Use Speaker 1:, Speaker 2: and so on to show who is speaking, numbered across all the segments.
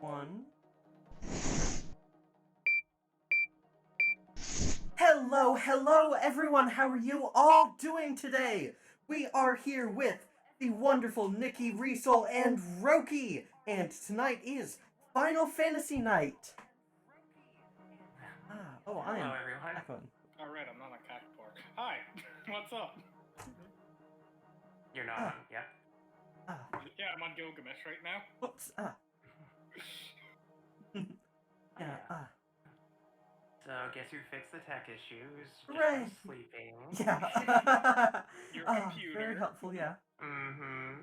Speaker 1: one. Hello everyone, how are you all doing today? We are here with the wonderful Nicki, Riesel, and Roki, and tonight is Final Fantasy night.
Speaker 2: Hello, everyone.
Speaker 1: Echoing.
Speaker 3: Alright, I'm not a cack pork. Hi, what's up?
Speaker 2: You're not on, yeah?
Speaker 3: Yeah, I'm on Gilgamesh right now.
Speaker 1: Whoops,
Speaker 2: So, guess who fixed the tech issues? Just
Speaker 1: Hooray!
Speaker 2: from sleeping.
Speaker 1: Yeah.
Speaker 3: Your computer.
Speaker 1: Very helpful, yeah.
Speaker 2: Mm-hmm.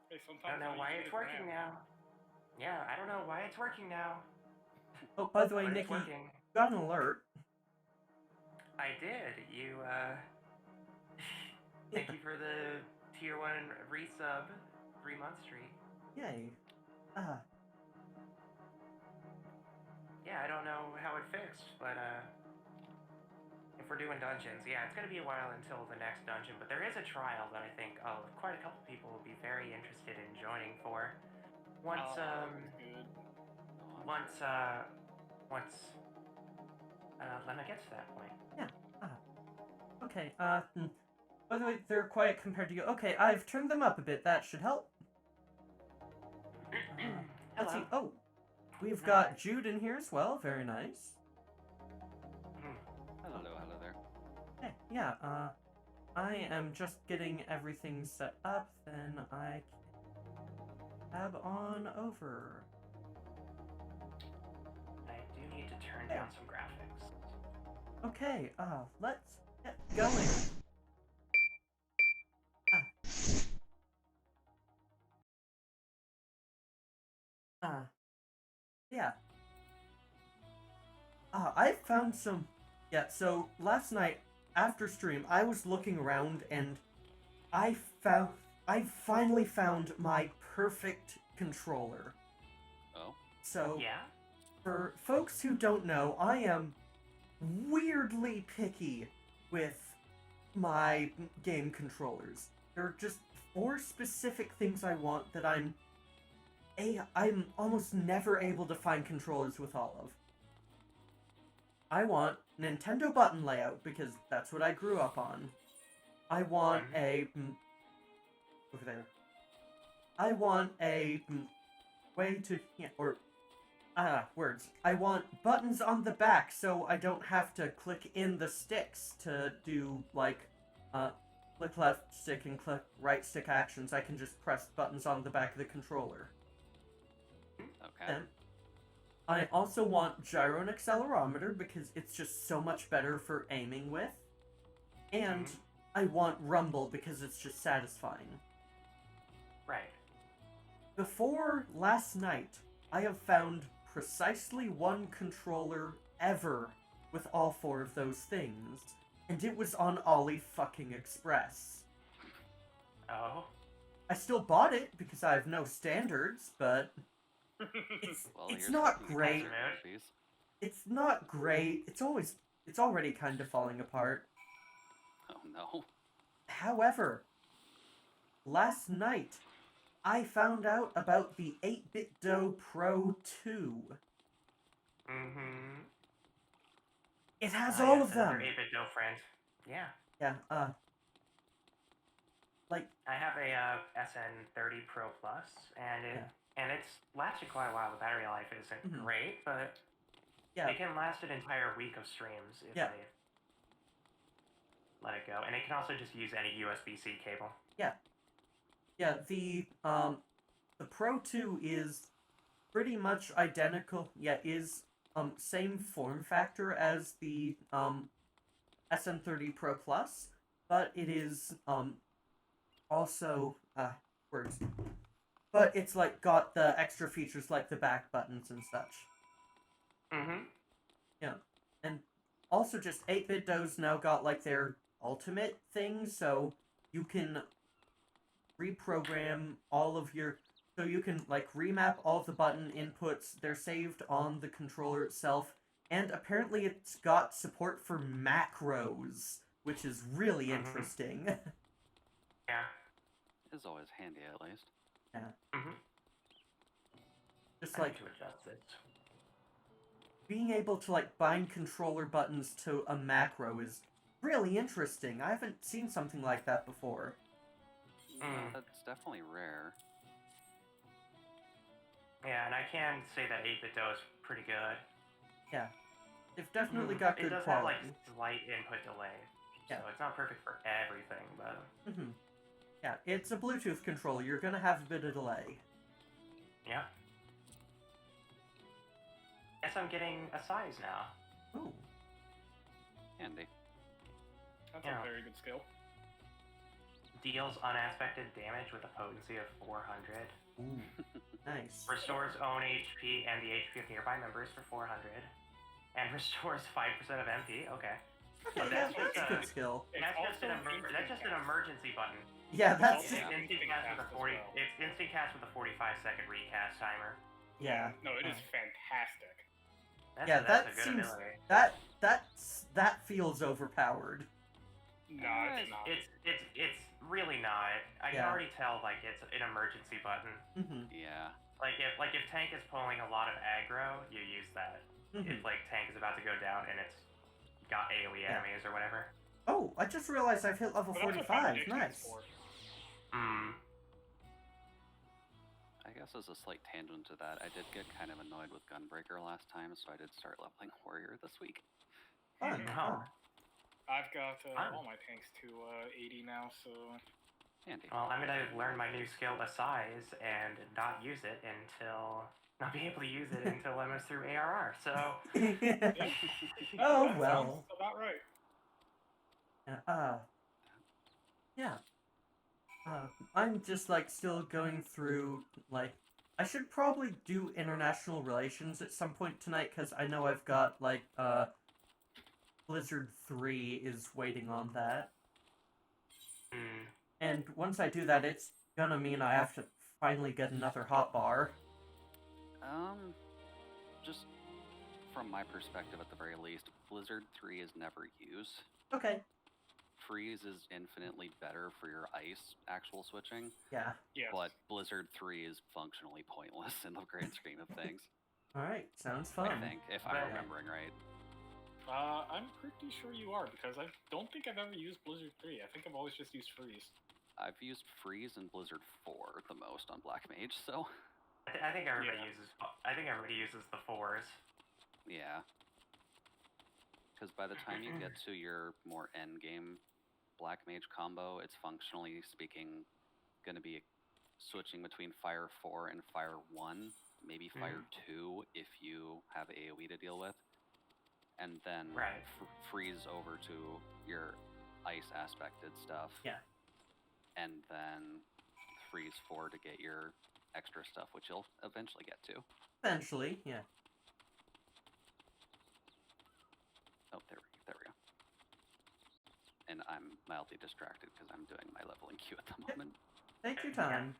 Speaker 3: Hey,
Speaker 2: I don't know why it's working now. Yeah, I don't know why it's working now.
Speaker 1: Oh, by the way,
Speaker 2: But
Speaker 1: Nicki,
Speaker 2: it's working.
Speaker 1: you got an alert.
Speaker 2: I did. You, Thank you for the tier 1 resub 3-month streak.
Speaker 1: Yay.
Speaker 2: Yeah, I don't know how it fixed, but, if we're doing dungeons, yeah, it's gonna be a while until the next dungeon, but there is a trial that I think quite a couple people will be very interested in joining for. Once Lemma gets to that point.
Speaker 1: Yeah. Okay, by the way, they're quiet compared to you. Okay, I've turned them up a bit. That should help. Let's see. Oh, we've got Jude in here as well. Very nice.
Speaker 4: Hello there.
Speaker 1: Hey, yeah, I am just getting everything set up, then I can tab on over.
Speaker 2: I do need to turn down some graphics.
Speaker 1: Okay, let's get going. Yeah. I found some... Yeah, so last night, after stream, I was looking around and I finally found my perfect controller.
Speaker 4: Oh?
Speaker 1: So,
Speaker 2: yeah?
Speaker 1: For folks who don't know, I am weirdly picky with my game controllers. There are just 4 specific things I want that I'm almost never able to find controllers with all of. I want Nintendo button layout, because that's what I grew up on. I want over there. I want a way to... Yeah, or... words. I want buttons on the back so I don't have to click in the sticks to do, like, click left stick and click right stick actions. I can just press buttons on the back of the controller.
Speaker 4: Okay.
Speaker 1: And I also want gyro and accelerometer because it's just so much better for aiming with. And I want rumble because it's just satisfying.
Speaker 2: Right.
Speaker 1: Before last night, I have found precisely one controller ever with all 4 of those things, and it was on AliExpress.
Speaker 2: Oh?
Speaker 1: I still bought it because I have no standards, but it's not great. It's not great. It's already kind of falling apart.
Speaker 4: Oh no.
Speaker 1: However, last night I found out about the 8BitDo Pro 2.
Speaker 2: Mm-hmm.
Speaker 1: It has all of them.
Speaker 2: 8BitDo friend. Yeah.
Speaker 1: Yeah, like...
Speaker 2: I have a SN30 Pro Plus, and it's lasted quite a while. The battery life isn't great, but it can last an entire week of streams if I let it go. And it can also just use any USB-C cable.
Speaker 1: Yeah. Yeah, the Pro 2 is pretty much identical, is, same form factor as the, SN30 Pro Plus, but it is, also, words. But it's, like, got the extra features like the back buttons and such.
Speaker 2: Mm-hmm.
Speaker 1: Yeah. And also just 8BitDo's now got, like, their ultimate thing, so you can reprogram all of your... So you can, like, remap all the button inputs. They're saved on the controller itself. And apparently it's got support for macros, which is really interesting.
Speaker 2: Yeah.
Speaker 4: It's always handy, at least.
Speaker 1: Yeah. Just
Speaker 2: I
Speaker 1: like
Speaker 2: need to adjust this.
Speaker 1: being able to like bind controller buttons to a macro is really interesting. I haven't seen something like that before.
Speaker 4: No,
Speaker 2: Mm.
Speaker 4: that's definitely rare.
Speaker 2: Yeah, and I can say that 8BitDo is pretty good.
Speaker 1: Yeah, they've definitely got
Speaker 2: It
Speaker 1: good
Speaker 2: does
Speaker 1: quality.
Speaker 2: have like slight input delay,
Speaker 1: Yeah.
Speaker 2: so it's not perfect for everything, but
Speaker 1: Yeah, it's a Bluetooth controller. You're gonna have a bit of delay.
Speaker 2: yeah. Guess I'm getting a size now.
Speaker 1: Ooh.
Speaker 4: Handy.
Speaker 3: That's
Speaker 2: Yeah.
Speaker 3: a very good skill.
Speaker 2: Deals unaspected damage with a potency of 400.
Speaker 1: Ooh. Nice.
Speaker 2: Restores own HP and the HP of nearby members for 400. And restores 5% of MP. Okay.
Speaker 1: Okay,
Speaker 2: But
Speaker 1: yeah,
Speaker 2: that's
Speaker 1: that's
Speaker 2: just,
Speaker 1: a good skill.
Speaker 3: It's
Speaker 2: That's just
Speaker 3: also
Speaker 2: an emergency button.
Speaker 1: Yeah, that's
Speaker 3: also-
Speaker 2: It's instant cast with a 40.
Speaker 3: as well.
Speaker 2: It's instant cast with a 45-second recast timer.
Speaker 1: yeah.
Speaker 3: No, it is fantastic.
Speaker 1: Yeah, that
Speaker 2: that's a good
Speaker 1: seems-
Speaker 2: ability.
Speaker 1: That feels overpowered.
Speaker 3: No, it's not.
Speaker 2: It's really not. I can
Speaker 1: Yeah.
Speaker 2: already tell like it's an emergency button.
Speaker 1: Mm-hmm.
Speaker 4: Yeah.
Speaker 2: Like if tank is pulling a lot of aggro, you use that.
Speaker 1: Mm-hmm.
Speaker 2: If like tank is about to go down and it's got AoE
Speaker 1: Yeah.
Speaker 2: enemies or whatever.
Speaker 1: Oh, I just realized I've hit level
Speaker 3: But that's what
Speaker 1: 45.
Speaker 3: Foundation is
Speaker 1: Nice.
Speaker 3: for.
Speaker 4: I guess as a slight tangent to that, I did get kind of annoyed with Gunbreaker last time, so I did start leveling Warrior this week.
Speaker 1: Fun.
Speaker 2: Oh.
Speaker 1: fun.
Speaker 3: I've got
Speaker 2: Fun.
Speaker 3: all my tanks to 80 now, so
Speaker 4: Handy.
Speaker 2: Well, I'm gonna learn my new skill Asize and not use it until not be able to use it until I'm through ARR. So
Speaker 1: Oh,
Speaker 3: that
Speaker 1: well.
Speaker 3: sounds about right.
Speaker 1: Yeah. I'm just like still going through like I should probably do international relations at some point tonight because I know I've got like Blizzard 3 is waiting on that. And once I do that, it's gonna mean I have to finally get another hotbar.
Speaker 4: Just from my perspective at the very least, Blizzard 3 is never used.
Speaker 1: Okay.
Speaker 4: Freeze is infinitely better for your ice actual switching,
Speaker 1: Yeah.
Speaker 3: Yes.
Speaker 4: but Blizzard 3 is functionally pointless in the grand scheme of things.
Speaker 1: Alright, sounds fun.
Speaker 4: I think, if I'm
Speaker 2: But-
Speaker 4: remembering right.
Speaker 3: I'm pretty sure you are because I don't think I've ever used Blizzard 3. I think I've always just used Freeze.
Speaker 4: I've used Freeze and Blizzard 4 the most on Black Mage, so
Speaker 2: I think everybody
Speaker 3: Yeah.
Speaker 2: uses. I think everybody uses the 4s.
Speaker 4: yeah. Because by the time you get to your more endgame Black Mage combo, it's functionally speaking going to be switching between Fire 4 and Fire 1, maybe Fire 2 if you have AoE to deal with, and then
Speaker 2: Right.
Speaker 4: freeze over to your ice aspected stuff.
Speaker 1: Yeah.
Speaker 4: And then freeze 4 to get your extra stuff, which you'll eventually get to.
Speaker 1: Eventually, yeah.
Speaker 4: Oh, there we go. And I'm mildly distracted because I'm doing my leveling queue at the moment.
Speaker 1: Take your time.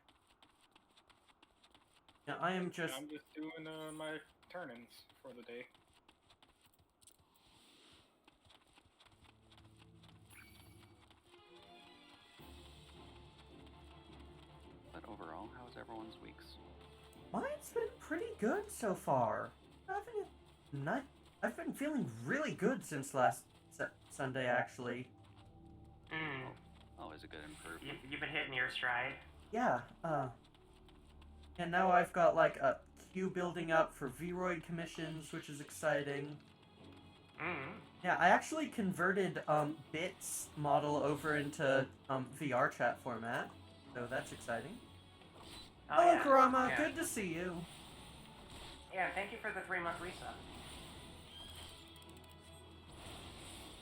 Speaker 1: Yeah, I am just
Speaker 3: I'm just doing my turn-ins for the day.
Speaker 4: But overall, how's everyone's weeks?
Speaker 1: Mine's been pretty good so far. I've been feeling really good since last Sunday, actually.
Speaker 4: Always a good improvement.
Speaker 2: You've been hitting your stride.
Speaker 1: Yeah, and now I've got like a queue building up for Vroid commissions, which is exciting. Yeah, I actually converted Bit's model over into VR chat format, so that's exciting.
Speaker 2: Oh,
Speaker 1: Hello,
Speaker 2: yeah.
Speaker 1: Kurama.
Speaker 2: Yeah.
Speaker 1: Good to see you.
Speaker 2: Yeah, thank you for the 3-month resub.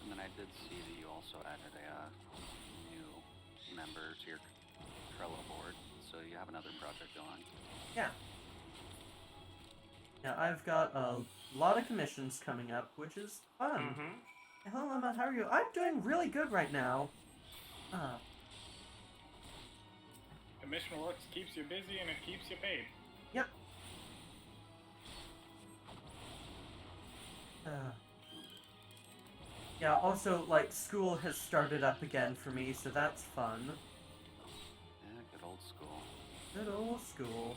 Speaker 4: And then I did see that you also added a new member to your Trello board, so you have another project going.
Speaker 1: Yeah. Yeah, I've got a lot of commissions coming up, which is fun. Hello, Emma. How are you? I'm doing really good right now.
Speaker 3: Commission works keeps you busy and it keeps you paid.
Speaker 1: Yep. Yeah, also, like, school has started up again for me, so that's fun.
Speaker 4: Yeah, good old school.
Speaker 1: Good old school.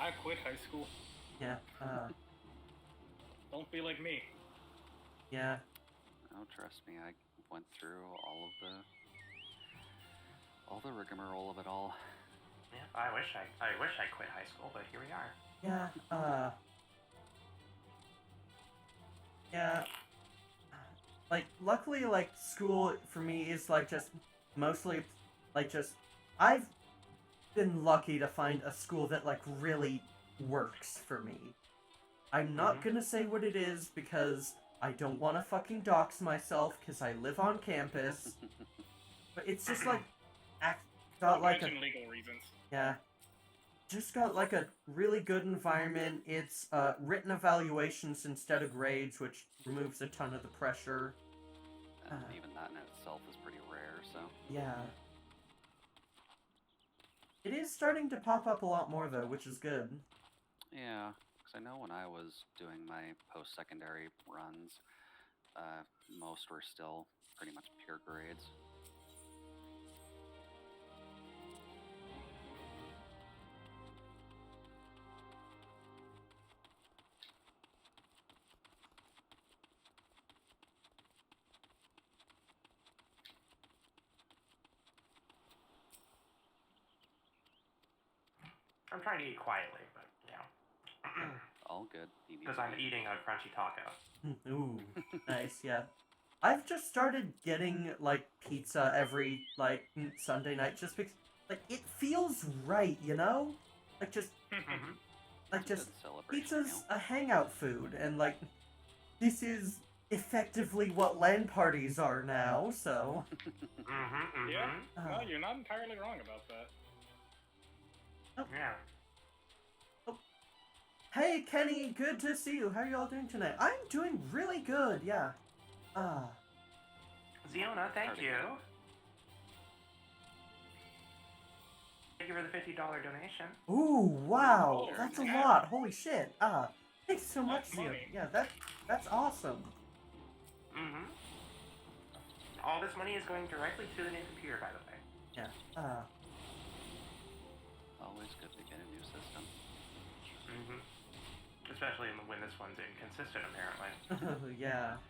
Speaker 3: I quit high school.
Speaker 1: Yeah.
Speaker 3: Don't be like me.
Speaker 1: Yeah.
Speaker 4: Oh, trust me, I went through all the rigmarole of it all.
Speaker 2: Yeah, I wish I quit high school, but here we are.
Speaker 1: Yeah. Yeah. Like, luckily, like, school for me is, like, just mostly, like, just, I've been lucky to find a school that, like, really works for me. I'm not gonna say what it is because I don't want to fucking dox myself because I live on campus. But it's just, like, got, like, a...
Speaker 3: legal reasons.
Speaker 1: Yeah. Just got, like, a really good environment. It's, written evaluations instead of grades, which removes a ton of the pressure.
Speaker 4: And even that in itself is pretty rare, so...
Speaker 1: Yeah. It is starting to pop up a lot more, though, which is good.
Speaker 4: Yeah, because I know when I was doing my post-secondary runs, most were still pretty much pure grades.
Speaker 2: I'm trying to eat quietly, but yeah.
Speaker 4: All good.
Speaker 2: Because I'm eating a crunchy taco.
Speaker 1: Ooh, nice, yeah. I've just started getting, like, pizza every, like, Sunday night just because, like, it feels right, you know? Like, just, like, just, pizza's a hangout food, and, like, this is effectively what LAN parties are now, so...
Speaker 3: Yeah, no, you're not entirely wrong about that.
Speaker 1: Oh.
Speaker 2: Yeah.
Speaker 1: Oh. Hey, Kenny, good to see you. How are y'all doing tonight? I'm doing really good, yeah.
Speaker 2: Ziona, thank you. Thank you for the $50 donation.
Speaker 1: Ooh, wow.
Speaker 3: Oh,
Speaker 1: That's a
Speaker 3: yeah.
Speaker 1: lot. Holy shit. Thanks so much,
Speaker 3: That's
Speaker 1: Ziona.
Speaker 3: money.
Speaker 1: Yeah, that's awesome.
Speaker 2: All this money is going directly to the new computer, by the way.
Speaker 1: Yeah,
Speaker 4: Always good to get a new system.
Speaker 2: Especially when this one's inconsistent, apparently.
Speaker 1: yeah.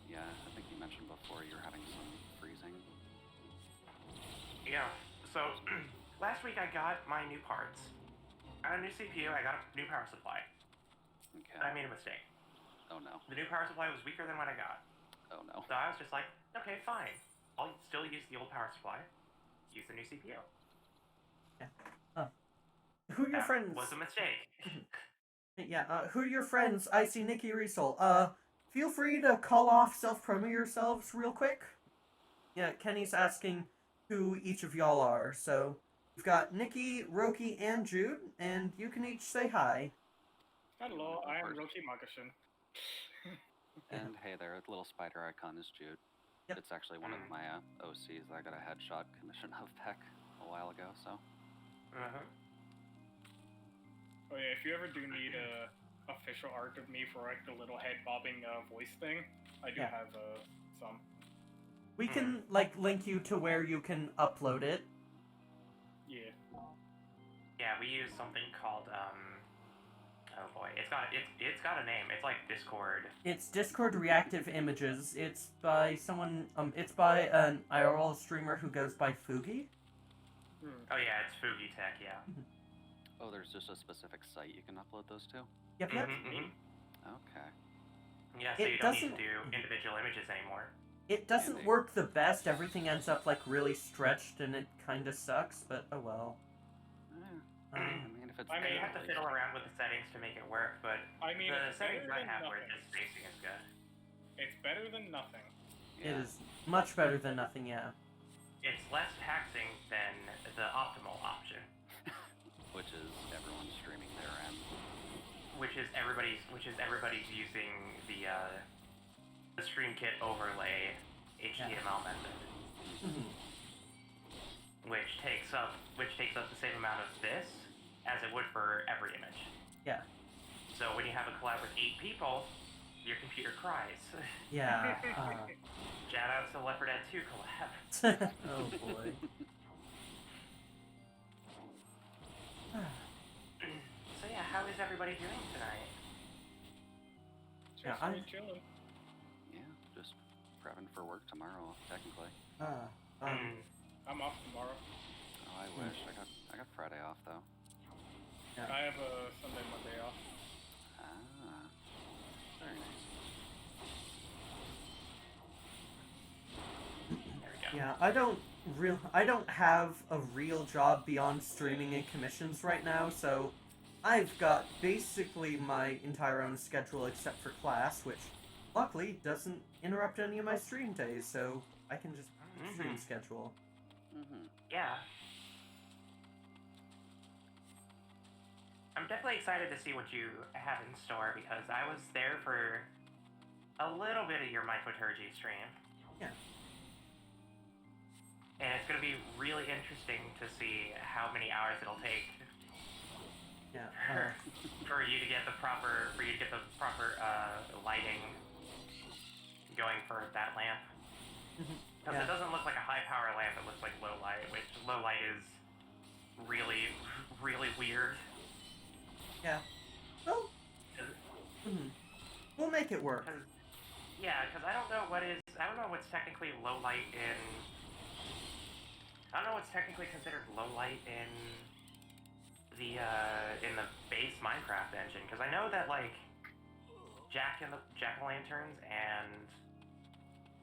Speaker 4: Yeah, I think you mentioned before you're having some freezing.
Speaker 2: Yeah, so last week I got my new parts. I got a new CPU, I got a new power supply.
Speaker 4: Okay.
Speaker 2: But I made a mistake.
Speaker 4: Oh no.
Speaker 2: The new power supply was weaker than what I got.
Speaker 4: Oh no.
Speaker 2: So I was just like, okay, fine. I'll still use the old power supply. Use the new CPU.
Speaker 1: Yeah. Who are your
Speaker 2: That
Speaker 1: friends?
Speaker 2: was a mistake.
Speaker 1: Yeah, who are your friends? I see Nicki Riesel. Feel free to call off self-promo yourselves real quick. Yeah, Kenny's asking who each of y'all are. So, we've got Nicki, Roki, and Jude, and you can each say hi.
Speaker 3: Hello, I am Roki Makashin.
Speaker 4: And hey there, the little spider icon is Jude.
Speaker 1: Yep.
Speaker 4: It's actually one of my OCs that I got a headshot commission of back a while ago, so.
Speaker 3: Oh yeah, if you ever do need a official art of me for like the little head bobbing voice thing, I do have some.
Speaker 1: We can like link you to where you can upload it.
Speaker 3: Yeah.
Speaker 2: Yeah, we use something called oh boy, it's got a name. It's like Discord.
Speaker 1: It's Discord Reactive Images. It's by someone. It's by an IRL streamer who goes by Fugi.
Speaker 2: Oh yeah, it's Fugi Tech. Yeah.
Speaker 4: Oh, there's just a specific site you can upload those to?
Speaker 1: Yep.
Speaker 4: Okay.
Speaker 2: Yeah, so you don't need to do individual images anymore.
Speaker 1: It doesn't work the best. Everything ends up like really stretched, and it kind of sucks. But oh well.
Speaker 4: I mean, if it's
Speaker 2: you have to fiddle around with the settings to make it work, but the settings I have where just spacing is good.
Speaker 3: It's better than nothing.
Speaker 1: It is much better than nothing. Yeah.
Speaker 2: It's less taxing than the optimal option.
Speaker 4: Which is everyone streaming their end.
Speaker 2: Which is everybody's using the stream kit overlay HTML method. Which takes up the same amount of this as it would for every image.
Speaker 1: Yeah.
Speaker 2: So when you have a collab with 8 people, your computer cries.
Speaker 1: Yeah.
Speaker 2: Shout out to Leopard Dead 2 collab.
Speaker 1: Oh boy.
Speaker 2: So yeah, how is everybody doing tonight?
Speaker 1: Yeah,
Speaker 3: Just chilling.
Speaker 4: Yeah, just prepping for work tomorrow, technically.
Speaker 3: I'm off tomorrow.
Speaker 4: Oh, I wish. I got Friday off, though.
Speaker 1: Yeah.
Speaker 3: I have a Sunday, Monday off.
Speaker 4: Ah. Very nice.
Speaker 2: There we go.
Speaker 1: Yeah, I don't have a real job beyond streaming and commissions right now, so I've got basically my entire own schedule except for class, which luckily doesn't interrupt any of my stream days, so I can just stream schedule.
Speaker 2: Yeah. I'm definitely excited to see what you have in store because I was there for a little bit of your mycoturgy stream.
Speaker 1: Yeah.
Speaker 2: And it's going to be really interesting to see how many hours it'll take
Speaker 1: Yeah.
Speaker 2: for you to get the proper lighting going for that lamp. Because it doesn't look like a high power lamp, it looks like low light, which low light is really, really weird.
Speaker 1: Yeah. Well, we'll make it work.
Speaker 2: Because I don't know what's technically low light in. I don't know what's technically considered low light in the base Minecraft engine. Because I know that like jack-o'-lanterns and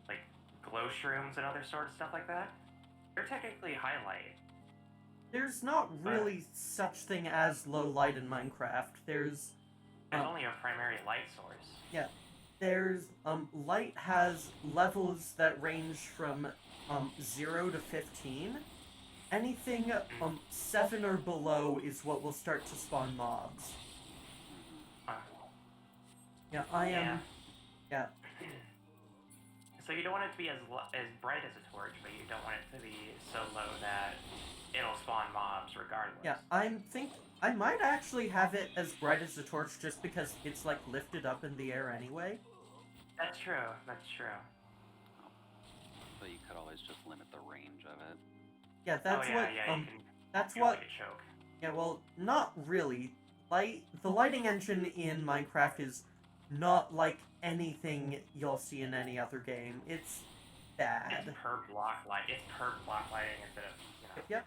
Speaker 2: like glow shrooms and other sort of stuff like that, they're technically highlight.
Speaker 1: There's not really such thing as low light in Minecraft. There's
Speaker 2: only a primary light source.
Speaker 1: Yeah. There's light has levels that range from 0 to 15. Anything 7 or below is what will start to spawn mobs. Yeah, I am. Yeah.
Speaker 2: So you don't want it to be as bright as a torch, but you don't want it to be so low that it'll spawn mobs regardless.
Speaker 1: Yeah, I might actually have it as bright as a torch just because it's like lifted up in the air anyway.
Speaker 2: That's true. That's true.
Speaker 4: But you could always just limit the range of it.
Speaker 1: Yeah, that's what.
Speaker 2: You can
Speaker 1: that's
Speaker 2: do
Speaker 1: what.
Speaker 2: Like a choke.
Speaker 1: Yeah, well, not really. The lighting engine in Minecraft is not like anything you'll see in any other game. It's bad.
Speaker 2: It's per block lighting instead of
Speaker 1: Yep.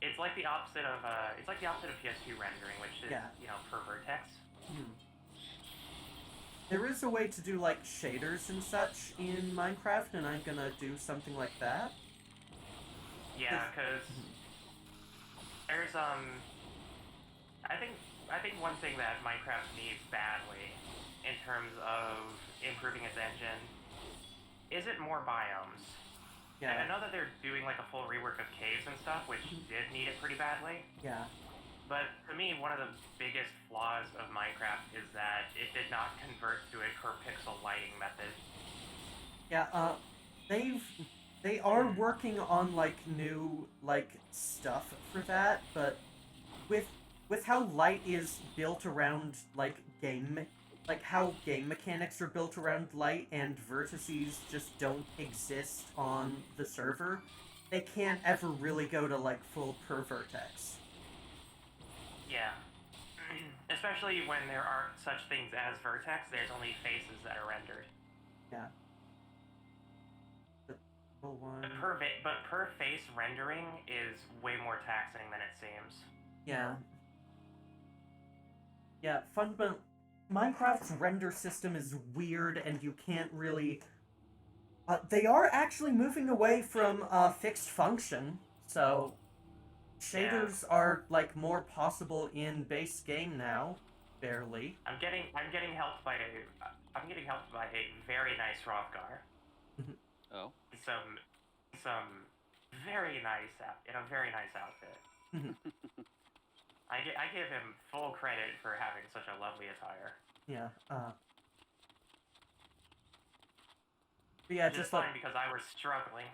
Speaker 2: It's like the opposite of PS2 rendering, which is per vertex.
Speaker 1: There is a way to do like shaders and such in Minecraft, and I'm gonna do something like that.
Speaker 2: Yeah, because there's I think one thing that Minecraft needs badly in terms of improving its engine is it more biomes.
Speaker 1: Yeah.
Speaker 2: And I know that they're doing like a full rework of caves and stuff, which did need it pretty badly.
Speaker 1: Yeah.
Speaker 2: But to me, one of the biggest flaws of Minecraft is that it did not convert to a per pixel lighting method.
Speaker 1: Yeah, they are working on like new like stuff for that, but with how light is built around like how game mechanics are built around light and vertices just don't exist on the server, they can't ever really go to like full per vertex.
Speaker 2: Yeah. Especially when there aren't such things as vertex, there's only faces that are rendered.
Speaker 1: Yeah.
Speaker 2: But per face rendering is way more taxing than it seems.
Speaker 1: Yeah. Yeah, but Minecraft's render system is weird, and you can't really... they are actually moving away from fixed function, so shaders are like more possible in base game now, barely.
Speaker 2: I'm getting helped by a very nice Rothgar.
Speaker 4: Oh.
Speaker 2: Some very nice in a very nice outfit. I give him full credit for having such a lovely attire.
Speaker 1: Yeah. But yeah, just
Speaker 2: fine
Speaker 1: like
Speaker 2: because I was struggling.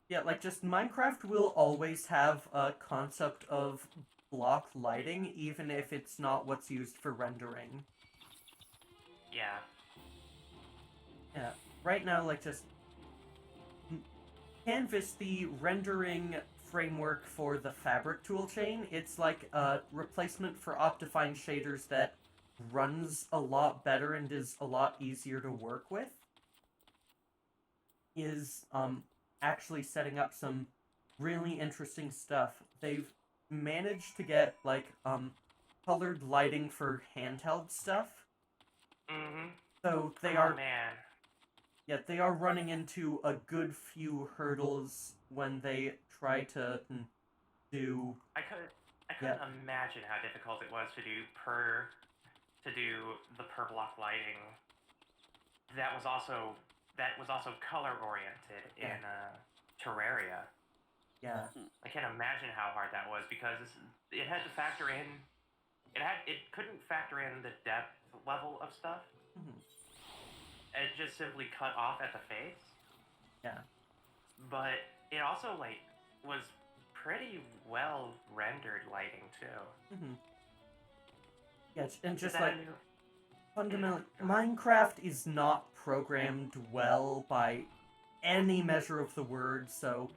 Speaker 1: Yeah, like just Minecraft will always have a concept of block lighting, even if it's not what's used for rendering.
Speaker 2: Yeah.
Speaker 1: Yeah. Right now, like just Canvas, the rendering framework for the fabric toolchain. It's like a replacement for Optifine shaders that runs a lot better and is a lot easier to work with. Is actually setting up some really interesting stuff. They've managed to get like colored lighting for handheld stuff.
Speaker 2: Mm-hmm.
Speaker 1: So they
Speaker 2: Oh,
Speaker 1: are
Speaker 2: man.
Speaker 1: they are running into a good few hurdles when they try to do
Speaker 2: I couldn't imagine how difficult it was to do the per block lighting. That was also color oriented in Terraria.
Speaker 1: Yeah.
Speaker 2: I can't imagine how hard that was because it had to factor in. It couldn't factor in the depth level of stuff.
Speaker 1: Mhm.
Speaker 2: It just simply cut off at the face.
Speaker 1: Yeah.
Speaker 2: But it also was pretty well rendered lighting too.
Speaker 1: Mm-hmm. Yes, and
Speaker 2: Is
Speaker 1: just
Speaker 2: that
Speaker 1: like
Speaker 2: a new-
Speaker 1: fundamentally,
Speaker 2: Go ahead.
Speaker 1: Minecraft is not programmed well by any measure of the word, so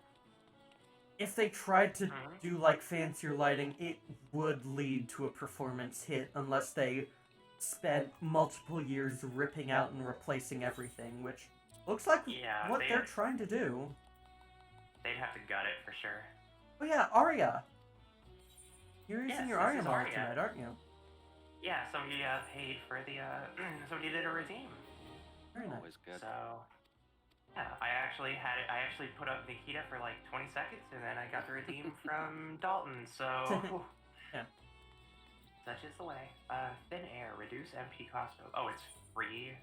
Speaker 1: if they tried to
Speaker 2: Mhm.
Speaker 1: do like fancier lighting, it would lead to a performance hit unless they spent multiple years ripping out and replacing everything, which looks like
Speaker 2: Yeah,
Speaker 1: what they're trying to do.
Speaker 2: They'd have to gut it for sure.
Speaker 1: Oh yeah, Arya. You're
Speaker 2: Yes,
Speaker 1: using your
Speaker 2: this
Speaker 1: Arya
Speaker 2: is
Speaker 1: model
Speaker 2: Arya.
Speaker 1: tonight, aren't you?
Speaker 2: Yeah, somebody paid for the somebody did a redeem.
Speaker 1: Very nice.
Speaker 4: Always good.
Speaker 2: So yeah, I actually put up Nikita for like 20 seconds and then I got the redeem from Dalton, so
Speaker 1: Yeah.
Speaker 2: such is the way. Thin air, reduce MP cost of it's free.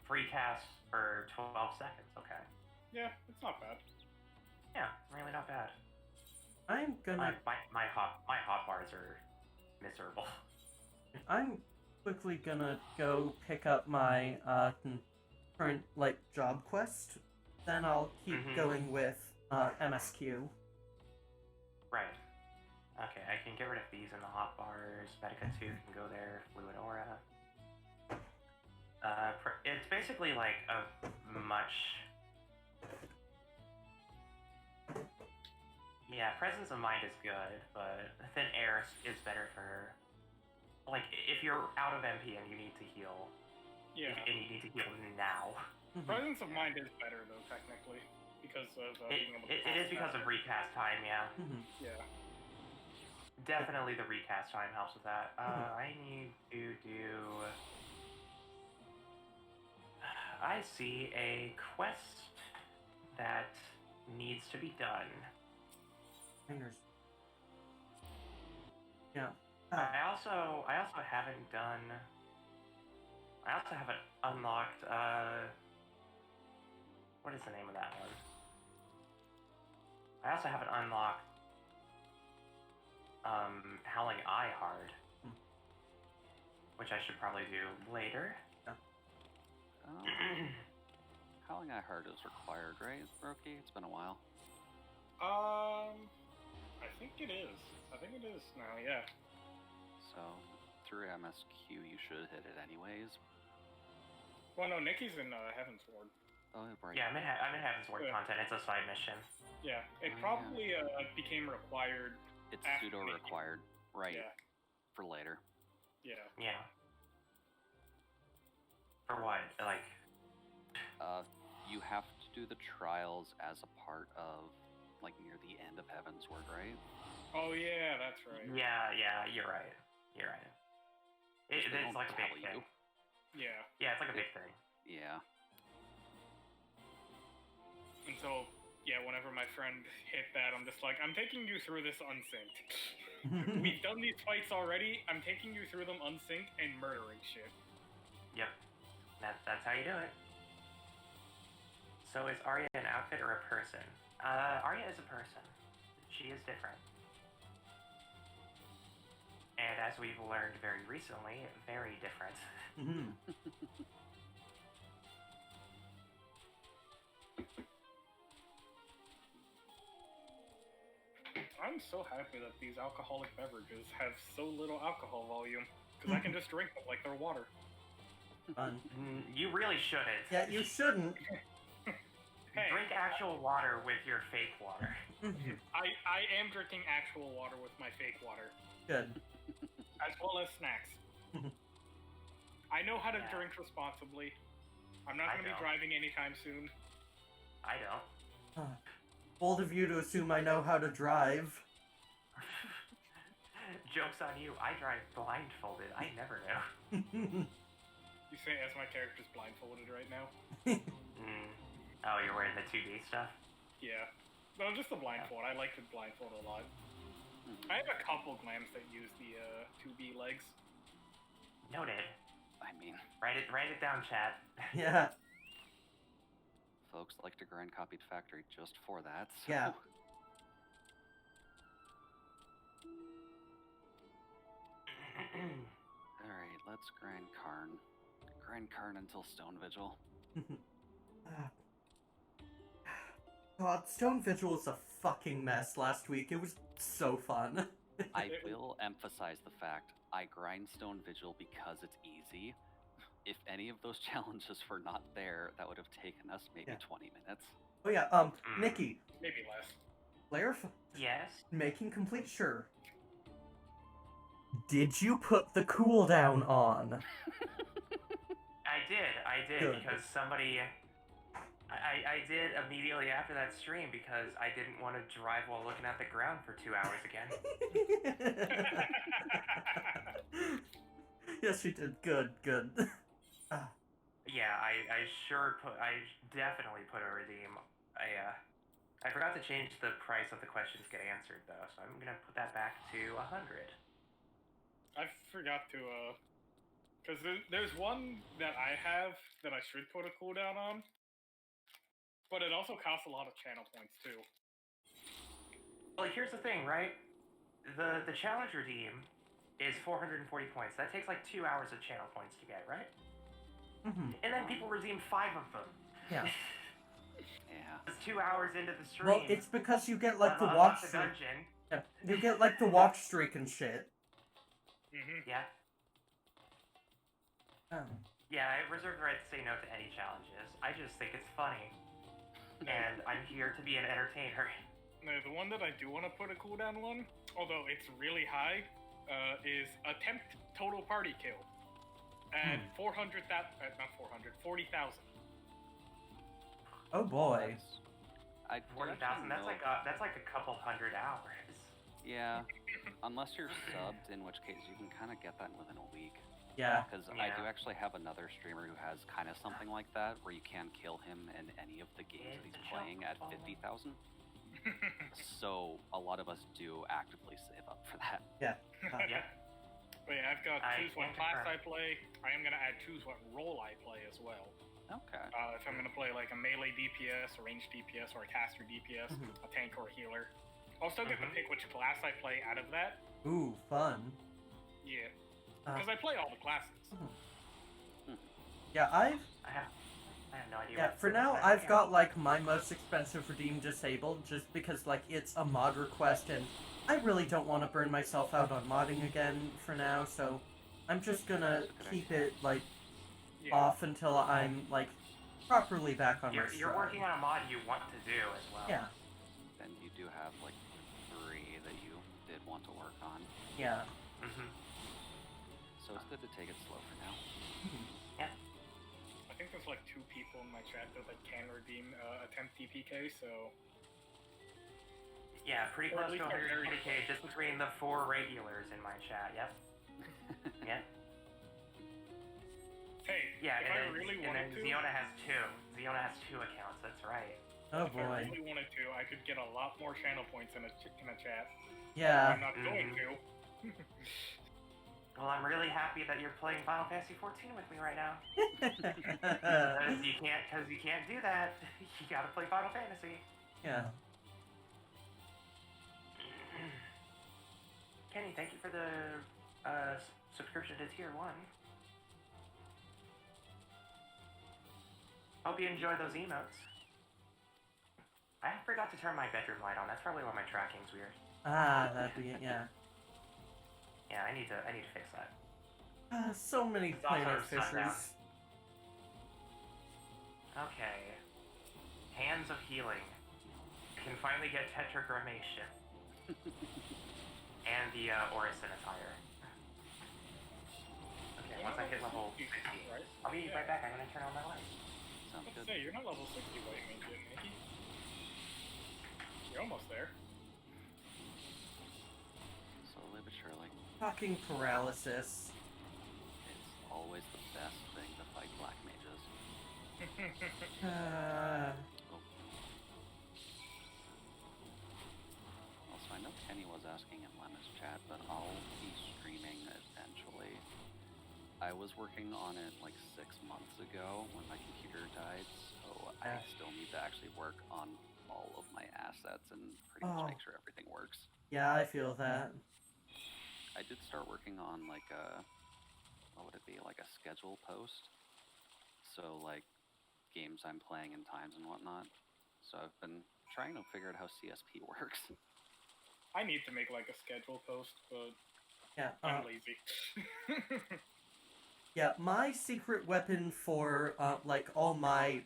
Speaker 2: Free cast for 12 seconds, okay.
Speaker 3: Yeah, it's not bad.
Speaker 2: Yeah, really not bad.
Speaker 1: I'm gonna
Speaker 2: My hotbars are miserable.
Speaker 1: I'm quickly gonna go pick up my current like job quest. Then I'll keep
Speaker 2: Mhm.
Speaker 1: going with MSQ.
Speaker 2: Right. Okay, I can get rid of these in the hotbars. Medica 2 can go there. Fluid Aura. It's basically like a much... Yeah, Presence of Mind is good, but Thin Air is better for... Like, if you're out of MP and you need to heal,
Speaker 3: Yeah.
Speaker 2: and you need to heal now.
Speaker 3: Presence of Mind is better though, technically, because of being able to.
Speaker 2: It is because of recast time, yeah.
Speaker 3: Yeah.
Speaker 2: Definitely the recast time helps with that. I need to do... I see a quest that needs to be done.
Speaker 1: Fingers. Yeah.
Speaker 2: I also haven't done... I also haven't unlocked, what is the name of that one? I also haven't unlocked, Howling Eye Hard. Which I should probably do later.
Speaker 4: Howling Eye Heart is required, right, Roki? It's been a while.
Speaker 3: I think it is. I think it is now, yeah.
Speaker 4: So, through MSQ, you should hit it anyways.
Speaker 3: Well, no, Nicki's in Heaven's Ward.
Speaker 4: Oh, right.
Speaker 2: Yeah, I'm in Heaven's Ward
Speaker 3: Yeah.
Speaker 2: content. It's a side mission.
Speaker 3: Yeah, it
Speaker 4: Oh,
Speaker 3: probably became required.
Speaker 4: It's
Speaker 3: after
Speaker 4: pseudo-required, right,
Speaker 3: Yeah,
Speaker 4: for later.
Speaker 3: yeah.
Speaker 2: Yeah. For what? Like...
Speaker 4: You have to do the trials as a part of, like, near the end of Heaven's Word, right?
Speaker 3: Oh yeah, that's right.
Speaker 2: Yeah, you're right. You're right.
Speaker 4: They
Speaker 2: It's
Speaker 4: don't
Speaker 2: like a big
Speaker 4: tell
Speaker 2: thing.
Speaker 4: you.
Speaker 3: Yeah.
Speaker 2: Yeah, it's like a big thing.
Speaker 4: Yeah.
Speaker 3: And so, yeah, whenever my friend hit that, I'm just like, I'm taking you through this unsynced. We've done these fights already. I'm taking you through them unsynced and murdering shit.
Speaker 2: Yep. That's how you do it. So is Arya an outfit or a person? Arya is a person. She is different. And as we've learned very recently, very different.
Speaker 3: I'm so happy that these alcoholic beverages have so little alcohol volume, because I can just drink them like they're water.
Speaker 1: Fun.
Speaker 2: You really shouldn't.
Speaker 1: Yeah, you shouldn't.
Speaker 3: Hey,
Speaker 2: Drink actual water with your fake water.
Speaker 1: Mhm.
Speaker 3: I am drinking actual water with my fake water,
Speaker 1: Good.
Speaker 3: as well as snacks. I know how to
Speaker 2: Yeah.
Speaker 3: drink responsibly. I'm not
Speaker 2: I
Speaker 3: going to be
Speaker 2: don't.
Speaker 3: driving anytime soon.
Speaker 2: I don't.
Speaker 1: Bold of you to assume I know how to drive.
Speaker 2: Joke's on you. I drive blindfolded. I never know.
Speaker 3: You say as my character's blindfolded right now?
Speaker 2: Oh, you're wearing the 2D stuff?
Speaker 3: Yeah. No, just the blindfold. I like the blindfold a lot. I have a couple glams that use the 2B legs.
Speaker 2: Noted.
Speaker 4: I mean,
Speaker 2: Write it down, chat.
Speaker 1: Yeah.
Speaker 4: folks like to grind copied factory just for that. So.
Speaker 1: Yeah.
Speaker 4: Alright, let's grind Karn. Grind Karn until Stone Vigil.
Speaker 1: God, Stone Vigil was a fucking mess last week. It was so fun.
Speaker 4: I will emphasize the fact I grind Stone Vigil because it's easy. If any of those challenges were not there, that would have taken us maybe 20 minutes.
Speaker 1: Oh yeah, Nicki.
Speaker 3: Maybe less.
Speaker 1: Player
Speaker 2: Yes?
Speaker 1: making complete sure. Did you put the cooldown on?
Speaker 2: I did,
Speaker 1: Good.
Speaker 2: because somebody... I did immediately after that stream because I didn't want to drive while looking at the ground for 2 hours again.
Speaker 1: Yes, you did. Good.
Speaker 2: Yeah, I definitely put a redeem. I forgot to change the price of the questions get answered though, so I'm gonna put that back to 100.
Speaker 3: I forgot to, because there's one that I have that I should put a cooldown on, but it also costs a lot of channel points too.
Speaker 2: Well, here's the thing, right? The challenge redeem is 440 points. That takes like 2 hours of channel points to get, right?
Speaker 1: Mm-hmm.
Speaker 2: And then people redeem 5 of them.
Speaker 1: Yeah.
Speaker 4: Yeah.
Speaker 2: It's 2 hours into the stream.
Speaker 1: Well, it's because you get like the
Speaker 2: unlock
Speaker 1: watch
Speaker 2: the
Speaker 1: streak.
Speaker 2: dungeon.
Speaker 1: Yeah, you get like the watch streak and shit.
Speaker 2: Yeah.
Speaker 1: Oh.
Speaker 2: Yeah, I reserve the right to say no to any challenges. I just think it's funny. And I'm here to be an entertainer.
Speaker 3: No, the one that I do want to put a cooldown on, although it's really high, is attempt total party kill at 40,000.
Speaker 1: Oh boy.
Speaker 4: I
Speaker 2: 40,000. That's like a couple hundred hours.
Speaker 4: Yeah, unless you're subbed, in which case you can kind of get that within a week.
Speaker 1: Yeah.
Speaker 4: Because I do actually have another streamer who has kind of something like that, where you can kill him in any of the games that he's playing at 50,000. So a lot of us do actively save up for that.
Speaker 1: Yeah.
Speaker 2: Yeah.
Speaker 3: But yeah, I've got
Speaker 2: I
Speaker 3: choose what
Speaker 2: can't
Speaker 3: class
Speaker 2: confirm.
Speaker 3: I play. I am going to add choose what role I play as well.
Speaker 4: Okay.
Speaker 3: If I'm going to play like a melee DPS, a ranged DPS, or a caster DPS, a tank or a healer. I'll still get to pick which class I play out of that.
Speaker 1: Ooh, fun.
Speaker 3: Yeah. Because I play all the classes.
Speaker 1: Yeah,
Speaker 2: I have no idea.
Speaker 1: Yeah,
Speaker 2: what
Speaker 1: for now,
Speaker 2: that
Speaker 1: I've
Speaker 2: is.
Speaker 1: got, like, my most expensive redeem disabled, just because, like, it's a mod request, and I really don't want to burn myself out on modding again for now, so I'm just gonna keep it, like, off until I'm, like, properly back on my stride.
Speaker 2: You're working on a mod you want to do as well.
Speaker 1: Yeah.
Speaker 4: Then you do have like 3 that you did want to work on.
Speaker 1: Yeah.
Speaker 4: So it's good to take it slow for now.
Speaker 2: Yeah.
Speaker 3: I think there's like 2 people in my chat that can redeem attempt DPK, so...
Speaker 2: Yeah, pretty
Speaker 3: Or at
Speaker 2: close to
Speaker 3: least they're very
Speaker 2: 120k just between the 4 regulars in my chat. Yep. Yeah.
Speaker 3: Hey,
Speaker 2: Yeah,
Speaker 3: if
Speaker 2: and
Speaker 3: I
Speaker 2: then,
Speaker 3: really
Speaker 2: and
Speaker 3: wanted
Speaker 2: then
Speaker 3: to...
Speaker 2: Ziona has 2. Ziona has 2 accounts, that's right.
Speaker 1: Oh
Speaker 3: If I
Speaker 1: boy.
Speaker 3: really wanted to, I could get a lot more channel points in a chat.
Speaker 1: Yeah.
Speaker 3: I'm not going to.
Speaker 2: Well, I'm really happy that you're playing Final Fantasy 14 with me right now. Because you can't do that. You gotta play Final Fantasy.
Speaker 1: Yeah.
Speaker 2: Kenny, thank you for the subscription to Tier 1. Hope you enjoy those emotes. I forgot to turn my bedroom light on. That's probably why my tracking's weird.
Speaker 1: That'd be it, yeah.
Speaker 2: Yeah, I need to fix that.
Speaker 1: So many
Speaker 2: It's also
Speaker 1: planar
Speaker 2: sundown.
Speaker 1: fissures.
Speaker 2: Okay. Hands of Healing. can finally get tetragrammation. And the Orison attire. Okay, once I hit level 60.
Speaker 3: Right?
Speaker 2: I'll be right back, I'm gonna turn on my light.
Speaker 4: Sounds
Speaker 3: Let's
Speaker 4: good.
Speaker 3: say, you're not level 60 white mage yet, Nicki. You're almost there.
Speaker 4: Slowly but surely.
Speaker 1: Fucking paralysis.
Speaker 4: It's always the best thing to fight black mages.
Speaker 1: Uh,
Speaker 4: Oh. Also, I know Kenny was asking in Lemon's chat, but I'll be streaming eventually. I was working on it like 6 months ago when my computer died, so I still need to actually work on all of my assets and pretty much make sure everything works.
Speaker 1: yeah, I feel that.
Speaker 4: I did start working on like a, what would it be, like a schedule post. So like games I'm playing and times and whatnot. So I've been trying to figure out how CSP works.
Speaker 3: I need to make like a schedule post, but
Speaker 1: Yeah.
Speaker 3: I'm lazy.
Speaker 1: Yeah, my secret weapon for like all my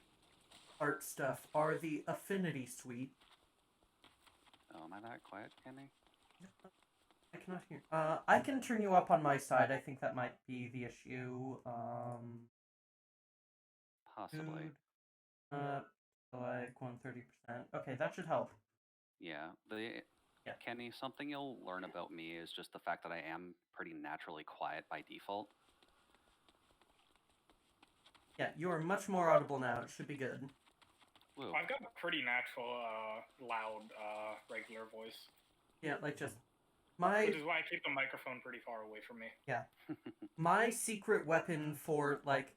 Speaker 1: art stuff are the Affinity Suite.
Speaker 4: Oh, am I that quiet, Kenny?
Speaker 1: I cannot hear. I can turn you up on my side. I think that might be the issue.
Speaker 4: Possibly.
Speaker 1: Like 130%. Okay, that should help.
Speaker 4: Yeah.
Speaker 1: Yeah.
Speaker 4: Kenny, something you'll learn about me is just the fact that I am pretty naturally quiet by default.
Speaker 1: Yeah, you are much more audible now. It should be good.
Speaker 4: Woo.
Speaker 3: I've got a pretty natural, loud, regular voice.
Speaker 1: Yeah, like just
Speaker 3: Which is why I keep the microphone pretty far away from me.
Speaker 1: Yeah. My secret weapon for like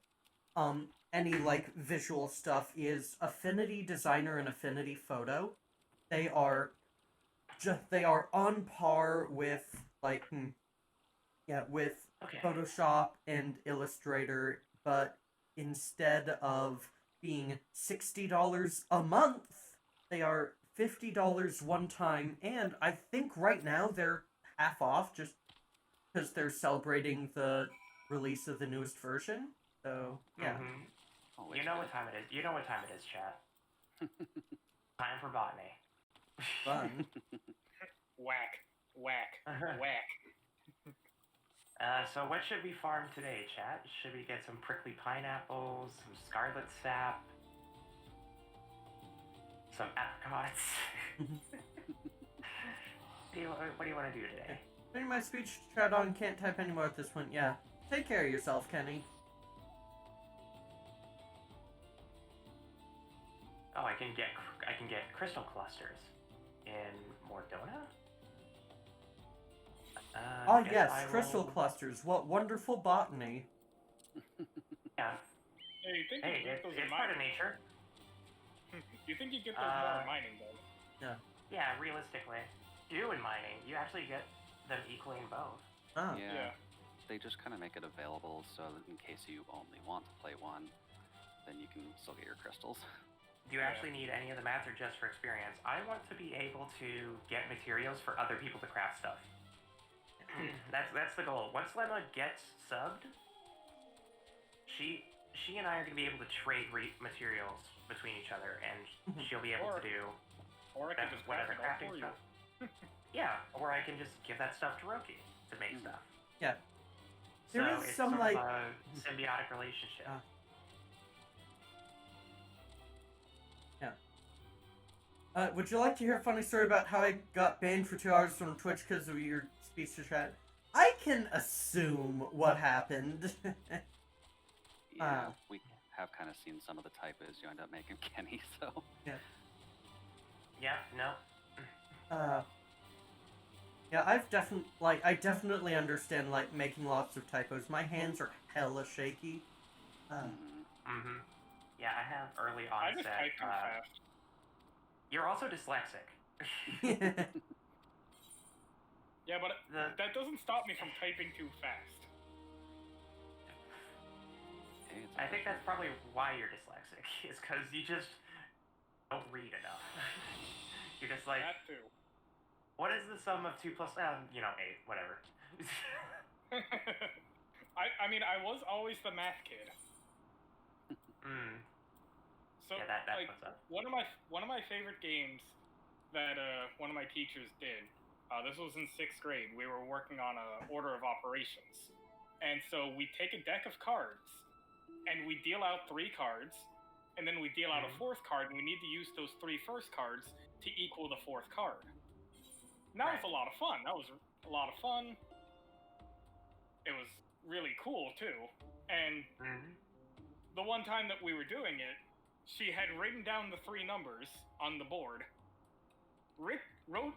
Speaker 1: any like visual stuff is Affinity Designer and Affinity Photo. They are on par with like with
Speaker 2: Okay.
Speaker 1: Photoshop and Illustrator, but instead of being $60 a month, they are $50 one time, and I think right now they're half off just because they're celebrating the release of the newest version. So yeah.
Speaker 2: You know what time it is. You know what time it is, chat. Time for botany.
Speaker 1: Fun.
Speaker 3: Whack. Whack.
Speaker 2: So what should we farm today, chat? Should we get some prickly pineapples, some scarlet sap, some apricots? What do you want to do today?
Speaker 1: Putting my speech chat on, can't type anymore at this point. Yeah. Take care of yourself, Kenny.
Speaker 2: Oh, I can get crystal clusters in Mordona.
Speaker 1: Oh yes, crystal clusters. What wonderful botany.
Speaker 2: Yeah.
Speaker 3: Hey, you think
Speaker 2: Hey,
Speaker 3: you get those in
Speaker 2: it's part of
Speaker 3: mining?
Speaker 2: nature.
Speaker 3: You think you get those more in mining, though?
Speaker 1: Yeah.
Speaker 2: Yeah, realistically. You do in mining. You actually get them equally in both.
Speaker 1: Oh.
Speaker 3: Yeah.
Speaker 4: They just kind of make it available so that in case you only want to play one, then you can still get your crystals.
Speaker 2: Do you actually need any of the mats or just for experience? I want to be able to get materials for other people to craft stuff. That's the goal. Once Lemma gets subbed, she and I are going to be able to trade materials between each other, and she'll be able to do
Speaker 3: Or I can just craft
Speaker 2: whatever
Speaker 3: it all
Speaker 2: crafting
Speaker 3: for you.
Speaker 2: stuff. Yeah, or I can just give that stuff to Roki to make stuff.
Speaker 1: Yeah.
Speaker 2: So
Speaker 1: There is
Speaker 2: it's
Speaker 1: some,
Speaker 2: sort
Speaker 1: like-
Speaker 2: of a symbiotic relationship.
Speaker 1: Would you like to hear a funny story about how I got banned for 2 hours from Twitch because of your speech to chat? I can assume what happened.
Speaker 4: Yeah, we have kind of seen some of the typos you end up making, Kenny, so...
Speaker 2: Yeah, no.
Speaker 1: Yeah, I definitely understand, like, making lots of typos. My hands are hella shaky.
Speaker 2: Yeah, I have early
Speaker 3: I just
Speaker 2: onset.
Speaker 3: type too fast.
Speaker 2: You're also dyslexic.
Speaker 3: Yeah, but that doesn't stop me from typing too fast.
Speaker 4: Hey, it's
Speaker 2: I think that's probably why you're dyslexic, is because you just don't read enough. You're just like,
Speaker 3: That too.
Speaker 2: what is the sum of 2 plus, 8, whatever.
Speaker 3: I mean, I was always the math kid. So
Speaker 2: Yeah, that
Speaker 3: like,
Speaker 2: puts up.
Speaker 3: one of my favorite games that one of my teachers did. This was in 6th grade. We were working on a order of operations. And so we take a deck of cards, and we deal out 3 cards, and then we deal out a 4th card, and we need to use those 3 first cards to equal the 4th card. And that was a lot of fun. It was really cool, too. And the one time that we were doing it, she had written down the 3 numbers on the board, wrote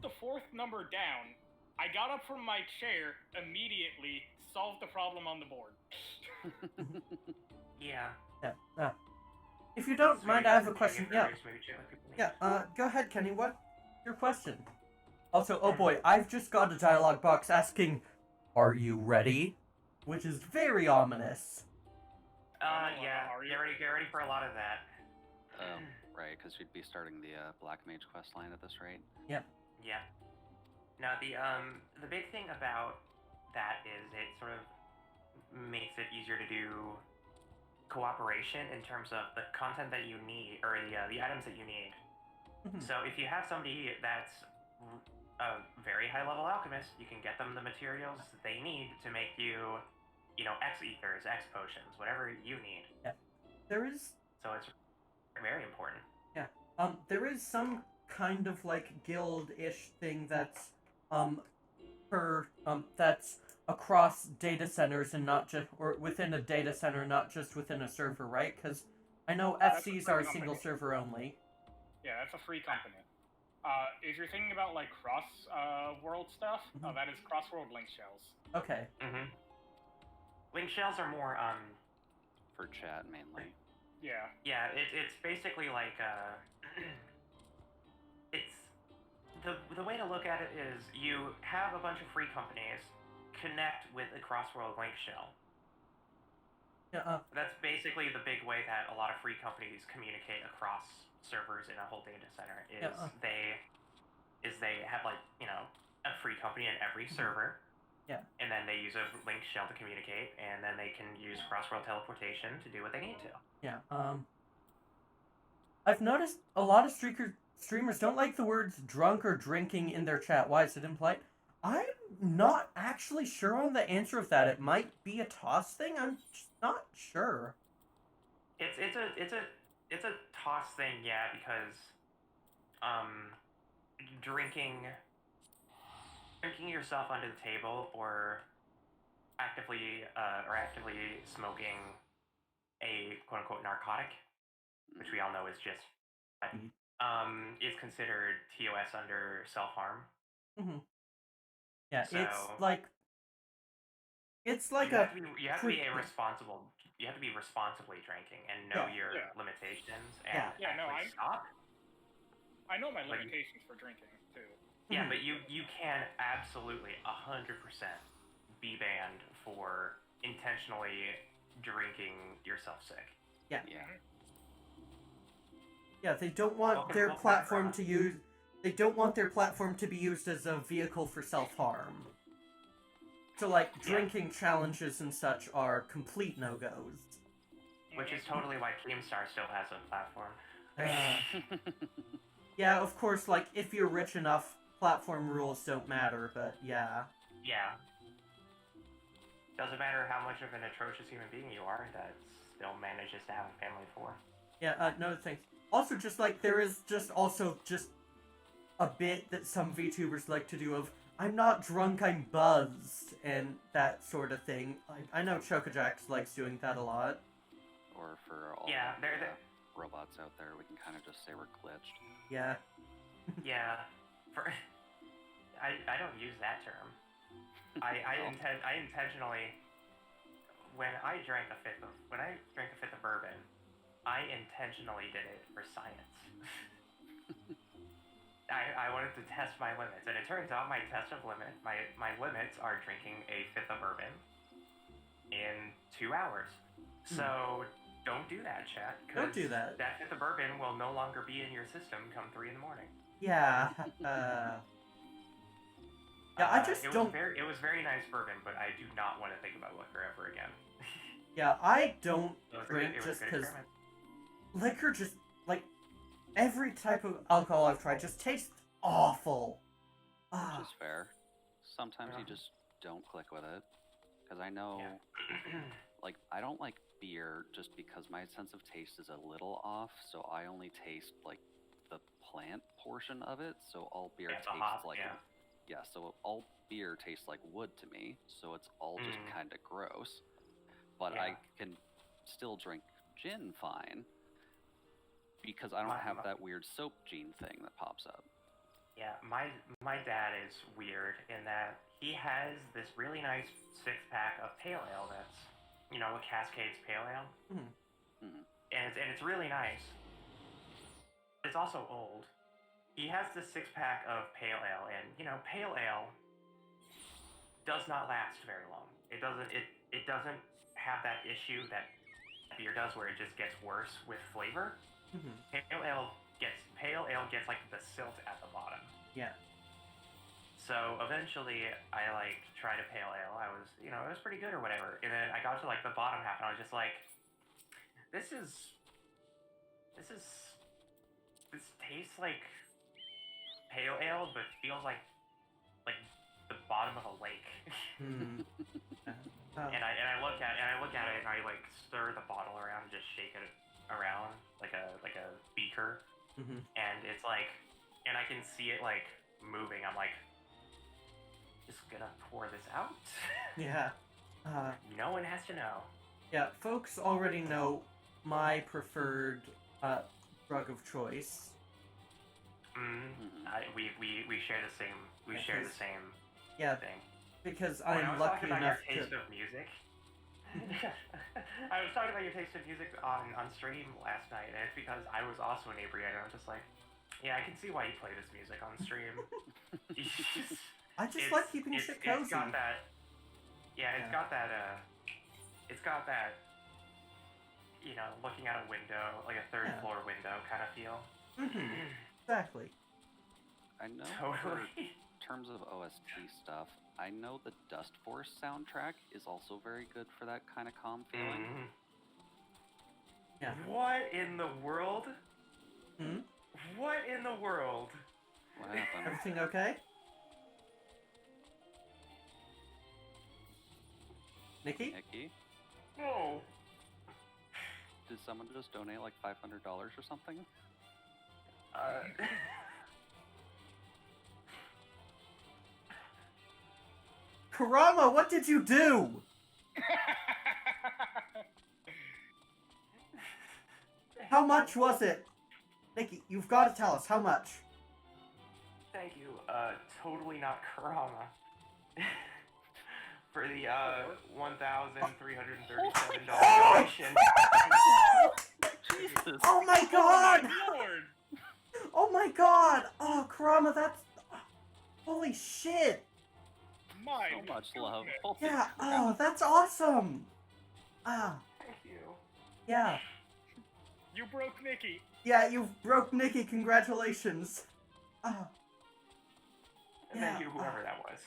Speaker 3: the 4th number down. I got up from my chair, immediately solved the problem on the board.
Speaker 2: Yeah.
Speaker 1: If you don't mind, I have a question. Yeah, go ahead, Kenny. What's your question? Also, oh boy, I've just got a dialogue box asking, "Are you ready?" Which is very ominous.
Speaker 2: Yeah. Get ready for a lot of that.
Speaker 4: Right, because you'd be starting the Black Mage quest line at this rate.
Speaker 1: Yep.
Speaker 2: Yeah. Now the big thing about that is it sort of makes it easier to do cooperation in terms of the content that you need, or the items that you need. So if you have somebody that's a very high level alchemist, you can get them the materials that they need to make you, X ethers, X potions, whatever you need.
Speaker 1: Yeah. There is.
Speaker 2: So it's very important.
Speaker 1: Yeah. There is some kind of like guild-ish thing that's that's across data centers and not just, or within a data center, not just within a server, right? Because I know FCs are single server only.
Speaker 3: Yeah, that's a free company. If you're thinking about like cross world stuff, that is cross-world link shells.
Speaker 1: Okay.
Speaker 2: Link shells are more
Speaker 4: for chat mainly.
Speaker 3: Yeah.
Speaker 2: Yeah, it's basically like it's the way to look at it is you have a bunch of free companies connect with a cross-world link shell.
Speaker 1: Yeah.
Speaker 2: That's basically the big way that a lot of free companies communicate across servers in a whole data center is they have like, a free company in every server.
Speaker 1: Yeah.
Speaker 2: And then they use a link shell to communicate, and then they can use cross-world teleportation to do what they need to.
Speaker 1: Yeah. I've noticed a lot of streamers don't like the words drunk or drinking in their chat. Why is it implied? I'm not actually sure on the answer of that. It might be a toss thing. I'm just not sure.
Speaker 2: It's a toss thing, yeah, because drinking yourself under the table or actively smoking a quote unquote narcotic, which we all know is just is considered TOS under self-harm.
Speaker 1: Yeah,
Speaker 2: so
Speaker 1: it's like
Speaker 2: you have to be responsibly drinking and know your limitations and stop.
Speaker 3: I know my limitations for drinking too.
Speaker 2: Yeah, but you can absolutely 100% be banned for intentionally drinking yourself sick.
Speaker 1: Yeah. Yeah, they don't want their platform to use. They don't want their platform to be used as a vehicle for self-harm. So, like, drinking challenges and such are complete no-goes.
Speaker 2: Which is totally why Keemstar still has a platform.
Speaker 1: Yeah, of course, like, if you're rich enough, platform rules don't matter, but yeah.
Speaker 2: Yeah. Doesn't matter how much of an atrocious human being you are, that still manages to have a family of 4.
Speaker 1: Yeah, no thanks. Also, just, like, there is just a bit that some VTubers like to do of, I'm not drunk, I'm buzzed, and that sort of thing. Like, I know Chocojax likes doing that a lot.
Speaker 4: Or for all robots out there, we can kind of just say we're glitched.
Speaker 1: Yeah.
Speaker 2: Yeah. I don't use that term. I intentionally, when I drank a fifth of bourbon, I intentionally did it for science. I wanted to test my limits, and it turns out my limits are drinking a fifth of bourbon in 2 hours. So don't do that, chat.
Speaker 1: Don't do that.
Speaker 2: That fifth of bourbon will no longer be in your system come 3 in the morning.
Speaker 1: Yeah. Yeah, I just don't.
Speaker 2: It was very nice bourbon, but I do not want to think about liquor ever again.
Speaker 1: Yeah, I don't drink just because liquor just, like, every type of alcohol I've tried just tastes awful.
Speaker 4: Which
Speaker 1: Ah,
Speaker 4: is fair. Sometimes you
Speaker 2: Yeah.
Speaker 4: just don't click with it. Because I know,
Speaker 2: Yeah.
Speaker 4: like, I don't like beer just because my sense of taste is a little off, so I only taste, like, the plant portion of it, so all beer
Speaker 2: Yeah, the
Speaker 4: tastes
Speaker 2: hop,
Speaker 4: like...
Speaker 2: yeah.
Speaker 4: Yeah, so all beer tastes like wood to me, so it's all just
Speaker 2: Mm.
Speaker 4: kind of gross. But
Speaker 2: Yeah.
Speaker 4: I can still drink gin fine, because I don't
Speaker 2: My-
Speaker 4: have
Speaker 2: my-
Speaker 4: that weird soap gene thing that pops up.
Speaker 2: Yeah, my dad is weird in that he has this really nice 6-pack of pale ale that's, a Cascades pale ale,
Speaker 4: Mhm.
Speaker 2: and it's really nice. It's also old. He has this 6-pack of pale ale, and pale ale does not last very long. It doesn't have that issue that beer does, where it just gets worse with flavor.
Speaker 1: mhm.
Speaker 2: Pale ale gets like the silt at the bottom.
Speaker 1: Yeah.
Speaker 2: So eventually, I tried a pale ale. I was, it was pretty good or whatever. And then I got to the bottom half, and I was just like, this tastes like pale ale, but feels like the bottom of a lake.
Speaker 1: Hmm. Oh.
Speaker 2: And I look at it, and I stir the bottle around and just shake it around like a beaker,
Speaker 1: Mhm.
Speaker 2: and it's and I can see it moving. I'm just gonna pour this out.
Speaker 1: Yeah.
Speaker 2: No one has to know.
Speaker 1: Yeah, folks already know my preferred drug of choice.
Speaker 2: We share the same. We
Speaker 1: Yeah,
Speaker 2: share the
Speaker 1: 'cause-
Speaker 2: same
Speaker 1: Yeah,
Speaker 2: thing.
Speaker 1: because
Speaker 2: When I
Speaker 1: I'm
Speaker 2: was
Speaker 1: lucky
Speaker 2: talking about
Speaker 1: enough
Speaker 2: your taste
Speaker 1: to.
Speaker 2: of music. I was talking about your taste of music on stream last night, and it's because I was also inebriated. I was just like, yeah, I can see why you play this music on stream.
Speaker 1: I just like keeping shit cozy.
Speaker 2: It's got that. Yeah, it's
Speaker 1: Yeah.
Speaker 2: got that. It's got that. Looking out a window, like a third
Speaker 1: Yeah.
Speaker 2: floor window kind of feel.
Speaker 1: Mhm. Exactly.
Speaker 4: I know
Speaker 2: Totally.
Speaker 4: for terms of OST stuff, I know the Dust Force soundtrack is also very good for that kind of calm feeling.
Speaker 2: Mhm.
Speaker 1: Yeah.
Speaker 2: What in the world?
Speaker 1: Hmm?
Speaker 2: What in the world?
Speaker 4: What happened?
Speaker 1: Everything okay? Nikki?
Speaker 4: Nicki?
Speaker 2: No.
Speaker 4: Did someone just donate like $500 or something?
Speaker 1: Kurama, what did you do? How much was it? Nikki, you've got to tell us how much.
Speaker 2: Thank you. Totally not Kurama. For the $1,337 donation.
Speaker 4: Jesus!
Speaker 1: Oh my
Speaker 3: Oh
Speaker 1: god!
Speaker 3: my lord!
Speaker 1: Oh my god! Oh, Kurama, that's... Holy shit!
Speaker 3: My
Speaker 4: So much love.
Speaker 3: goodness.
Speaker 4: Holy
Speaker 1: Yeah,
Speaker 4: crap.
Speaker 1: oh, that's awesome! Ah,
Speaker 2: Thank you.
Speaker 1: yeah.
Speaker 3: You broke Nicki.
Speaker 1: Yeah, you broke Nikki, congratulations. Ah,
Speaker 2: And
Speaker 1: Yeah,
Speaker 2: thank you, whoever that was.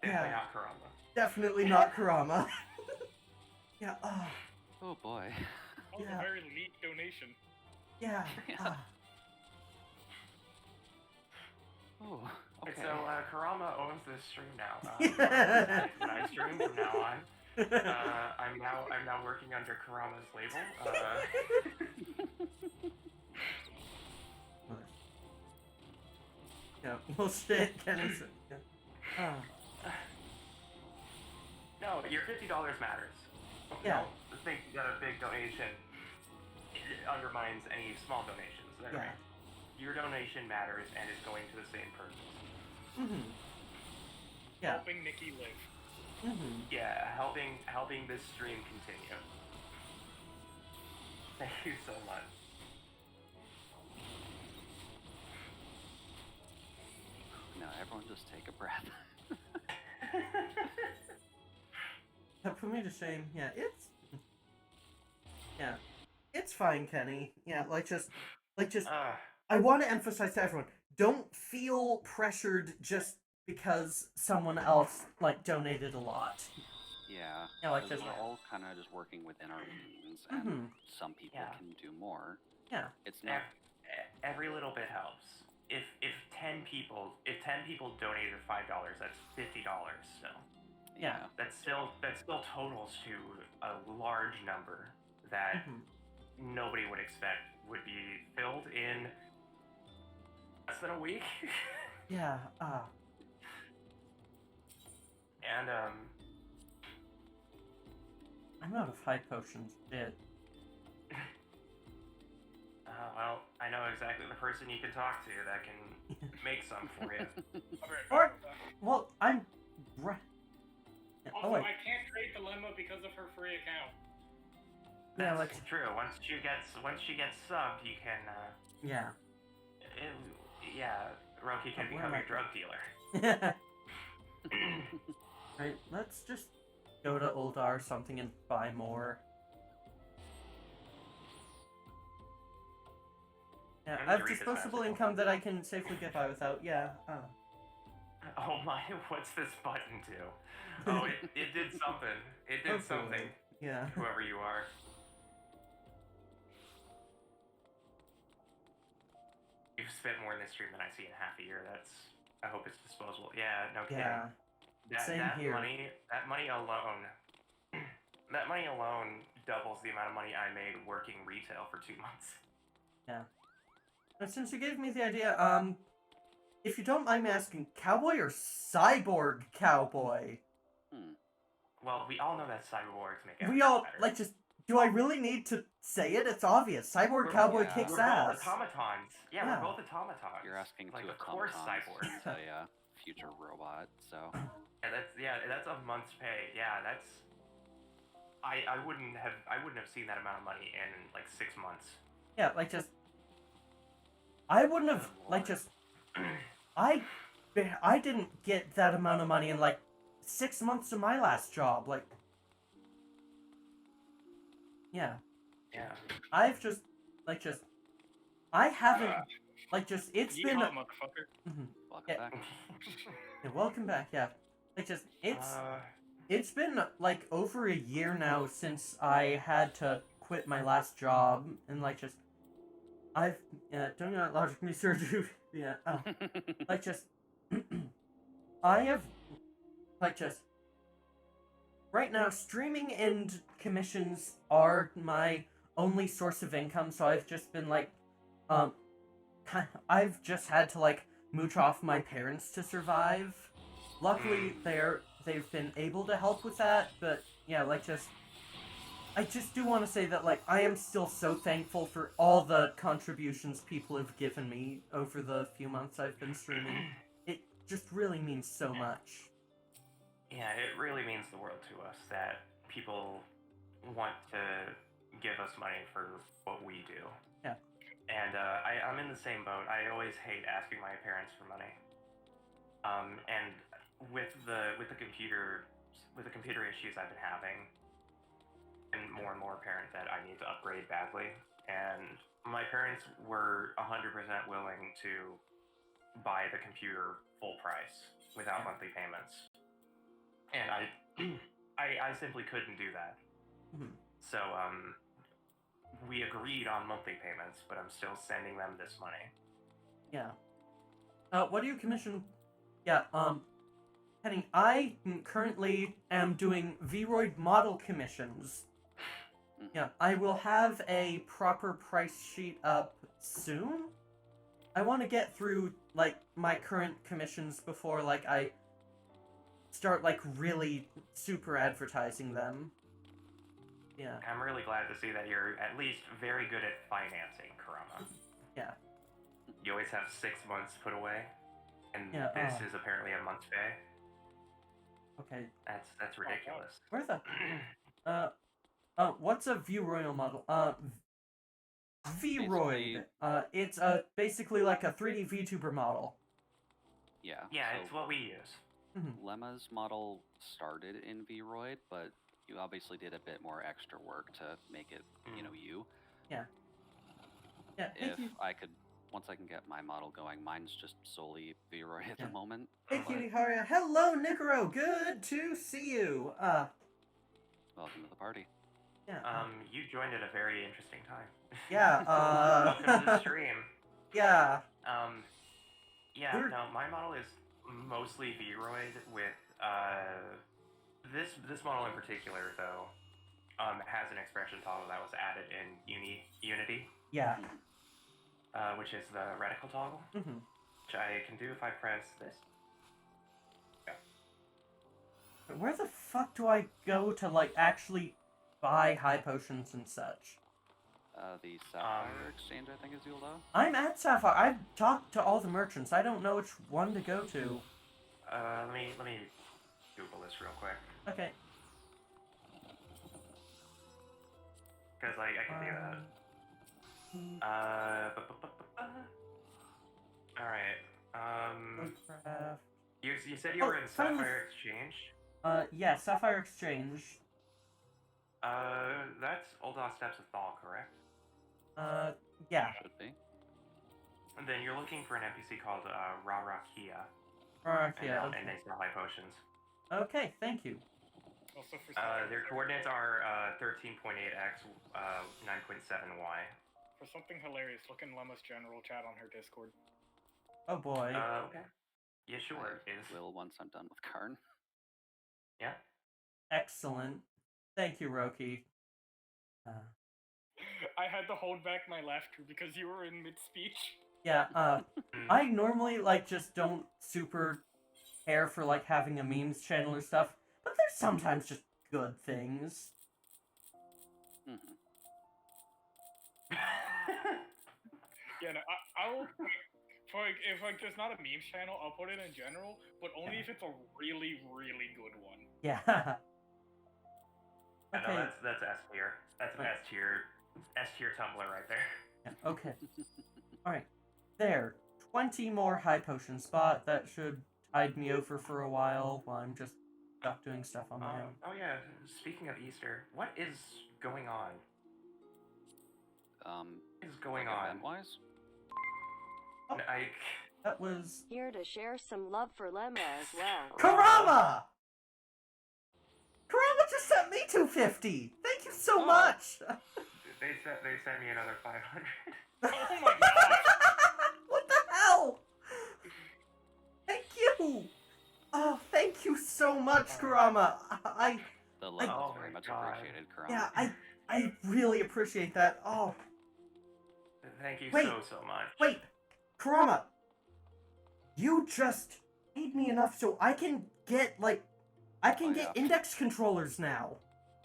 Speaker 1: yeah.
Speaker 2: Definitely not Kurama.
Speaker 1: definitely not Kurama. Yeah, oh,
Speaker 4: Oh boy.
Speaker 3: That was
Speaker 1: Yeah.
Speaker 3: a very neat donation.
Speaker 1: yeah. Ah.
Speaker 4: Oh, okay.
Speaker 2: So, Kurama owns this stream now.
Speaker 1: Yeah.
Speaker 2: When I stream from now on, I'm now working under Kurama's label.
Speaker 1: Yeah, well, shit, Kenny said. Yeah. Ah.
Speaker 2: No, your $50 matters.
Speaker 1: Yeah.
Speaker 2: Don't think that a big donation undermines any small donations.
Speaker 1: Yeah.
Speaker 2: Your donation matters and is going to the same purpose.
Speaker 1: Mm-hmm. Yeah.
Speaker 3: Helping Nicki live.
Speaker 1: Mm-hmm.
Speaker 2: Yeah, helping this stream continue. Thank you so much.
Speaker 4: Now everyone just take a breath.
Speaker 1: That put me to shame. Yeah, it's... Yeah. It's fine, Kenny. Yeah, just... I want to emphasize to everyone, don't feel pressured just because someone else, donated a lot.
Speaker 4: Yeah.
Speaker 1: Yeah, like
Speaker 4: 'cause
Speaker 1: this.
Speaker 4: we're all kind of just working within our means, and
Speaker 1: Mhm.
Speaker 4: some people
Speaker 2: Yeah.
Speaker 4: can do more.
Speaker 1: Yeah.
Speaker 4: It's not
Speaker 2: every little bit helps. If 10 people donated $5, that's $50. So
Speaker 1: Yeah.
Speaker 2: that still totals to a large number that nobody would expect would be filled in less than a week.
Speaker 1: Yeah.
Speaker 2: And
Speaker 1: I'm out of high potions. Shit.
Speaker 2: well, I know exactly the person you can talk to that can make some for you.
Speaker 1: Or, well, I'm right.
Speaker 3: Also,
Speaker 1: Oh wait.
Speaker 3: I can't trade Dilemma because of her free account.
Speaker 1: Yeah,
Speaker 2: That's
Speaker 1: like
Speaker 2: true. Once she gets subbed, you can.
Speaker 1: yeah.
Speaker 2: Roki can
Speaker 1: Where
Speaker 2: become
Speaker 1: am I?
Speaker 2: your drug dealer.
Speaker 1: Right. Let's just go to Uldar or something and buy more. Yeah,
Speaker 2: I'm
Speaker 1: I have
Speaker 2: gonna read this
Speaker 1: disposable
Speaker 2: message.
Speaker 1: income that I can safely get by without. Yeah.
Speaker 2: Oh my! What's this button do? Oh, it did something. It did something.
Speaker 1: Yeah.
Speaker 2: Whoever you are. You've spent more in this stream than I see in half a year. I hope it's disposable. Yeah, no kidding.
Speaker 1: Yeah. Same
Speaker 2: that
Speaker 1: here.
Speaker 2: money alone doubles the amount of money I made working retail for 2 months.
Speaker 1: Yeah. But since you gave me the idea, if you don't mind me asking, cowboy or cyborg cowboy?
Speaker 2: Well, we all know that cyborgs make
Speaker 1: We
Speaker 2: everything
Speaker 1: all
Speaker 2: better.
Speaker 1: like just. Do I really need to say it? It's obvious. Cyborg cowboy kicks
Speaker 2: we're
Speaker 1: ass.
Speaker 2: both automatons. Yeah,
Speaker 1: Yeah.
Speaker 2: we're both automatons.
Speaker 4: You're asking
Speaker 2: like,
Speaker 4: two
Speaker 2: of course,
Speaker 4: automatons
Speaker 2: cyborgs.
Speaker 4: to a future robot, so...
Speaker 2: That's a month's pay. Yeah, that's. I wouldn't have seen that amount of money in like 6 months.
Speaker 1: Yeah, like just. I wouldn't have like just. I didn't get that amount of money in like 6 months of my last job. Like. Yeah.
Speaker 2: Yeah.
Speaker 1: I've just like just. I haven't like just. It's
Speaker 3: Yeehaw,
Speaker 1: been.
Speaker 3: motherfucker.
Speaker 4: Welcome
Speaker 1: Yeah.
Speaker 4: back.
Speaker 1: Yeah, welcome back. Yeah. Like just it's been like over a year now since I had to quit my last job, and like just I've done that logic research. Yeah, like just I have like just right now streaming and commissions are my only source of income. So I've just been like I've just had to like mooch off my parents to survive. Luckily, they've been able to help with that, but yeah, like I just do want to say that like I am still so thankful for all the contributions people have given me over the few months I've been streaming. It just really means so much.
Speaker 2: Yeah, it really means the world to us that people want to give us money for what we do.
Speaker 1: Yeah.
Speaker 2: And I'm in the same boat. I always hate asking my parents for money. And with the computer issues I've been having, and more apparent that I need to upgrade badly. And my parents were 100% willing to buy the computer full price without monthly payments. And I simply couldn't do that. So we agreed on monthly payments, but I'm still sending them this money.
Speaker 1: Yeah. What do you commission? Yeah, Henny, I currently am doing Vroid model commissions. Yeah, I will have a proper price sheet up soon. I want to get through, like, my current commissions before, like, I start, like, really super advertising them. Yeah.
Speaker 2: I'm really glad to see that you're at least very good at financing, Karama.
Speaker 1: Yeah.
Speaker 2: You always have 6 months put away, and
Speaker 1: Yeah,
Speaker 2: this is apparently a month's pay.
Speaker 1: Okay.
Speaker 2: That's ridiculous.
Speaker 1: Where the... what's a V-Royal model? V-Roid. It's basically like a 3D VTuber model.
Speaker 4: Yeah.
Speaker 2: Yeah,
Speaker 4: so
Speaker 2: it's what we use.
Speaker 4: Lemma's model started in Vroid, but you obviously did a bit more extra work to make it, you.
Speaker 1: Yeah. Yeah,
Speaker 4: If I could, once I can get my model going, mine's just solely Vroid at the moment.
Speaker 1: Hey, Cutie Haria. Hello, Nicaro. Good to see you.
Speaker 4: Welcome to the party.
Speaker 1: Yeah.
Speaker 2: You joined at a very interesting time.
Speaker 1: Yeah,
Speaker 2: Welcome to the stream.
Speaker 1: Yeah.
Speaker 2: Yeah,
Speaker 1: We're-
Speaker 2: no, my model is mostly Vroid with, this model in particular, though, has an expression toggle that was added in Unity,
Speaker 1: Yeah.
Speaker 2: which is the reticle toggle,
Speaker 1: Mm-hmm.
Speaker 2: which I can do if I press this.
Speaker 1: Where the fuck do I go to, like, actually buy high potions and such?
Speaker 4: The Sapphire Exchange, I think, is Yulda.
Speaker 1: I'm at Sapphire. I've talked to all the merchants. I don't know which one to go to.
Speaker 2: Let me Google this real quick,
Speaker 1: Okay.
Speaker 2: because I can do that. Alright,
Speaker 1: Craft.
Speaker 2: you said you were in
Speaker 1: finally.
Speaker 2: Sapphire Exchange?
Speaker 1: Yeah, Sapphire Exchange.
Speaker 2: That's Oldos Steps of Thal, correct?
Speaker 1: Yeah.
Speaker 4: Should be.
Speaker 2: And then you're looking for an NPC called Rarakia.
Speaker 1: Yeah.
Speaker 2: And they sell high potions.
Speaker 1: Okay, thank you.
Speaker 3: Also for
Speaker 2: Their coordinates are 13.8x, 9.7y.
Speaker 3: for something hilarious, look in Lemma's general chat on her Discord.
Speaker 1: Oh boy.
Speaker 2: Okay. Yeah, sure.
Speaker 4: I will once I'm done with Karn.
Speaker 2: Yeah.
Speaker 1: Excellent. Thank you, Roki.
Speaker 3: I had to hold back my laughter because you were in mid-speech.
Speaker 1: Yeah, I normally, like, just don't super care for, like, having a memes channel or stuff, but there's sometimes just good things.
Speaker 4: Mm-hmm.
Speaker 3: Yeah, no, I'll for like, if like there's not a memes channel, I'll put it in general, but only if it's a really, really good one.
Speaker 1: Yeah.
Speaker 2: I know
Speaker 1: Okay.
Speaker 2: that's S tier. That's an S tier Tumblr right there.
Speaker 1: Yeah, okay. Alright. There. 20 more high potion spot. That should tide me over for a while I'm just stuck doing stuff on my own.
Speaker 2: Oh yeah, speaking of Easter, what is going on? What is going on?
Speaker 4: Event-wise?
Speaker 1: Oh. That was...
Speaker 5: Here to share some love for Lemma as well.
Speaker 1: Karama! Karama just sent me 250! Thank you so much!
Speaker 2: They sent me another 500.
Speaker 3: Oh my god!
Speaker 1: What the hell? Thank you! Oh, thank you so much, Karama!
Speaker 4: The love
Speaker 2: Oh
Speaker 4: is very
Speaker 2: my
Speaker 4: much
Speaker 2: God.
Speaker 4: appreciated, Karama.
Speaker 1: Yeah, I really appreciate that. Oh,
Speaker 2: Thank you
Speaker 1: Wait.
Speaker 2: so much.
Speaker 1: wait! Karama! You just paid me enough so I can get, like, get
Speaker 4: yeah.
Speaker 1: index controllers now.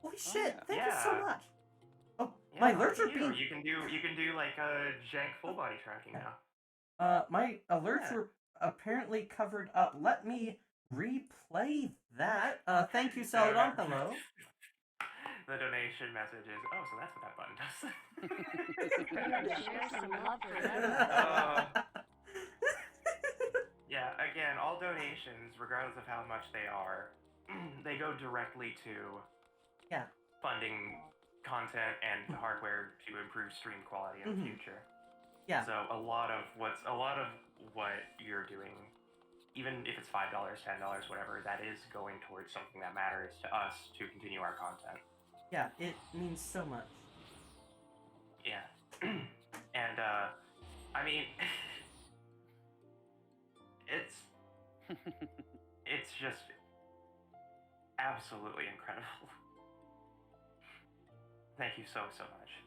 Speaker 1: Holy shit,
Speaker 4: yeah.
Speaker 1: thank you so
Speaker 2: Yeah.
Speaker 1: much. Oh,
Speaker 2: Yeah,
Speaker 1: my
Speaker 2: look
Speaker 1: alerts
Speaker 2: at
Speaker 1: are being...
Speaker 2: you can do like a jank full body tracking now.
Speaker 1: My alerts
Speaker 2: Yeah.
Speaker 1: were apparently covered up. Let me replay that. Thank you, Celadon. Hello.
Speaker 2: The donation message is, oh, so that's what that button does.
Speaker 5: Here to share some love for Lemma.
Speaker 2: Yeah, again, all donations, regardless of how much they are, they go directly to
Speaker 1: Yeah.
Speaker 2: funding content and hardware to improve stream quality in the future.
Speaker 1: Yeah.
Speaker 2: So a lot of what you're doing, even if it's $5, $10, whatever, that is going towards something that matters to us to continue our content.
Speaker 1: Yeah, it means so much.
Speaker 2: Yeah. And I mean it's just absolutely incredible. Thank you so much.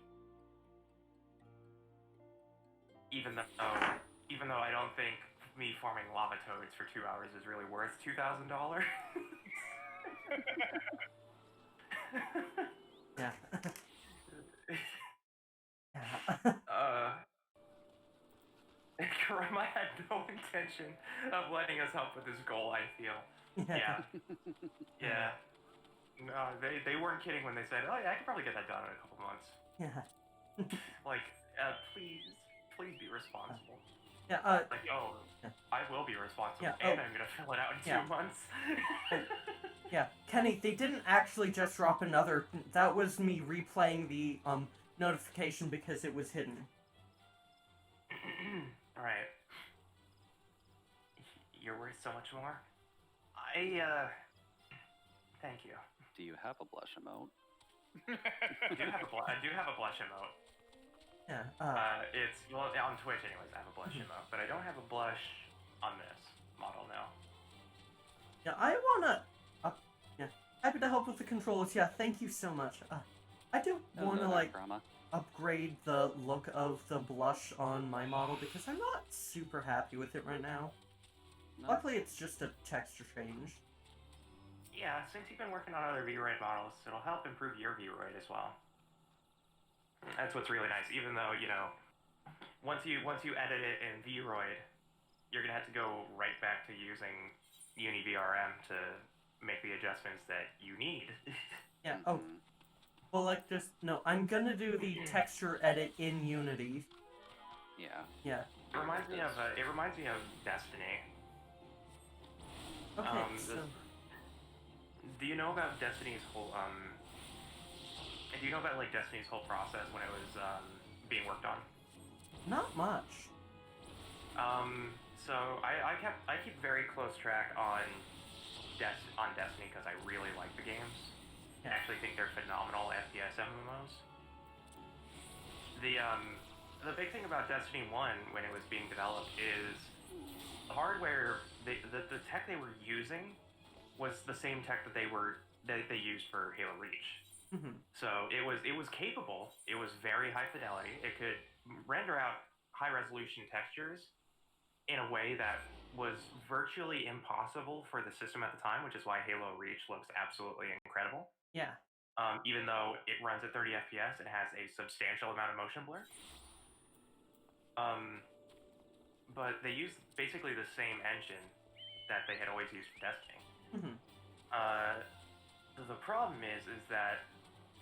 Speaker 2: Even though I don't think me farming lava toads for 2 hours is really worth $2,000.
Speaker 1: Yeah.
Speaker 2: Karama had no intention of letting us help with this goal, I feel. Yeah. Yeah. No, they weren't kidding when they said, oh yeah, I could probably get that done in a couple months.
Speaker 1: Yeah.
Speaker 2: Like, please be responsible.
Speaker 1: Yeah,
Speaker 2: Like, oh, I will be responsible,
Speaker 1: Yeah,
Speaker 2: and I'm gonna fill it out in 2 months.
Speaker 1: yeah. Kenny, they didn't actually just drop another... That was me replaying the, notification because it was hidden.
Speaker 2: Alright. You're worth so much more. Thank you.
Speaker 4: Do you have a blush emote?
Speaker 2: I do have a blush emote.
Speaker 1: Yeah.
Speaker 2: It's, well, on Twitch anyways, I have a blush emote, but I don't have a blush on this model now.
Speaker 1: Yeah, I wanna. Yeah, happy to help with the controls. Yeah, thank you so much. I do wanna like upgrade the look of the blush on my model because I'm not super happy with it right now.
Speaker 4: No.
Speaker 1: Luckily, it's just a texture change.
Speaker 2: Yeah, since you've been working on other VRoid models, it'll help improve your VRoid as well. That's what's really nice. Even though, you know, once you edit it in VRoid, you're gonna have to go right back to using UniVRM to make the adjustments that you need.
Speaker 1: Yeah. Oh. Well, like, just no. I'm gonna do the texture edit in Unity.
Speaker 4: Yeah.
Speaker 1: Yeah.
Speaker 2: It reminds me of Destiny.
Speaker 1: Okay. So.
Speaker 2: Do you know about Destiny's whole do you know about like Destiny's whole process when it was being worked on?
Speaker 1: Not much.
Speaker 2: So I keep very close track on Destiny because I really like the games.
Speaker 1: Yeah.
Speaker 2: I actually think they're phenomenal FPS MMOs. The big thing about Destiny 1 when it was being developed is the hardware, the tech they were using was the same tech that they used for Halo Reach. So it was capable. It was very high fidelity. It could render out high resolution textures in a way that was virtually impossible for the system at the time, which is why Halo Reach looks absolutely incredible.
Speaker 1: Yeah.
Speaker 2: Even though it runs at 30 FPS and has a substantial amount of motion blur. But they used basically the same engine that they had always used for Destiny. The problem is that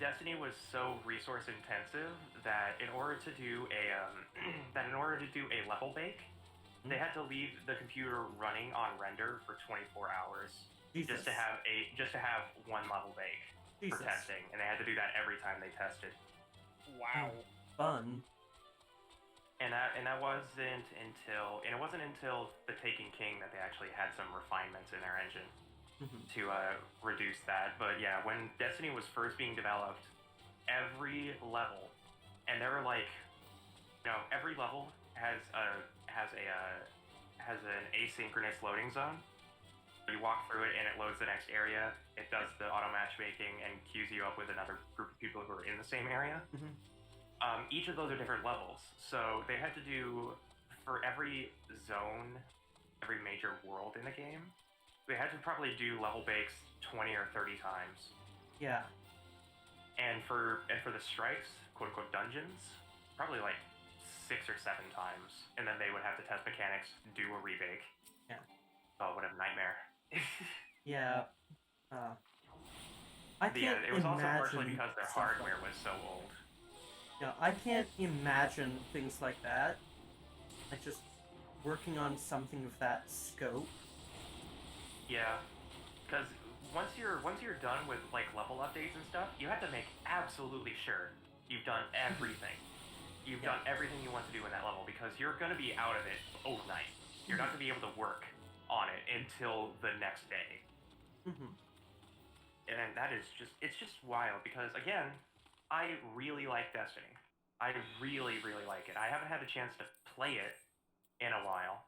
Speaker 2: Destiny was so resource intensive that in order to do a level bake, they had to leave the computer running on render for 24 hours just to have one level bake for testing, and they had to do that every time they tested.
Speaker 3: Wow.
Speaker 1: Fun.
Speaker 2: And it wasn't until The Taken King that they actually had some refinements in their engine to reduce that. But yeah, when Destiny was first being developed, every level, and there were like, you know, every level has an asynchronous loading zone. You walk through it and it loads the next area. It does the auto matchmaking and queues you up with another group of people who are in the same area. Each of those are different levels, so they had to do, for every zone, every major world in the game, they had to probably do level bakes 20 or 30 times.
Speaker 1: Yeah.
Speaker 2: And for the strikes, quote unquote dungeons, probably like 6 or 7 times, and then they would have to test mechanics, do a rebake.
Speaker 1: Yeah.
Speaker 2: Oh, what a nightmare.
Speaker 1: Yeah. I can't
Speaker 2: it was also
Speaker 1: imagine
Speaker 2: partially because their hardware was so old.
Speaker 1: Yeah, I can't imagine things like that. Like just working on something of that scope.
Speaker 2: Yeah, because once you're done with like level updates and stuff, you have to make absolutely sure you've done everything. You've done everything you want to do in that level, because you're going to be out of it overnight. You're not going to be able to work on it until the next day. And that is it's just wild, because again, I really like Destiny. I really, really like it. I haven't had a chance to play it in a while,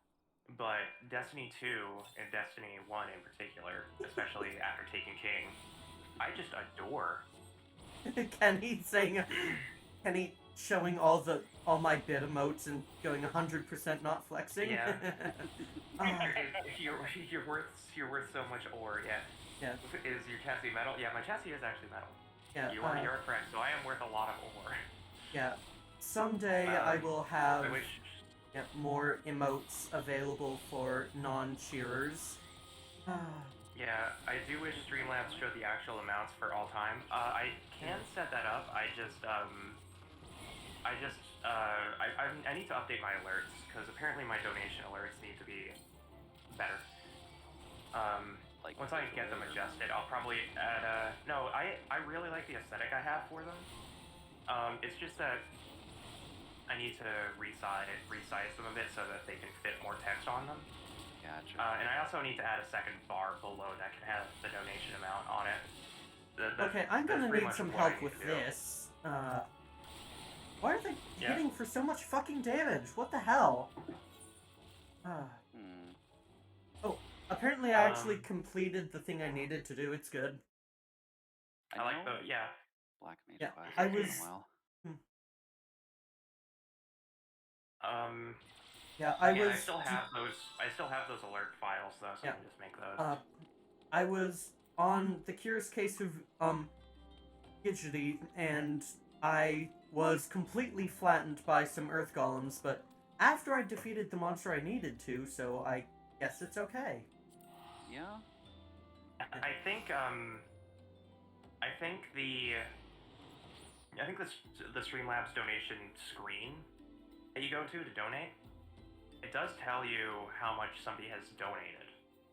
Speaker 2: but Destiny 2 and Destiny 1 in particular, especially after Taken King, I just adore.
Speaker 1: Kenny showing all my bit emotes and going 100% not flexing.
Speaker 2: Yeah. You're worth so much ore. Yeah.
Speaker 1: Yeah.
Speaker 2: Is your chassis metal? Yeah, my chassis is actually metal.
Speaker 1: Yeah.
Speaker 2: You're correct. So I am worth a lot of ore.
Speaker 1: Yeah. Someday I will have
Speaker 2: I wish.
Speaker 1: More emotes available for non-cheerers.
Speaker 2: Yeah, I do wish Streamlabs showed the actual amounts for all time. I can set that up. I need to update my alerts, because apparently my donation alerts need to be better. Once I get them adjusted, I'll probably add no, I really like the aesthetic I have for them. It's just that I need to resize them a bit so that they can fit more text on them.
Speaker 4: Gotcha.
Speaker 2: And I also need to add a second bar below that can have the donation amount on it.
Speaker 1: Okay, I'm gonna need some help with this. Why are they hitting for so much fucking damage? What the hell? Oh, apparently I actually completed the thing I needed to do. It's good.
Speaker 2: I like the
Speaker 4: Black Mage
Speaker 1: Yeah,
Speaker 4: class.
Speaker 1: I
Speaker 4: It's been
Speaker 1: was-
Speaker 4: a while.
Speaker 1: Yeah, I was.
Speaker 2: I still have those alert files though, so I can just make those.
Speaker 1: I was on the Curious Case of Gidgety, and I was completely flattened by some Earth Golems, but after I defeated the monster I needed to, so I guess it's okay.
Speaker 4: Yeah.
Speaker 2: I think the Streamlabs donation screen that you go to donate, it does tell you how much somebody has donated.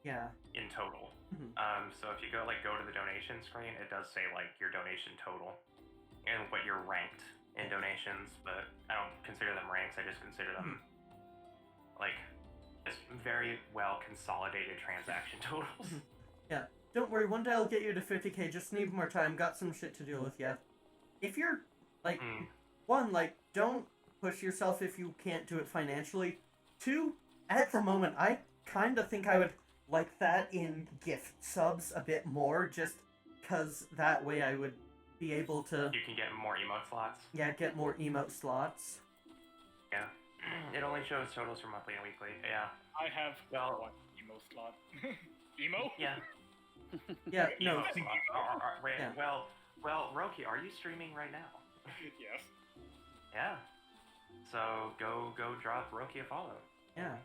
Speaker 1: Yeah.
Speaker 2: In total.
Speaker 1: Mhm.
Speaker 2: So if you go to the donation screen, it does say like your donation total and what you're ranked in donations, but I don't consider them ranks. I just consider them like just very well consolidated transaction totals.
Speaker 1: Yeah. Don't worry, one day I'll get you to 50k, just need more time, got some shit to deal with yet. If you're, like, one, like, don't push yourself if you can't do it financially. Two, at the moment, I kinda think I would like that in gift subs a bit more, just cause that way I would be able to...
Speaker 2: You can get more emote slots.
Speaker 1: Yeah, get more emote slots.
Speaker 2: Yeah. It only shows totals for monthly and weekly, yeah.
Speaker 3: I have one emo slot. Emo?
Speaker 2: Yeah.
Speaker 1: Yeah, no.
Speaker 2: Wait,
Speaker 1: Yeah.
Speaker 2: well, Roki, are you streaming right now?
Speaker 3: Yes.
Speaker 2: Yeah. So go drop Roki a follow.
Speaker 1: Yeah.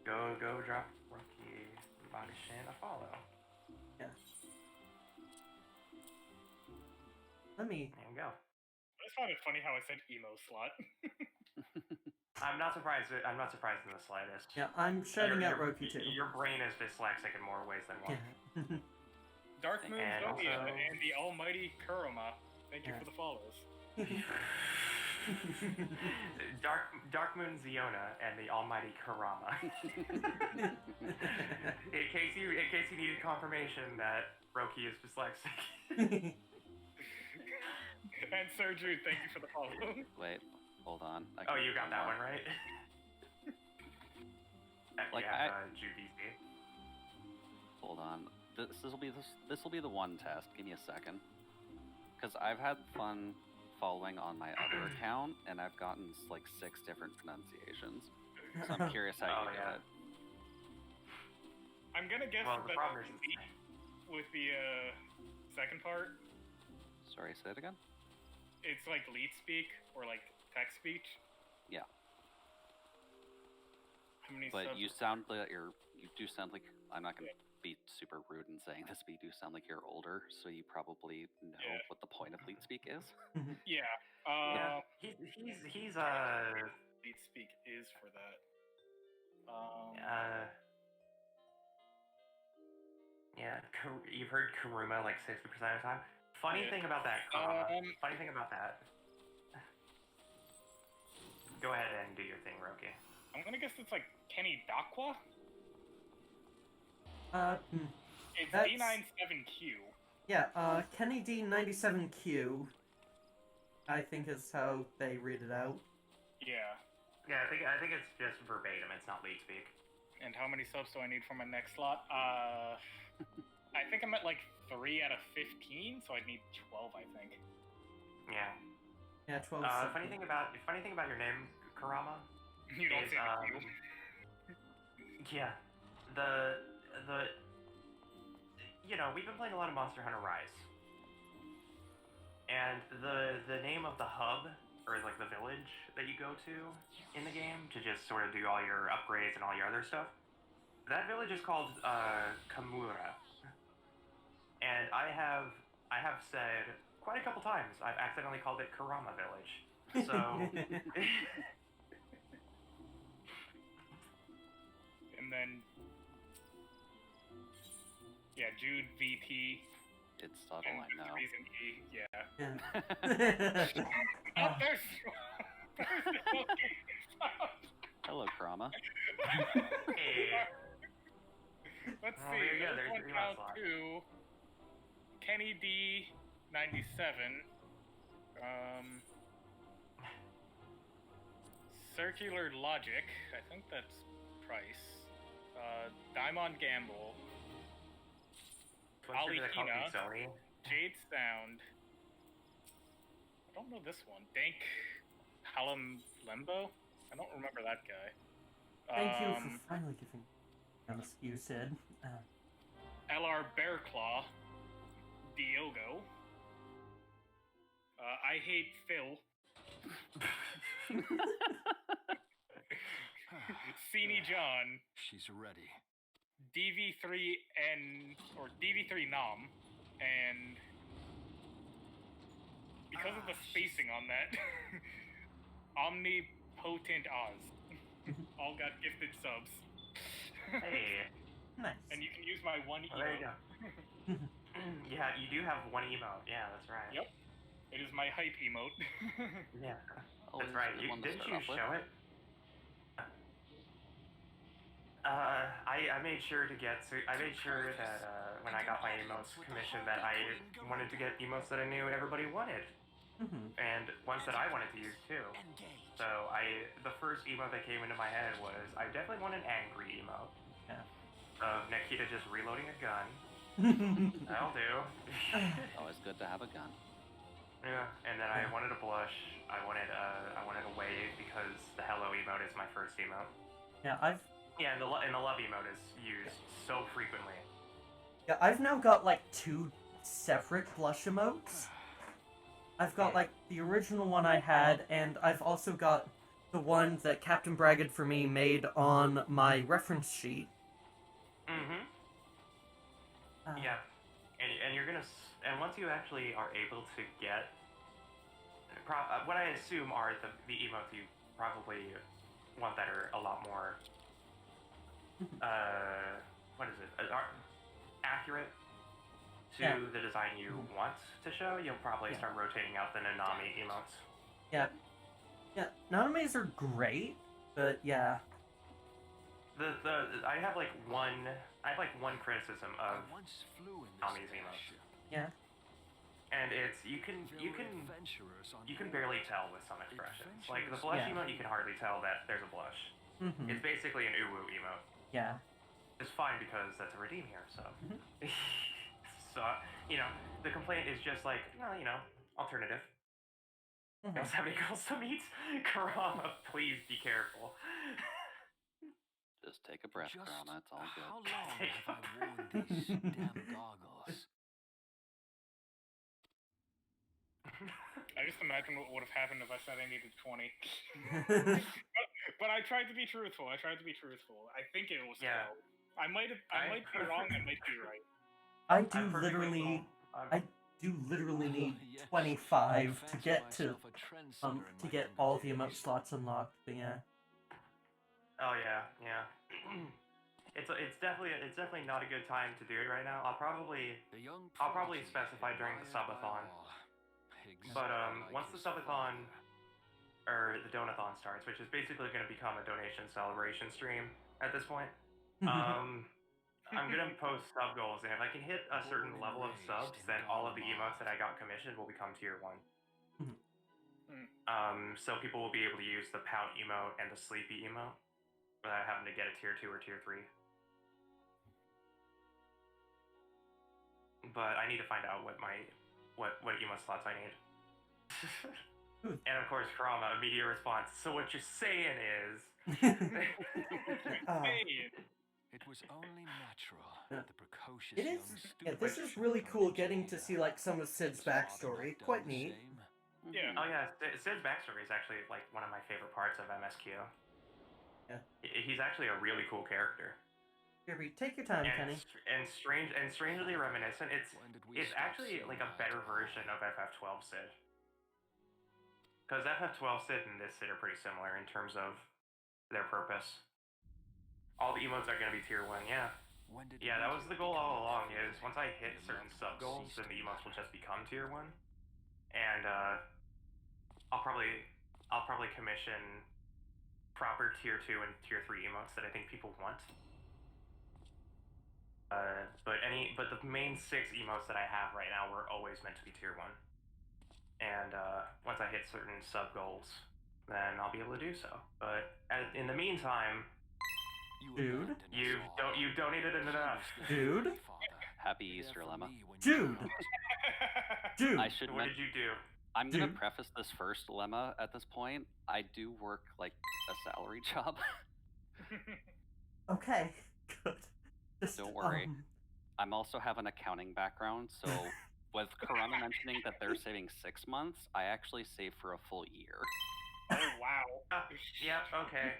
Speaker 2: Go drop Roki Magishin a follow.
Speaker 1: Yeah. Let me...
Speaker 2: There you go.
Speaker 3: I just found it funny how I said emo slot.
Speaker 2: I'm not surprised in the slightest.
Speaker 1: Yeah, I'm shouting at Roki too.
Speaker 2: Your brain is dyslexic in more ways than one.
Speaker 1: Yeah.
Speaker 3: Dark Moon
Speaker 2: And
Speaker 3: Zodia
Speaker 2: also-
Speaker 3: and the almighty Kurama. Thank you
Speaker 1: Yeah.
Speaker 3: for the follows.
Speaker 2: Dark Moon Ziona and the almighty Karama. in case you needed confirmation that Roki is dyslexic.
Speaker 3: And Sir Jude, thank you for the follow.
Speaker 4: Wait, hold on. I
Speaker 2: Oh,
Speaker 4: can
Speaker 2: you got that one right.
Speaker 4: Like,
Speaker 2: Jude VC.
Speaker 4: Hold on. This will be the one test. Give me a second. Because I've had fun following on my other account, and I've gotten like 6 different pronunciations. So I'm curious how you get it.
Speaker 3: I'm gonna guess
Speaker 2: Well, the
Speaker 3: that
Speaker 2: problem is
Speaker 3: with the second part,
Speaker 4: Sorry, say it again?
Speaker 3: it's like lead speak or like text speech.
Speaker 4: Yeah.
Speaker 3: How many
Speaker 4: But
Speaker 3: subs?
Speaker 4: you sound like you do sound like, I'm not gonna be super rude in saying this, but you do sound like you're older, so you probably know what the point of lead speak is.
Speaker 3: Yeah.
Speaker 2: Yeah, he's
Speaker 3: lead speak is for that.
Speaker 2: yeah, you've heard Kuruma like 60% of the time. Funny thing about that, Kuruma. Funny thing about that. Go ahead and do your thing, Roki.
Speaker 3: I'm gonna guess it's like Kenny Dakwa. It's
Speaker 1: that's-
Speaker 3: D97Q.
Speaker 1: Yeah, Kenny D97Q, I think is how they read it out.
Speaker 3: Yeah.
Speaker 2: Yeah, I think it's just verbatim. It's not lead speak.
Speaker 3: And how many subs do I need for my next slot? I think I'm at like 3 out of 15, so I'd need 12, I think.
Speaker 2: Yeah.
Speaker 1: Yeah, 12.
Speaker 2: Funny thing about your name, Kurama.
Speaker 3: You don't
Speaker 2: is,
Speaker 3: say
Speaker 2: yeah, the you know, we've been playing a lot of Monster Hunter Rise, and the name of the hub, or like the village that you go to in the game to just sort of do all your upgrades and all your other stuff, that village is called Kamura, and I have said quite a couple times I've accidentally called it Kurama Village, so.
Speaker 3: And then, yeah, Jude VP.
Speaker 4: It's subtle,
Speaker 3: And
Speaker 4: I know.
Speaker 3: Reason E, yeah.
Speaker 1: Yeah.
Speaker 3: Oh, there's
Speaker 4: Hello, Krama.
Speaker 2: Hey.
Speaker 3: Let's
Speaker 2: Oh,
Speaker 3: see.
Speaker 2: there you go,
Speaker 3: There's
Speaker 2: there's
Speaker 3: one
Speaker 2: your
Speaker 3: down
Speaker 2: slot.
Speaker 3: to Kenny D97. Circular Logic, I think that's Price. Diamond Gamble.
Speaker 2: What's
Speaker 3: Ali
Speaker 2: that called?
Speaker 3: Tina.
Speaker 2: Sony?
Speaker 3: Jade Sound. I don't know this one. Dank Hallam Lembo? I don't remember that guy.
Speaker 1: Thank you for finally giving us you, Sid.
Speaker 3: LR Bearclaw. Diogo. I Hate Phil. Cini John.
Speaker 6: She's ready.
Speaker 3: DV3N or DV3 Nom, and because of the spacing on that, Omnipotent Oz. All got gifted subs.
Speaker 2: Hey.
Speaker 1: Nice.
Speaker 3: And you can use my one
Speaker 2: Oh, there you
Speaker 3: emote.
Speaker 2: go. Yeah, you do have one emote. Yeah, that's right.
Speaker 3: Yep. It is my hype emote.
Speaker 2: Yeah,
Speaker 4: Oh,
Speaker 2: that's
Speaker 4: is
Speaker 2: right.
Speaker 4: it the one to
Speaker 2: Didn't
Speaker 4: start
Speaker 2: you
Speaker 4: off with?
Speaker 2: show it? I made sure to get. I made sure that when I got my emotes commissioned, that I wanted to get emotes that I knew everybody wanted, and ones that I wanted to use too. So the first emote that came into my head was I definitely want an angry emote.
Speaker 1: Yeah.
Speaker 2: Of Nikita just reloading a gun. That'll do.
Speaker 4: Always good to have a gun.
Speaker 2: Yeah, and then I wanted a blush. I wanted a wave because the hello emote is my first emote.
Speaker 1: Yeah,
Speaker 2: Yeah, and the love emote is used so frequently.
Speaker 1: I've now got like 2 separate blush emotes. I've got like the original one I had, and I've also got the one that Captain Bragged for me made on my reference sheet.
Speaker 2: Mm-hmm. Yeah, and you're gonna and once you actually are able to get what I assume are the emotes you probably want that are a lot more what is it accurate to the design you want to show, you'll probably start rotating out the Nanami emotes.
Speaker 1: Yeah, Nanames are great, but yeah.
Speaker 2: I have like one criticism of Nanami's emotes.
Speaker 1: Yeah.
Speaker 2: And it's you can barely tell with some expressions. Like the blush emote, you can hardly tell that there's a blush. It's basically an uwu emote.
Speaker 1: Yeah.
Speaker 2: It's fine because that's a redeem here, so. So, the complaint is just like, alternative. You guys have any girls to meet? Karama, please be careful.
Speaker 4: Just take a breath, Karama. It's all good.
Speaker 6: How long have I worn these damn goggles?
Speaker 3: I just imagine what would have happened if I said I needed 20. But I tried to be truthful. I think it was 12. I might be wrong. I might be right.
Speaker 1: I do literally need 25 to get to get all the emote slots unlocked. But yeah.
Speaker 2: Oh yeah. It's definitely not a good time to do it right now. I'll probably specify during the subathon. But once the subathon or the donathon starts, which is basically going to become a donation celebration stream at this point, I'm going to post sub goals, and if I can hit a certain level of subs, then all of the emotes that I got commissioned will become tier 1. So people will be able to use the pout emote and the sleepy emote without having to get a tier 2 or tier 3. But I need to find out what emote slots I need. And of course, Karama, immediate response. So what you're saying is...
Speaker 6: It was only natural that the precocious
Speaker 1: It is. Yeah, this is really cool getting to see like some of Sid's backstory. Quite neat.
Speaker 3: Yeah.
Speaker 2: Oh yeah, Sid's backstory is actually like one of my favorite parts of MSQ.
Speaker 1: Yeah.
Speaker 2: He's actually a really cool character.
Speaker 1: Kirby, take your time, Kenny.
Speaker 2: And strangely reminiscent. It's actually like a better version of FF12 Sid. Because FF12 Sid and this Sid are pretty similar in terms of their purpose. All the emotes are going to be tier 1, yeah. Yeah, that was the goal all along, is once I hit certain sub-goals, then the emotes will just become tier 1. And, I'll probably commission proper tier 2 and tier 3 emotes that I think people want. But the main 6 emotes that I have right now were always meant to be tier 1. And, once I hit certain sub-goals, then I'll be able to do so. But in the meantime,
Speaker 1: Dude.
Speaker 2: you donated enough.
Speaker 1: Dude.
Speaker 4: Happy Easter, Lemma.
Speaker 1: Dude. Dude.
Speaker 4: I should
Speaker 2: What did you do?
Speaker 4: I'm gonna
Speaker 1: Dude.
Speaker 4: preface this first, Lemma, at this point. I do work like a salary job.
Speaker 1: Okay, good. Just,
Speaker 4: Don't worry. I'm also have an accounting background, so with Karama mentioning that they're saving 6 months, I actually save for a full year.
Speaker 3: Oh wow.
Speaker 2: Yeah. Okay.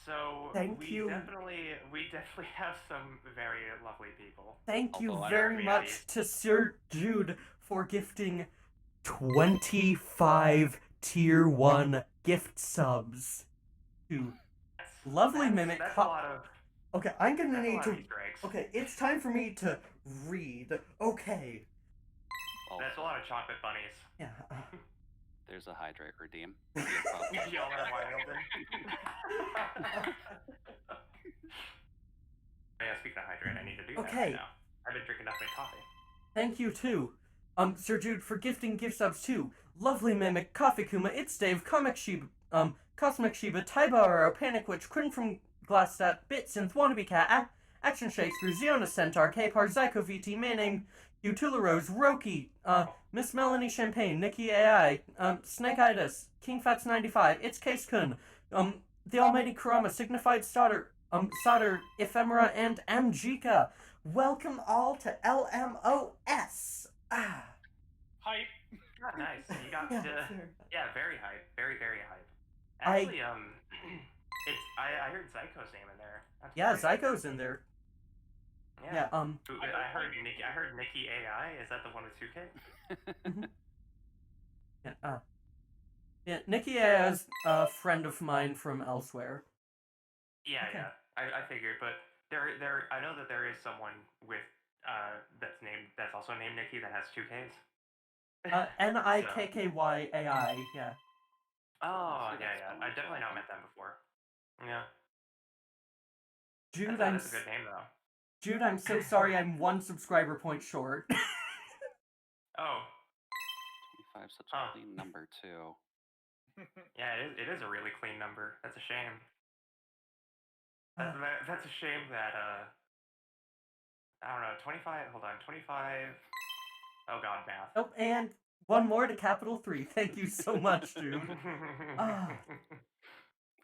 Speaker 2: So
Speaker 1: Thank you.
Speaker 2: we definitely have some very lovely people.
Speaker 1: Thank you
Speaker 4: Although I
Speaker 1: very
Speaker 2: don't-
Speaker 1: much to Sir Jude for gifting 25 tier 1 gift subs to Lovely Mimic.
Speaker 2: That's a lot of.
Speaker 1: Okay, I'm gonna
Speaker 2: That's a
Speaker 1: need
Speaker 2: lot
Speaker 1: to.
Speaker 2: of Easter eggs.
Speaker 1: Okay, it's time for me to read. Okay.
Speaker 2: That's a lot of chocolate bunnies.
Speaker 1: Yeah.
Speaker 4: There's a hydrate redeem.
Speaker 2: Yell at Wilden. Yeah, speaking of hydrate, I need to do that
Speaker 1: Okay.
Speaker 2: right now. I've been drinking nothing but coffee.
Speaker 1: Thank you too, Sir Jude, for gifting gift subs too. Lovely Mimic, Coffee Kuma, It's Dave, Comic Sheba, Cosmic Sheba, Tybaro, Panic Witch, Quinn from Glasstat, Bitsynth, Wannabe Cat, Action Shakespeare, Ziona Centaur, K-Par, Zyko VT, Maname, Utula Rose, Roki, Miss Melanie Champagne, Nicki AI, Snakeitis, King Fats 95, It's Case Kun, the Almighty Kurama, Signified Solder, Ephemera, and Amjika. Welcome all to LMOS. Ah.
Speaker 3: Hype.
Speaker 2: Ah, nice. You got
Speaker 1: Yeah,
Speaker 2: to.
Speaker 1: sure.
Speaker 2: Yeah, very hype. Very, very hype.
Speaker 1: I-
Speaker 2: Actually, it's I heard Zyko's name in there. That's
Speaker 1: Yeah,
Speaker 2: great.
Speaker 1: Zyko's in there.
Speaker 2: Yeah.
Speaker 1: Yeah,
Speaker 2: I heard Nicki AI. Is that the one with 2K?
Speaker 1: yeah, Nicki is a friend of mine from elsewhere.
Speaker 2: Yeah,
Speaker 1: Okay.
Speaker 2: yeah. I figured, but there. I know that there is someone with that's also named Nicki that has 2Ks.
Speaker 1: NIKKYAI, yeah.
Speaker 2: Oh,
Speaker 4: See,
Speaker 2: yeah,
Speaker 4: that's
Speaker 2: yeah.
Speaker 4: one
Speaker 2: I've
Speaker 4: of
Speaker 2: definitely not
Speaker 4: them.
Speaker 2: met them before. Yeah.
Speaker 1: Jude,
Speaker 2: That's a good name though.
Speaker 1: Jude, I'm so sorry I'm 1 subscriber point short.
Speaker 2: Oh,
Speaker 4: 25, such
Speaker 2: Huh.
Speaker 4: a clean number too.
Speaker 2: yeah. It is a really clean number. That's a shame. That's a shame that I don't know. 25. Hold on. 25. Oh God, math.
Speaker 1: Oh, and one more to capital 3. Thank you so much, Jude. Ah.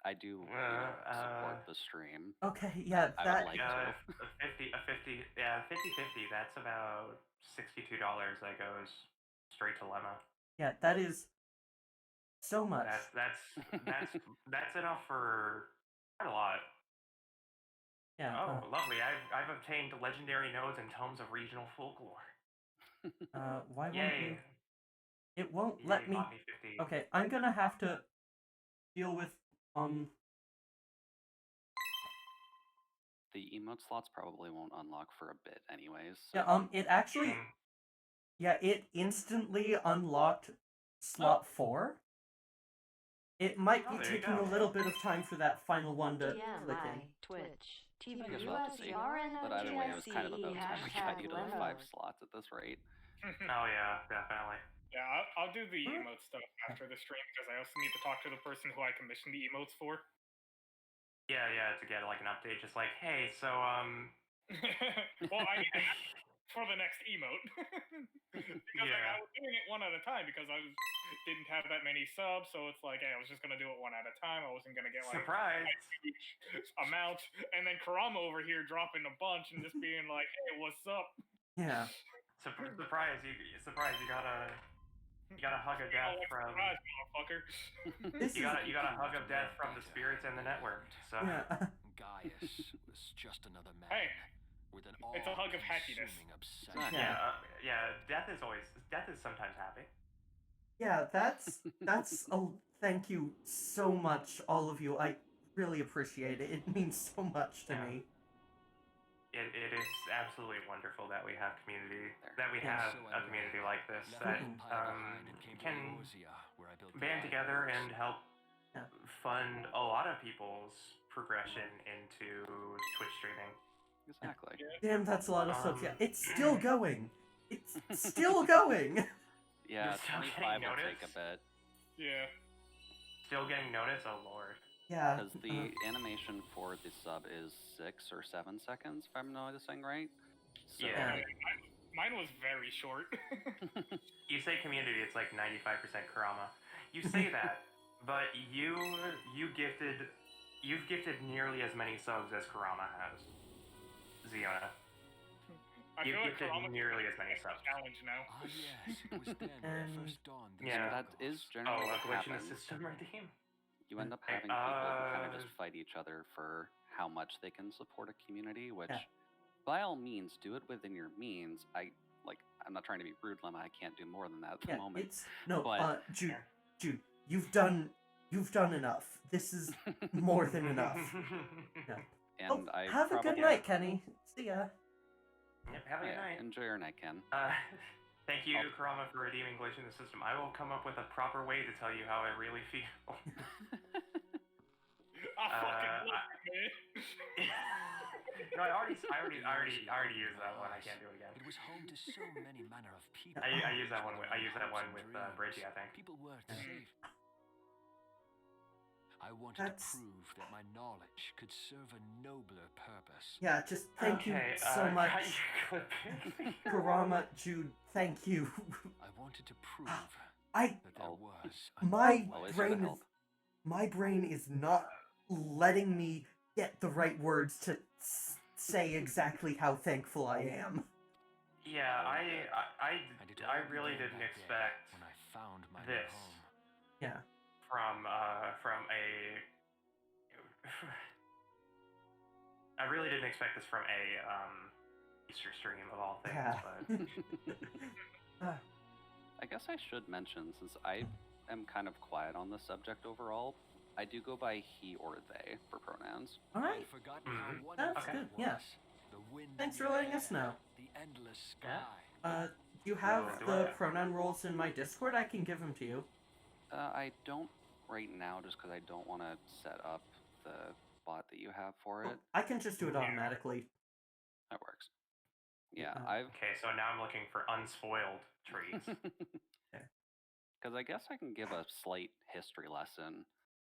Speaker 4: I do support the stream.
Speaker 1: Okay, yeah,
Speaker 4: I
Speaker 1: that.
Speaker 4: would like
Speaker 2: Yeah,
Speaker 4: to.
Speaker 2: a 50. Yeah, 50/50. That's about $62. That goes straight to Lemma.
Speaker 1: Yeah, that is so much.
Speaker 2: That's enough for quite a lot.
Speaker 1: Yeah.
Speaker 2: Oh, lovely! I've obtained legendary nodes and tomes of regional folklore.
Speaker 1: Why won't
Speaker 2: Yay!
Speaker 1: you? It won't
Speaker 2: Yay,
Speaker 1: let me.
Speaker 2: bought me 50.
Speaker 1: Okay, I'm gonna have to deal with
Speaker 4: The emote slots probably won't unlock for a bit, anyways. So.
Speaker 1: Yeah, it actually.
Speaker 2: Mm.
Speaker 1: Yeah, it instantly unlocked slot 4. It might be
Speaker 2: Oh, there you
Speaker 1: taking
Speaker 2: go.
Speaker 1: a little bit of time for that final one to click in.
Speaker 5: TMI, Twitch,
Speaker 4: I guess we'll have to see. But either way, it was kind of about time we got you to the 5 slots at this rate.
Speaker 2: Oh yeah, definitely.
Speaker 3: Yeah, I'll do the emote stuff after the stream because I also need to talk to the person who I commissioned the emotes for.
Speaker 2: Yeah, to get like an update, just like, hey, so
Speaker 3: Well, I need that for the next emote because like, I was doing it one at a time because didn't have that many subs, so it's like, hey, I was just gonna do it one at a time. I wasn't gonna get like
Speaker 2: surprise.
Speaker 3: a huge amount, and then Karama over here dropping a bunch and just being like, hey, what's up?
Speaker 1: Yeah.
Speaker 2: Surprise! You gotta hug a death from.
Speaker 3: Surprise, motherfucker.
Speaker 1: This
Speaker 2: You gotta hug of death from the spirits and the network. So
Speaker 1: Yeah.
Speaker 6: Gaius was just another man
Speaker 3: Hey,
Speaker 6: with an
Speaker 3: it's a hug of happiness.
Speaker 6: all-consuming obsession.
Speaker 2: yeah. Death is sometimes happy.
Speaker 1: Yeah, that's thank you so much, all of you. I really appreciate it. It means so much to
Speaker 2: Yeah.
Speaker 1: me.
Speaker 2: It is absolutely wonderful that we have community, that we
Speaker 1: Yeah.
Speaker 2: have a community like this that can band together and help
Speaker 1: Yeah.
Speaker 2: fund a lot of people's progression into Twitch streaming.
Speaker 4: Exactly.
Speaker 1: Damn, that's a lot of subs. Yeah,
Speaker 2: Um,
Speaker 1: it's still going. It's still going.
Speaker 4: Yeah,
Speaker 2: You're still
Speaker 4: 25
Speaker 2: getting
Speaker 4: will take a
Speaker 2: noticed?
Speaker 4: bit.
Speaker 3: Yeah.
Speaker 2: Still getting noticed? Oh lord.
Speaker 1: Yeah.
Speaker 4: Because the animation for the sub is 6 or 7 seconds, if I'm noticing right. So,
Speaker 2: Yeah.
Speaker 4: like,
Speaker 3: Mine was very short.
Speaker 2: You say community, it's like 95% Kurama. You say that, but you've gifted nearly as many subs as Kurama has. Ziona.
Speaker 3: I
Speaker 2: You
Speaker 3: feel like
Speaker 2: gifted
Speaker 3: Kurama's
Speaker 2: nearly as many
Speaker 3: a
Speaker 2: subs.
Speaker 3: challenge now.
Speaker 6: Ah, yes, it was then that
Speaker 1: And-
Speaker 6: first dawned the
Speaker 2: Yeah.
Speaker 4: that
Speaker 6: struggles.
Speaker 4: is generally
Speaker 2: Oh, a
Speaker 4: what
Speaker 2: glitch in the
Speaker 4: happens.
Speaker 2: system redeem?
Speaker 4: You end up
Speaker 2: Hey,
Speaker 4: having people who kind of just fight each other for how much they can support a community, which,
Speaker 1: Yeah.
Speaker 4: by all means, do it within your means. I'm not trying to be rude, Lemma. I can't do more than that at the
Speaker 1: Yeah,
Speaker 4: moment.
Speaker 1: it's no,
Speaker 4: but-
Speaker 1: Jude, you've done enough. This is more than enough. Yeah.
Speaker 4: And I
Speaker 1: have a good
Speaker 4: probably-
Speaker 1: night, Kenny. See ya.
Speaker 2: Yep, have a good
Speaker 4: Yeah,
Speaker 2: night.
Speaker 4: enjoy your night, Ken.
Speaker 2: Thank you,
Speaker 4: I'll-
Speaker 2: Kurama, for redeeming glitch in the system. I will come up with a proper way to tell you how I really feel.
Speaker 3: I fucking love it, man.
Speaker 2: No, I already used that one. I can't do it again.
Speaker 6: It was home to so many manner of people.
Speaker 2: I used that one. I used that one with Bridgie, I think.
Speaker 6: People were
Speaker 1: Yeah.
Speaker 6: safe. I wanted
Speaker 1: That's-
Speaker 6: to prove that my knowledge could serve a nobler purpose.
Speaker 1: Yeah, just thank you
Speaker 2: Okay,
Speaker 1: so much,
Speaker 2: cut your clip.
Speaker 1: Kurama, Jude. Thank you.
Speaker 6: I wanted to prove
Speaker 1: I
Speaker 6: that there
Speaker 4: Oh.
Speaker 6: was
Speaker 1: my
Speaker 4: Always here to
Speaker 1: brain is
Speaker 4: help.
Speaker 1: my brain is not letting me get the right words to say exactly how thankful I am.
Speaker 2: Yeah,
Speaker 6: And it all
Speaker 2: I really
Speaker 6: began
Speaker 2: didn't
Speaker 6: that day
Speaker 2: expect
Speaker 6: when I found my
Speaker 2: this.
Speaker 6: new home.
Speaker 1: Yeah.
Speaker 2: from a. I really didn't expect this from a Easter stream of all things,
Speaker 1: Yeah.
Speaker 2: but
Speaker 4: I guess I should mention, since I am kind of quiet on the subject overall, I do go by he or they for pronouns.
Speaker 1: All
Speaker 6: I
Speaker 1: right.
Speaker 6: had forgotten how
Speaker 2: Mhm.
Speaker 6: wonderful
Speaker 1: That's
Speaker 6: it
Speaker 1: good,
Speaker 6: was.
Speaker 1: yeah.
Speaker 6: The wind
Speaker 1: Thanks
Speaker 6: in
Speaker 1: for
Speaker 6: the
Speaker 1: letting us
Speaker 6: air,
Speaker 1: know.
Speaker 6: The endless
Speaker 2: Yeah.
Speaker 6: sky.
Speaker 1: Do you have
Speaker 2: Oh, do
Speaker 1: the
Speaker 2: I?
Speaker 1: pronoun roles in my Discord? I can give them to you.
Speaker 4: I don't right now, just because I don't want to set up the bot that you have for it.
Speaker 1: I can just do it
Speaker 3: Yeah.
Speaker 1: automatically.
Speaker 4: That works. Yeah,
Speaker 1: Uh,
Speaker 2: okay. So now I'm looking for unspoiled trees.
Speaker 4: Because I guess I can give a slight history lesson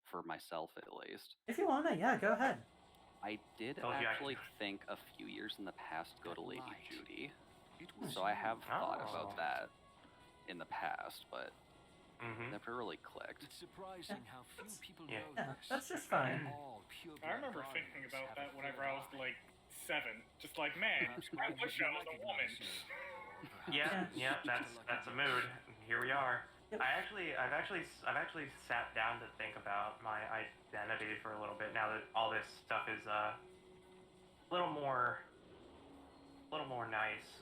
Speaker 4: for myself, at least.
Speaker 1: If you wanna, yeah, go ahead.
Speaker 4: I did
Speaker 2: Told you I
Speaker 4: actually
Speaker 2: could-
Speaker 4: think a few years in the past go to Lady
Speaker 6: Light.
Speaker 4: Judy.
Speaker 6: It was
Speaker 4: So I have thought
Speaker 2: Oh.
Speaker 4: about that in the past, but
Speaker 2: Mm-hmm.
Speaker 4: never really clicked.
Speaker 6: It's surprising how few people
Speaker 2: Yeah.
Speaker 6: know
Speaker 1: Yeah,
Speaker 6: this.
Speaker 1: that's just fine.
Speaker 6: All pureblood
Speaker 3: I remember
Speaker 6: warriors
Speaker 3: thinking about
Speaker 6: have
Speaker 3: that
Speaker 6: a
Speaker 3: whenever
Speaker 6: third
Speaker 3: I was
Speaker 6: eye.
Speaker 3: like 7. Just like, man,
Speaker 6: Perhaps
Speaker 3: I
Speaker 6: mine
Speaker 3: wish
Speaker 6: would
Speaker 3: I was a woman.
Speaker 6: recognize you, or perhaps
Speaker 2: Yeah,
Speaker 6: it's
Speaker 2: yeah,
Speaker 6: just a
Speaker 2: that's a
Speaker 6: lucky
Speaker 2: mood.
Speaker 6: guess.
Speaker 2: Here we are.
Speaker 1: Yep.
Speaker 2: I've actually sat down to think about my identity for a little bit now that all this stuff is a little more nice.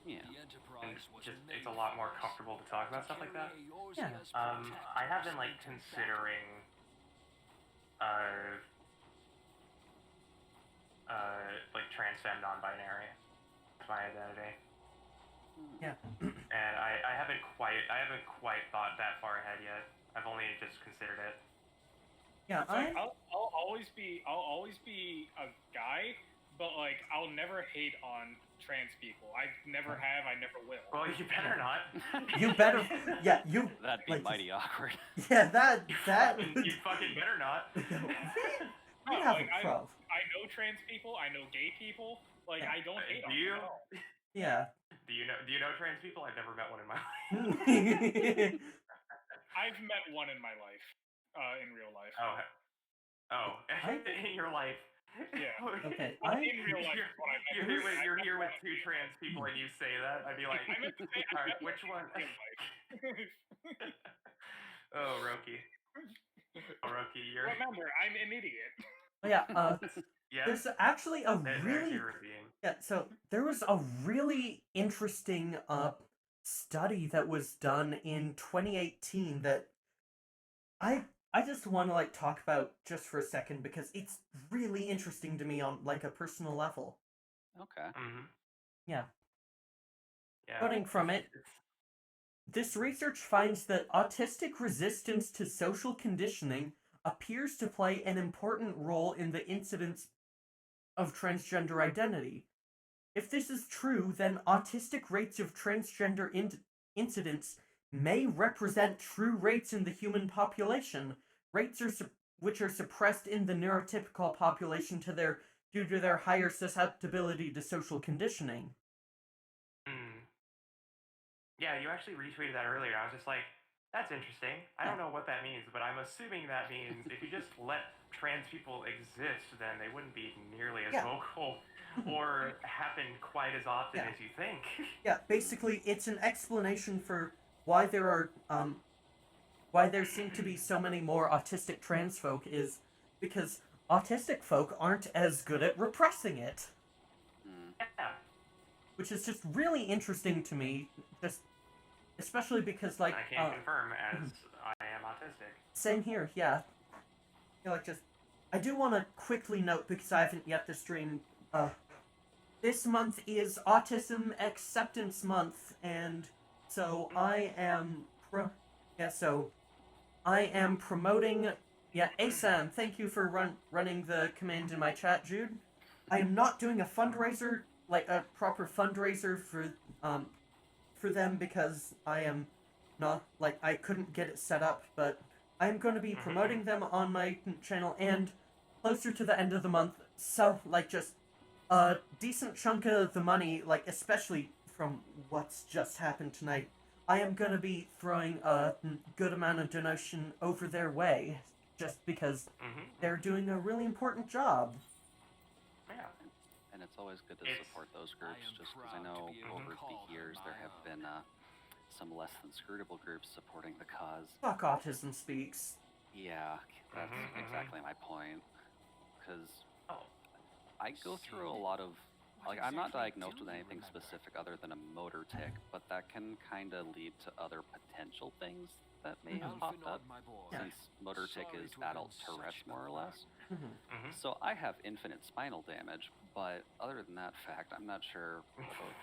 Speaker 4: Yeah.
Speaker 6: The
Speaker 2: And
Speaker 6: Enterprise was
Speaker 2: just
Speaker 6: made
Speaker 2: it's a lot more
Speaker 6: for us.
Speaker 2: comfortable to talk about
Speaker 6: To
Speaker 2: stuff like that.
Speaker 6: carry a yours
Speaker 1: Yeah.
Speaker 6: as
Speaker 2: I have been like
Speaker 6: protectors into
Speaker 2: considering like transfem non-binary as my identity.
Speaker 1: Yeah.
Speaker 2: And I haven't quite thought that far ahead yet. I've only just considered it.
Speaker 1: Yeah,
Speaker 3: It's like,
Speaker 1: I
Speaker 3: I'll always be a guy, but like I'll never hate on trans people. I never have. I never will.
Speaker 2: Well, you better not.
Speaker 1: you better yeah, you
Speaker 4: That'd be
Speaker 1: Like-
Speaker 4: mighty awkward.
Speaker 1: yeah, that
Speaker 2: You
Speaker 1: would-
Speaker 2: fucking better not.
Speaker 1: we
Speaker 3: No,
Speaker 1: have
Speaker 3: like,
Speaker 1: a pro.
Speaker 3: I know trans people. I know gay people. Like
Speaker 1: Yeah.
Speaker 3: I don't hate
Speaker 2: Do
Speaker 3: on
Speaker 2: you?
Speaker 3: them at all.
Speaker 1: Yeah.
Speaker 2: Do you know trans people? I've never met one in my life.
Speaker 3: I've met one in my life, in real life.
Speaker 2: Oh, in your life.
Speaker 3: Yeah.
Speaker 1: Okay,
Speaker 3: Well,
Speaker 1: I
Speaker 3: in real life, is what I meant.
Speaker 2: You're
Speaker 3: I
Speaker 2: here with
Speaker 3: met
Speaker 2: two trans people and you say that. I'd be like,
Speaker 3: I meant to say, I
Speaker 2: all right,
Speaker 3: met
Speaker 2: which one?
Speaker 3: in real life.
Speaker 2: Oh, Roki. Oh, Roki, you're
Speaker 3: Remember, I'm an idiot.
Speaker 1: yeah,
Speaker 2: yeah.
Speaker 1: there's actually a
Speaker 2: There's
Speaker 1: really
Speaker 2: your being.
Speaker 1: yeah, so there was a really interesting study that was done in 2018 that I just want to like talk about just for a second because it's really interesting to me on like a personal level.
Speaker 4: Okay.
Speaker 2: Mm-hmm.
Speaker 1: Yeah.
Speaker 2: Yeah.
Speaker 1: Quoting from it, this research finds that autistic resistance to social conditioning appears to play an important role in the incidence of transgender identity. If this is true, then autistic rates of transgender incidence may represent true rates in the human population. Rates which are suppressed in the neurotypical population due to their higher susceptibility to social conditioning.
Speaker 2: Yeah, you actually retweeted that earlier. I was just like, that's interesting. I don't know what that means, but I'm assuming that means if you just let trans people exist, then they wouldn't be nearly as vocal or happen quite as often as you think.
Speaker 1: Yeah, basically, it's an explanation for why why there seem to be so many more autistic trans folk is because autistic folk aren't as good at repressing it.
Speaker 2: Yeah.
Speaker 1: Which is just really interesting to me, just especially because, like,
Speaker 2: I can't confirm as I am autistic.
Speaker 1: Same here, yeah. I do want to quickly note, because I haven't yet to stream, this month is Autism Acceptance Month, and so I am promoting, ASAM, thank you for running the command in my chat, Jude. I am not doing a fundraiser, like a proper fundraiser for them, because I am not, like, I couldn't get it set up, but I'm going to be promoting them on my channel, and closer to the end of the month, so, like, just a decent chunk of the money, like, especially from what's just happened tonight, I am going to be throwing a good amount of donation over their way, just because they're doing a really important job.
Speaker 2: Yeah.
Speaker 4: And it's always good to support those groups, just because I know over the years there have been some less than scrutable groups supporting the cause.
Speaker 1: Fuck Autism Speaks.
Speaker 4: Yeah, that's exactly my point. Because I go through a lot of, like, I'm not diagnosed with anything specific other than a motor tic, but that can kind of lead to other potential things that may have popped up, since motor tic is adult Tourette's, more or less. So I have infinite spinal damage, but other than that fact, I'm not sure about,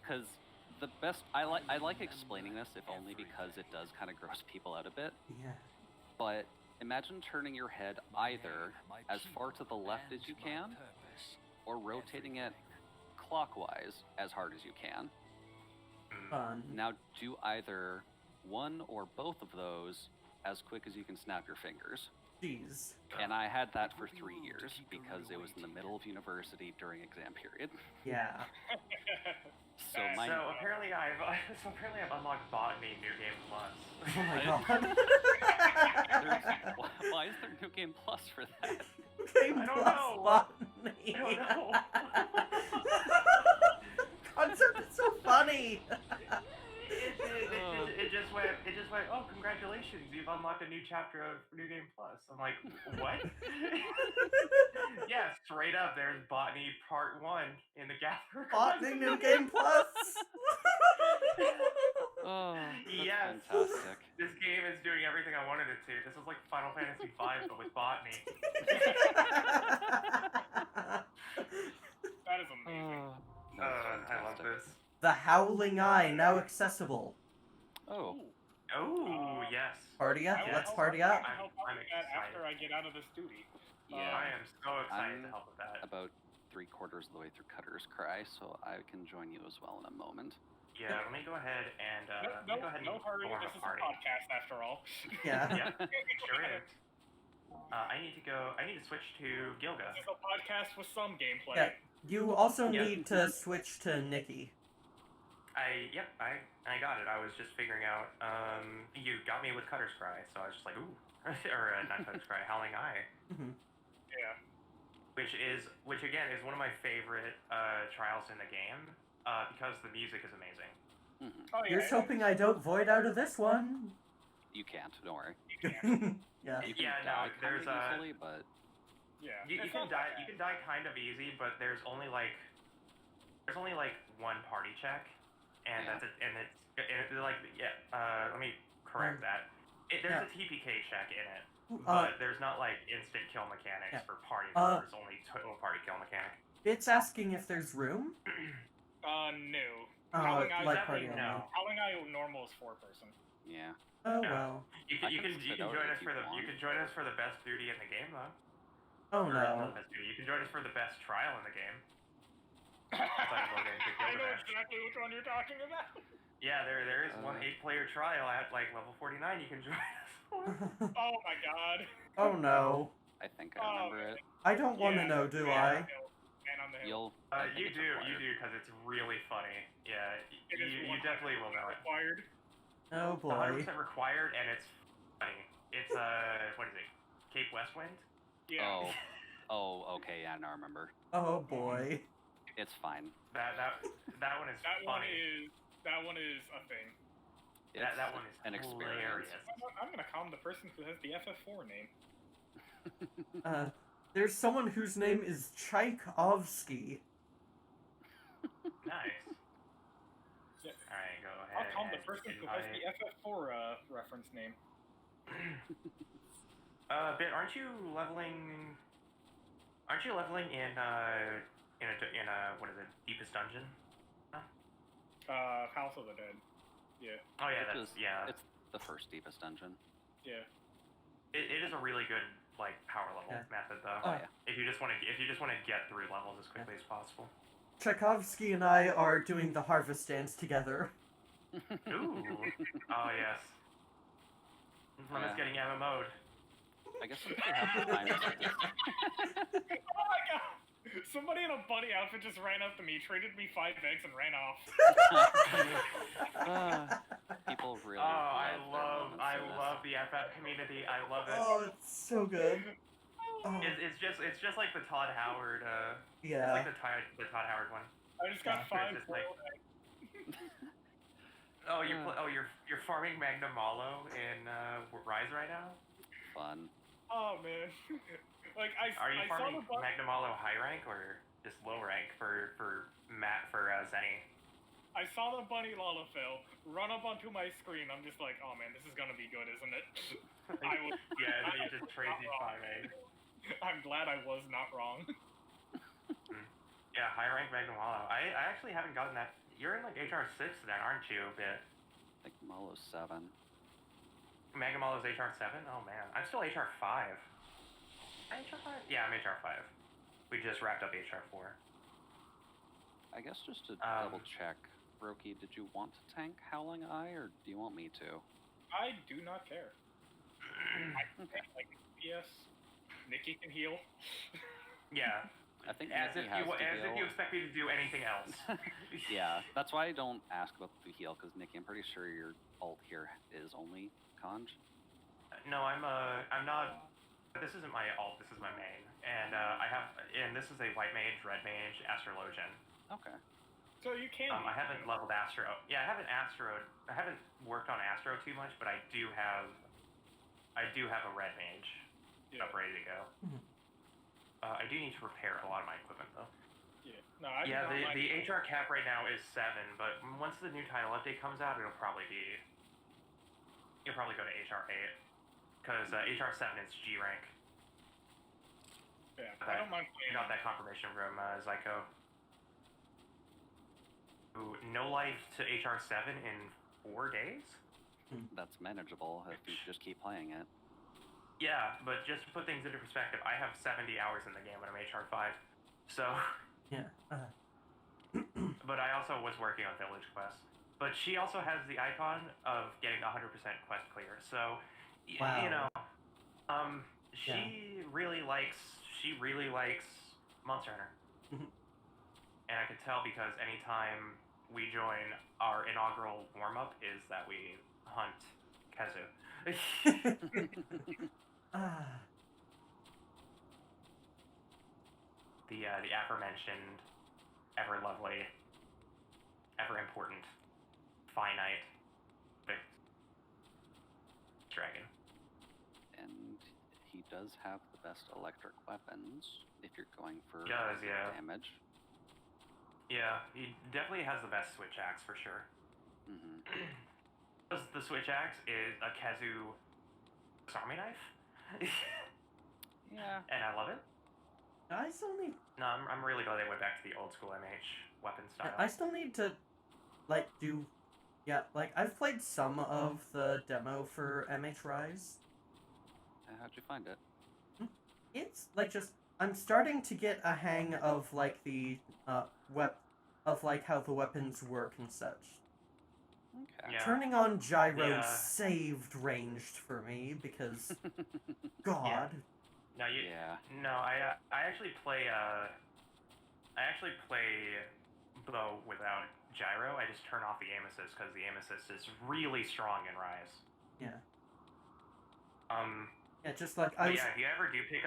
Speaker 4: because the best, I like explaining this, if only because it does kind of gross people out a bit.
Speaker 1: Yeah.
Speaker 4: But imagine turning your head either as far to the left as you can, or rotating it clockwise as hard as you can.
Speaker 1: Fun.
Speaker 4: Now do either one or both of those as quick as you can snap your fingers.
Speaker 1: Jeez.
Speaker 4: And I had that for 3 years because it was in the middle of university during exam period.
Speaker 1: Yeah.
Speaker 4: So
Speaker 2: apparently I've unlocked Botany New Game Plus.
Speaker 1: Oh my god.
Speaker 4: Why is there New Game Plus for that?
Speaker 1: Game
Speaker 2: I don't
Speaker 1: Plus
Speaker 2: know.
Speaker 1: Botany.
Speaker 2: I don't know.
Speaker 1: Concept is so funny.
Speaker 2: It just went, oh, congratulations, you've unlocked a new chapter of New Game Plus. I'm like, what? Yeah, straight up, there's Botany Part 1 in the Gather.
Speaker 1: Botany New Game Plus.
Speaker 4: Oh, that's
Speaker 2: yes.
Speaker 4: fantastic.
Speaker 2: This game is doing everything I wanted it to. This is like Final Fantasy V, but with Botany.
Speaker 3: That is amazing.
Speaker 2: I love this.
Speaker 1: The Howling Eye, now accessible.
Speaker 4: Oh.
Speaker 2: Oh, yes.
Speaker 1: Party up,
Speaker 3: I will
Speaker 1: let's
Speaker 3: help-
Speaker 1: party
Speaker 3: I
Speaker 1: up.
Speaker 3: will help out
Speaker 2: I'm
Speaker 3: with that
Speaker 2: excited.
Speaker 3: after I get out of this duty.
Speaker 4: Yeah.
Speaker 2: I am so excited
Speaker 4: I'm
Speaker 2: to help with that.
Speaker 4: about 3/4 of the way through Cutter's Cry, so I can join you as well in a moment.
Speaker 2: Yeah, let me go ahead and
Speaker 3: No hurry.
Speaker 2: form
Speaker 3: This
Speaker 2: a
Speaker 3: is a
Speaker 2: party.
Speaker 3: podcast after all.
Speaker 1: Yeah.
Speaker 2: Yeah, it sure is. I need to switch to Gilga.
Speaker 3: This is a podcast with some gameplay.
Speaker 1: Yeah. You also
Speaker 2: Yeah.
Speaker 1: need to switch to Nicki.
Speaker 2: I got it. I was just figuring out, you got me with Cutter's Cry, so I was just like, ooh. Or, not Cutter's Cry, Howling Eye.
Speaker 3: Yeah.
Speaker 2: Which again is one of my favorite, trials in the game, because the music is amazing.
Speaker 3: Oh, yeah.
Speaker 1: Here's hoping I don't void out of this one.
Speaker 4: You can't, don't worry.
Speaker 1: Yeah.
Speaker 4: You can
Speaker 2: Yeah,
Speaker 4: die
Speaker 2: no, there's
Speaker 4: kind of easily, but
Speaker 3: Yeah.
Speaker 2: You
Speaker 3: It's
Speaker 2: can
Speaker 3: not
Speaker 2: die.
Speaker 3: that
Speaker 2: You can die kind of easy, but there's only like one party check, and
Speaker 4: Yeah.
Speaker 2: that's it. And it's like let me correct that. There's a TPK check in it, but there's not like instant kill mechanics for party. There's only total party kill mechanic.
Speaker 1: It's asking if there's room.
Speaker 3: No.
Speaker 1: Oh,
Speaker 3: Howling Eye,
Speaker 1: like party
Speaker 2: definitely
Speaker 1: only.
Speaker 2: no.
Speaker 3: Howling Eye normal is 4-person.
Speaker 4: yeah.
Speaker 1: Oh
Speaker 2: Yeah.
Speaker 1: well.
Speaker 2: You
Speaker 4: I
Speaker 2: can
Speaker 4: can
Speaker 2: join
Speaker 4: sit out
Speaker 2: us
Speaker 4: if
Speaker 2: for
Speaker 4: you
Speaker 2: you
Speaker 4: want.
Speaker 2: can join us for the best duty in the game though.
Speaker 1: Oh
Speaker 2: Or,
Speaker 1: no.
Speaker 2: not best duty. You can join us for the best trial in the game.
Speaker 3: I know exactly which one you're talking about.
Speaker 2: Yeah, there is one 8-player trial at like level 49 you can join us for.
Speaker 3: Oh my god.
Speaker 1: Oh no.
Speaker 4: I think I remember it.
Speaker 1: I don't want to know, do I?
Speaker 3: Man on the hill.
Speaker 4: You'll. I think
Speaker 2: You
Speaker 4: it's
Speaker 2: do,
Speaker 4: required.
Speaker 2: because it's really funny. Yeah,
Speaker 3: It is
Speaker 2: you definitely will know it.
Speaker 3: required.
Speaker 1: Oh
Speaker 2: It's
Speaker 1: boy.
Speaker 2: 100% required, and it's funny. It's what is it? Cape Westwind?
Speaker 3: Yeah.
Speaker 4: Oh, okay, yeah, now I remember.
Speaker 1: Oh boy.
Speaker 4: It's fine.
Speaker 2: That one is funny.
Speaker 3: That one is a thing.
Speaker 4: It's
Speaker 2: That one is
Speaker 4: an
Speaker 2: hilarious.
Speaker 4: experience.
Speaker 3: I'm gonna calm the person who has the FF4 name.
Speaker 1: There's someone whose name is Tchaikovsky.
Speaker 2: Nice.
Speaker 3: Yeah.
Speaker 2: Alright, go ahead.
Speaker 3: I'll calm the
Speaker 2: and
Speaker 3: person who has the FF4 reference name.
Speaker 2: Bit, aren't you leveling in what is it, Deepest Dungeon?
Speaker 3: House of the Dead. Yeah.
Speaker 2: Oh yeah,
Speaker 4: It's the first deepest dungeon.
Speaker 3: Yeah.
Speaker 2: It is a really good like power level method though.
Speaker 4: Oh yeah.
Speaker 2: If you just want to get through levels as quickly as possible.
Speaker 1: Tchaikovsky and I are doing the harvest dance together.
Speaker 2: Ooh. Oh yes. Lemons getting MMO'd.
Speaker 4: I guess we have to find it.
Speaker 3: Oh my god! Somebody in a bunny outfit just ran up to me, traded me 5 eggs, and ran off.
Speaker 4: People really.
Speaker 2: I
Speaker 4: love
Speaker 2: love the FF community. I love it.
Speaker 1: Oh, it's so good. Oh.
Speaker 2: It's just like the Todd Howard.
Speaker 1: Yeah.
Speaker 2: It's like the Todd Howard one.
Speaker 3: I just got 5
Speaker 2: It's just like-
Speaker 3: eggs.
Speaker 2: You're farming Magnum Malo in Rise right now.
Speaker 4: Fun.
Speaker 3: Oh man. Like
Speaker 2: Are you
Speaker 3: I saw
Speaker 2: farming
Speaker 3: the bunny.
Speaker 2: Magnum Malo high rank or just low rank for Zenny?
Speaker 3: I saw the bunny Lalafell run up onto my screen. I'm just like, oh man, this is gonna be good, isn't it?
Speaker 2: Yeah, and then he just trades you 5 eggs.
Speaker 3: I'm glad I was not wrong.
Speaker 2: Yeah, high rank Magnum Malo. I actually haven't gotten that. You're in like HR 6 then, aren't you? A bit.
Speaker 4: I think Malo's 7.
Speaker 2: Magnum Malo's HR 7? Oh man, I'm still HR 5. HR 5? Yeah, I'm HR 5. We just wrapped up HR 4.
Speaker 4: I guess just to double check, Roki, did you want to tank Howling Eye, or do you want me to?
Speaker 3: I do not care. I can tank like DPS. Nicki can heal.
Speaker 2: Yeah.
Speaker 4: I think
Speaker 2: As if
Speaker 4: Nicki has to
Speaker 2: you expect me to do anything else.
Speaker 4: Yeah, that's why I don't ask about the heal, because Nicki, I'm pretty sure your ult here is only Conj.
Speaker 2: No, I'm not. This isn't my alt. This is my main, and this is a white mage, red mage, astrologian.
Speaker 4: Okay.
Speaker 3: So you can.
Speaker 2: I haven't leveled Astro. Yeah, I haven't worked on Astro too much, but I do have a red mage up ready to go. I do need to repair a lot of my equipment though.
Speaker 3: Yeah. No, I do not like
Speaker 2: the HR cap right now is 7, but once the new title update comes out, you'll probably go to HR 8 because HR 7 is G rank.
Speaker 3: Yeah, I don't mind
Speaker 2: You
Speaker 3: playing.
Speaker 2: got that confirmation from Zyko. Ooh, no life to HR 7 in 4 days?
Speaker 4: That's manageable if you just keep playing it.
Speaker 2: Yeah, but just to put things into perspective, I have 70 hours in the game when I'm HR 5. So.
Speaker 1: Yeah.
Speaker 2: But I also was working on Village Quest. But she also has the icon of getting 100% quest clear. So,
Speaker 1: Wow.
Speaker 2: you know, she really likes Monster Hunter. And I could tell because anytime we join, our inaugural warm-up is that we hunt Kezu. The aforementioned, ever lovely, ever important, finite, dragon.
Speaker 4: And he does have the best electric weapons if you're going for
Speaker 2: He does, yeah.
Speaker 4: damage.
Speaker 2: Yeah, he definitely has the best switch axe for sure. The switch axe is a Kezu army knife.
Speaker 4: Yeah.
Speaker 2: And I love it.
Speaker 1: I still need.
Speaker 2: No, I'm really glad they went back to the old school MH weapon style.
Speaker 1: I still need to, like, do. Yeah, like, I've played some of the demo for MH Rise.
Speaker 4: How'd you find it?
Speaker 1: It's, like, just. I'm starting to get a hang of, like, the, of, like, how the weapons work and such.
Speaker 4: Okay.
Speaker 2: Yeah.
Speaker 1: Turning on gyro
Speaker 2: Yeah.
Speaker 1: saved ranged for me because, God.
Speaker 2: No,
Speaker 4: Yeah.
Speaker 2: No, I actually play bow without gyro. I just turn off the aim assist because the aim assist is really strong in Rise.
Speaker 1: Yeah.
Speaker 2: Yeah,
Speaker 1: just like I was.
Speaker 2: Yeah, if you ever do pick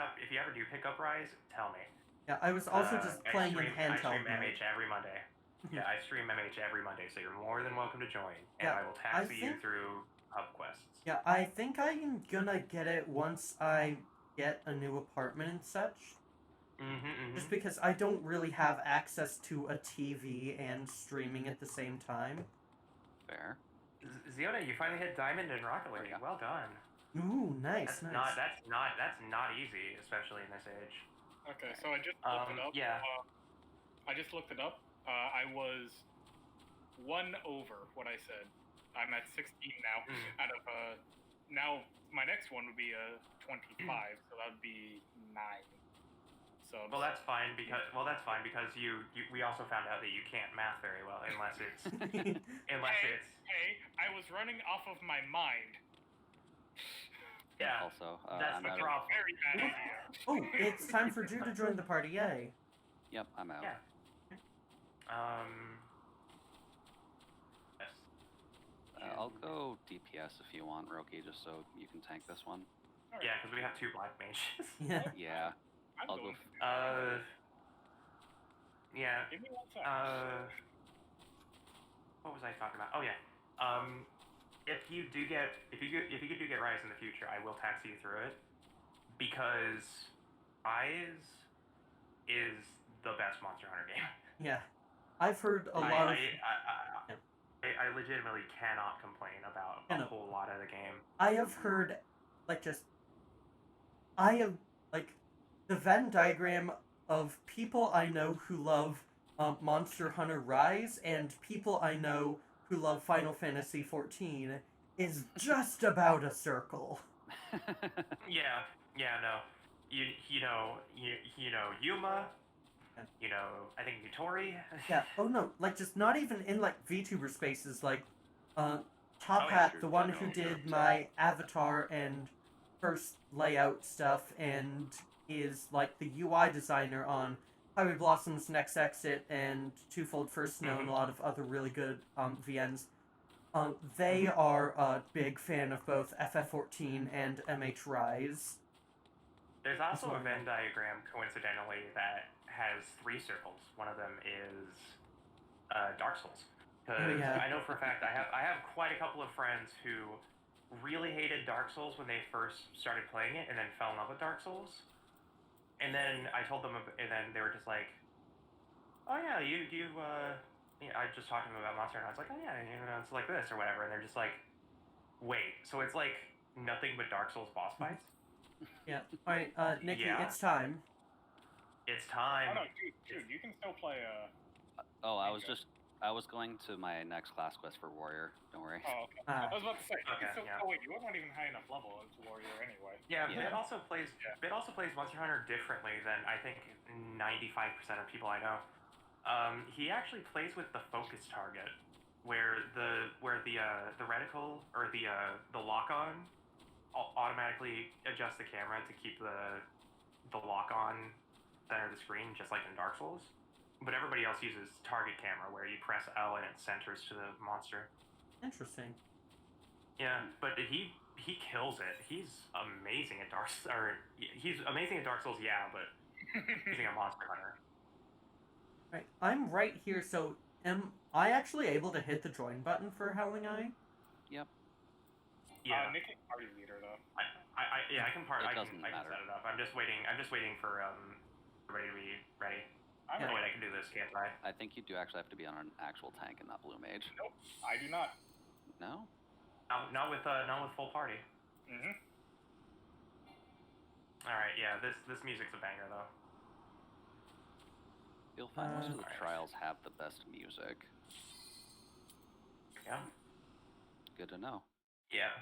Speaker 2: up Rise, tell me.
Speaker 1: Yeah, I was also just playing in handheld
Speaker 2: I stream
Speaker 1: mode.
Speaker 2: MH every Monday. Yeah, I stream MH every Monday, so you're more than welcome to join, and
Speaker 1: Yeah,
Speaker 2: I will taxi you through hub quests.
Speaker 1: Yeah, I think I'm gonna get it once I get a new apartment and such. Just because I don't really have access to a TV and streaming at the same time.
Speaker 4: Fair.
Speaker 2: Ziona, you finally hit Diamond in Rocket League. Well done.
Speaker 1: Ooh, nice, nice.
Speaker 2: That's not easy, especially in this age.
Speaker 3: Okay, so I just looked it up.
Speaker 2: Yeah.
Speaker 3: I just looked it up. I was 1 over what I said. I'm at 16 now. Out of now my next one would be a 25, so that would be 9. So
Speaker 2: well, that's fine because we also found out that you can't math very well unless it's
Speaker 3: Hey, I was running off of my mind.
Speaker 2: Yeah.
Speaker 4: Also,
Speaker 2: that's
Speaker 4: I'm
Speaker 2: the
Speaker 4: out
Speaker 2: problem.
Speaker 3: Very bad idea.
Speaker 1: Oh, it's time for Drew to join the party. Yay.
Speaker 4: Yep, I'm out.
Speaker 2: Yeah. Yes.
Speaker 4: I'll go DPS if you want, Roki, just so you can tank this one.
Speaker 2: Yeah, because we have 2 black mages.
Speaker 1: Yeah.
Speaker 4: Yeah. I'll go.
Speaker 2: Yeah.
Speaker 3: Give me 1 second.
Speaker 2: What was I talking about? Oh yeah. If you do get Rise in the future, I will taxi you through it because Rise is the best Monster Hunter game.
Speaker 1: Yeah. I've heard a lot of...
Speaker 2: I legitimately cannot complain about a whole lot of the game.
Speaker 1: I have heard, the Venn diagram of people I know who love Monster Hunter Rise and people I know who love Final Fantasy XIV is just about a circle.
Speaker 2: Yeah, no. You know Yuma. You know, I think Vittori.
Speaker 1: Yeah. Oh no, just not even in VTuber spaces. Top Hat, the one who did my avatar and first layout stuff, and is the UI designer on Highway Blossom's Next Exit and Twofold First Snow and a lot of other really good VNs. They are a big fan of both FF14 and MH Rise.
Speaker 2: There's also a Venn diagram, coincidentally, that has 3 circles. One of them is Dark Souls. Because I know for a fact I have quite a couple of friends who really hated Dark Souls when they first started playing it, and then fell in love with Dark Souls. And then I told them, and then they were just like, "Oh yeah, I just talked to them about Monster Hunter. I was like, oh yeah, it's like this or whatever." And they're just like, "Wait, so it's like nothing but Dark Souls boss fights?"
Speaker 1: Yeah. All right, Nicki, it's time.
Speaker 2: It's time.
Speaker 3: Oh no, dude, you can still play.
Speaker 4: I was going to my next class quest for Warrior. Don't worry.
Speaker 3: Oh, okay. I was about to say.
Speaker 2: Yeah.
Speaker 3: Oh wait, you weren't even high enough level as Warrior anyway.
Speaker 2: Yeah, Bit also plays Monster Hunter differently than I think 95% of people I know. He actually plays with the focus target, where the reticle or the lock-on automatically adjusts the camera to keep the lock-on center of the screen, just like in Dark Souls. But everybody else uses target camera, where you press L and it centers to the monster.
Speaker 1: Interesting.
Speaker 2: Yeah, but he kills it. He's amazing at Dark Souls, yeah, but using a Monster Hunter.
Speaker 1: Right, I'm right here. So am I actually able to hit the join button for Howling Eye?
Speaker 4: Yep.
Speaker 2: Yeah.
Speaker 3: Nicki's party leader though.
Speaker 2: I can
Speaker 4: matter.
Speaker 2: set it up. I'm just waiting for everybody to be ready.
Speaker 3: I'm
Speaker 2: wait, I can do this, can't I?
Speaker 4: I think you do actually have to be on an actual tank and not blue mage.
Speaker 3: Nope, I do not.
Speaker 4: No?
Speaker 2: Not with full party.
Speaker 3: Mhm.
Speaker 2: All right, yeah. This music's a banger though.
Speaker 4: You'll find most of the trials have the best music.
Speaker 2: Yeah.
Speaker 4: Good to know.
Speaker 2: Yeah,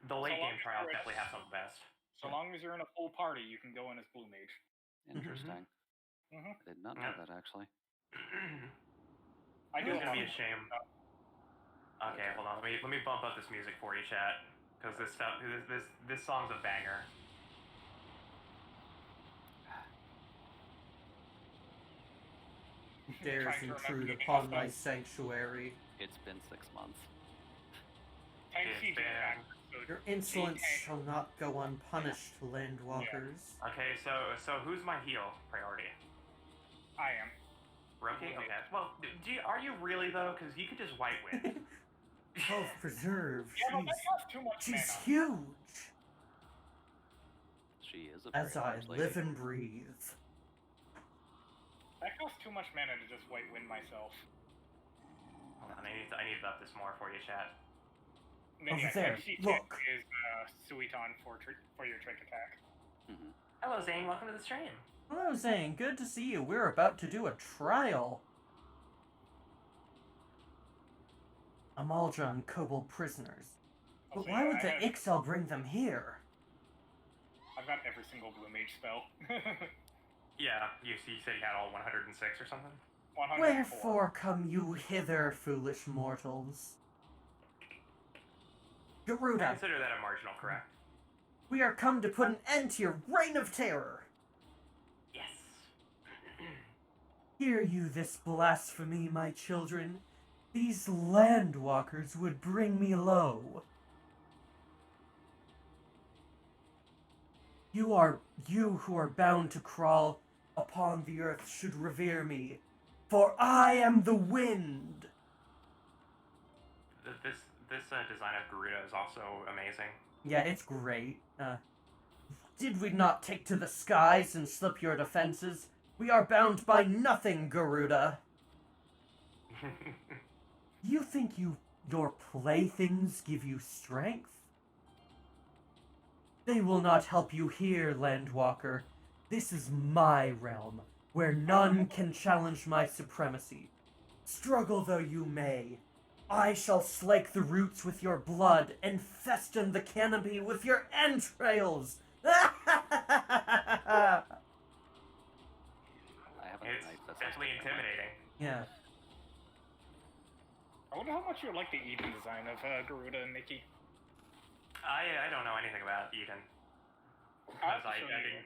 Speaker 2: the late game trials definitely have some of the best.
Speaker 3: So long as you're in a full party, you can go in as blue mage.
Speaker 4: Interesting.
Speaker 3: Mhm.
Speaker 4: I did not know that actually.
Speaker 3: I do.
Speaker 2: It's gonna be a shame. Okay, hold on. Let me bump up this music for you, chat, because this song's a banger.
Speaker 1: Dares
Speaker 3: Trying to
Speaker 1: intrude
Speaker 3: remember
Speaker 1: upon
Speaker 3: the
Speaker 1: my
Speaker 3: stuff.
Speaker 1: sanctuary.
Speaker 4: It's been 6 months.
Speaker 3: 10
Speaker 2: It's
Speaker 3: CG
Speaker 2: been-
Speaker 3: back. So
Speaker 1: Your insolence
Speaker 3: G10.
Speaker 1: shall not go unpunished, landwalkers.
Speaker 2: Okay, so who's my heal priority?
Speaker 3: I am.
Speaker 2: Roki? Okay. Well, are you really though? Because you could just white win.
Speaker 1: Oh, preserve.
Speaker 3: Yeah, but that costs too much
Speaker 1: She's
Speaker 3: mana.
Speaker 1: huge.
Speaker 4: She is a very
Speaker 1: As I
Speaker 4: large lady.
Speaker 1: live and breathe.
Speaker 3: That costs too much mana to just white win myself.
Speaker 2: Hold on, I need to up this more for you, chat.
Speaker 3: And then,
Speaker 1: Over
Speaker 3: yeah,
Speaker 1: there,
Speaker 3: 10 C10
Speaker 1: look.
Speaker 3: is Suiton for your trick attack.
Speaker 4: Mhm.
Speaker 2: Hello, Zane. Welcome to the stream.
Speaker 1: Hello, Zane. Good to see you. We're about to do a trial. Amaldra and Kobold prisoners. But
Speaker 3: Also,
Speaker 1: why
Speaker 3: yeah,
Speaker 1: would
Speaker 3: I
Speaker 1: the
Speaker 3: have-
Speaker 1: Ixal bring them here?
Speaker 3: I've got every single blue mage spell.
Speaker 2: Yeah, you said you had all 106 or something?
Speaker 3: 104.
Speaker 1: Wherefore come you hither, foolish mortals?
Speaker 2: I
Speaker 1: Garuda,
Speaker 2: consider that a marginal correct.
Speaker 1: we are come to put an end to your reign of terror.
Speaker 2: Yes.
Speaker 1: Hear you this blasphemy, my children? These landwalkers would bring me low. You who are bound to crawl upon the earth should revere me, for I am the wind.
Speaker 2: This design of Garuda is also amazing.
Speaker 1: Yeah, it's great. Did we not take to the skies and slip your defenses? We are bound by nothing, Garuda. You think your playthings give you strength? They will not help you here, Landwalker. This is my realm, where none can challenge my supremacy. Struggle though you may, I shall slake the roots with your blood and festoon the canopy with your entrails.
Speaker 4: I haven't
Speaker 2: It's
Speaker 4: night that's
Speaker 2: definitely intimidating.
Speaker 1: Yeah.
Speaker 3: I wonder how much you like the Eden design of Garuda and Nicki.
Speaker 2: I don't know anything about Eden.
Speaker 3: I'll
Speaker 2: Because
Speaker 3: have to show you.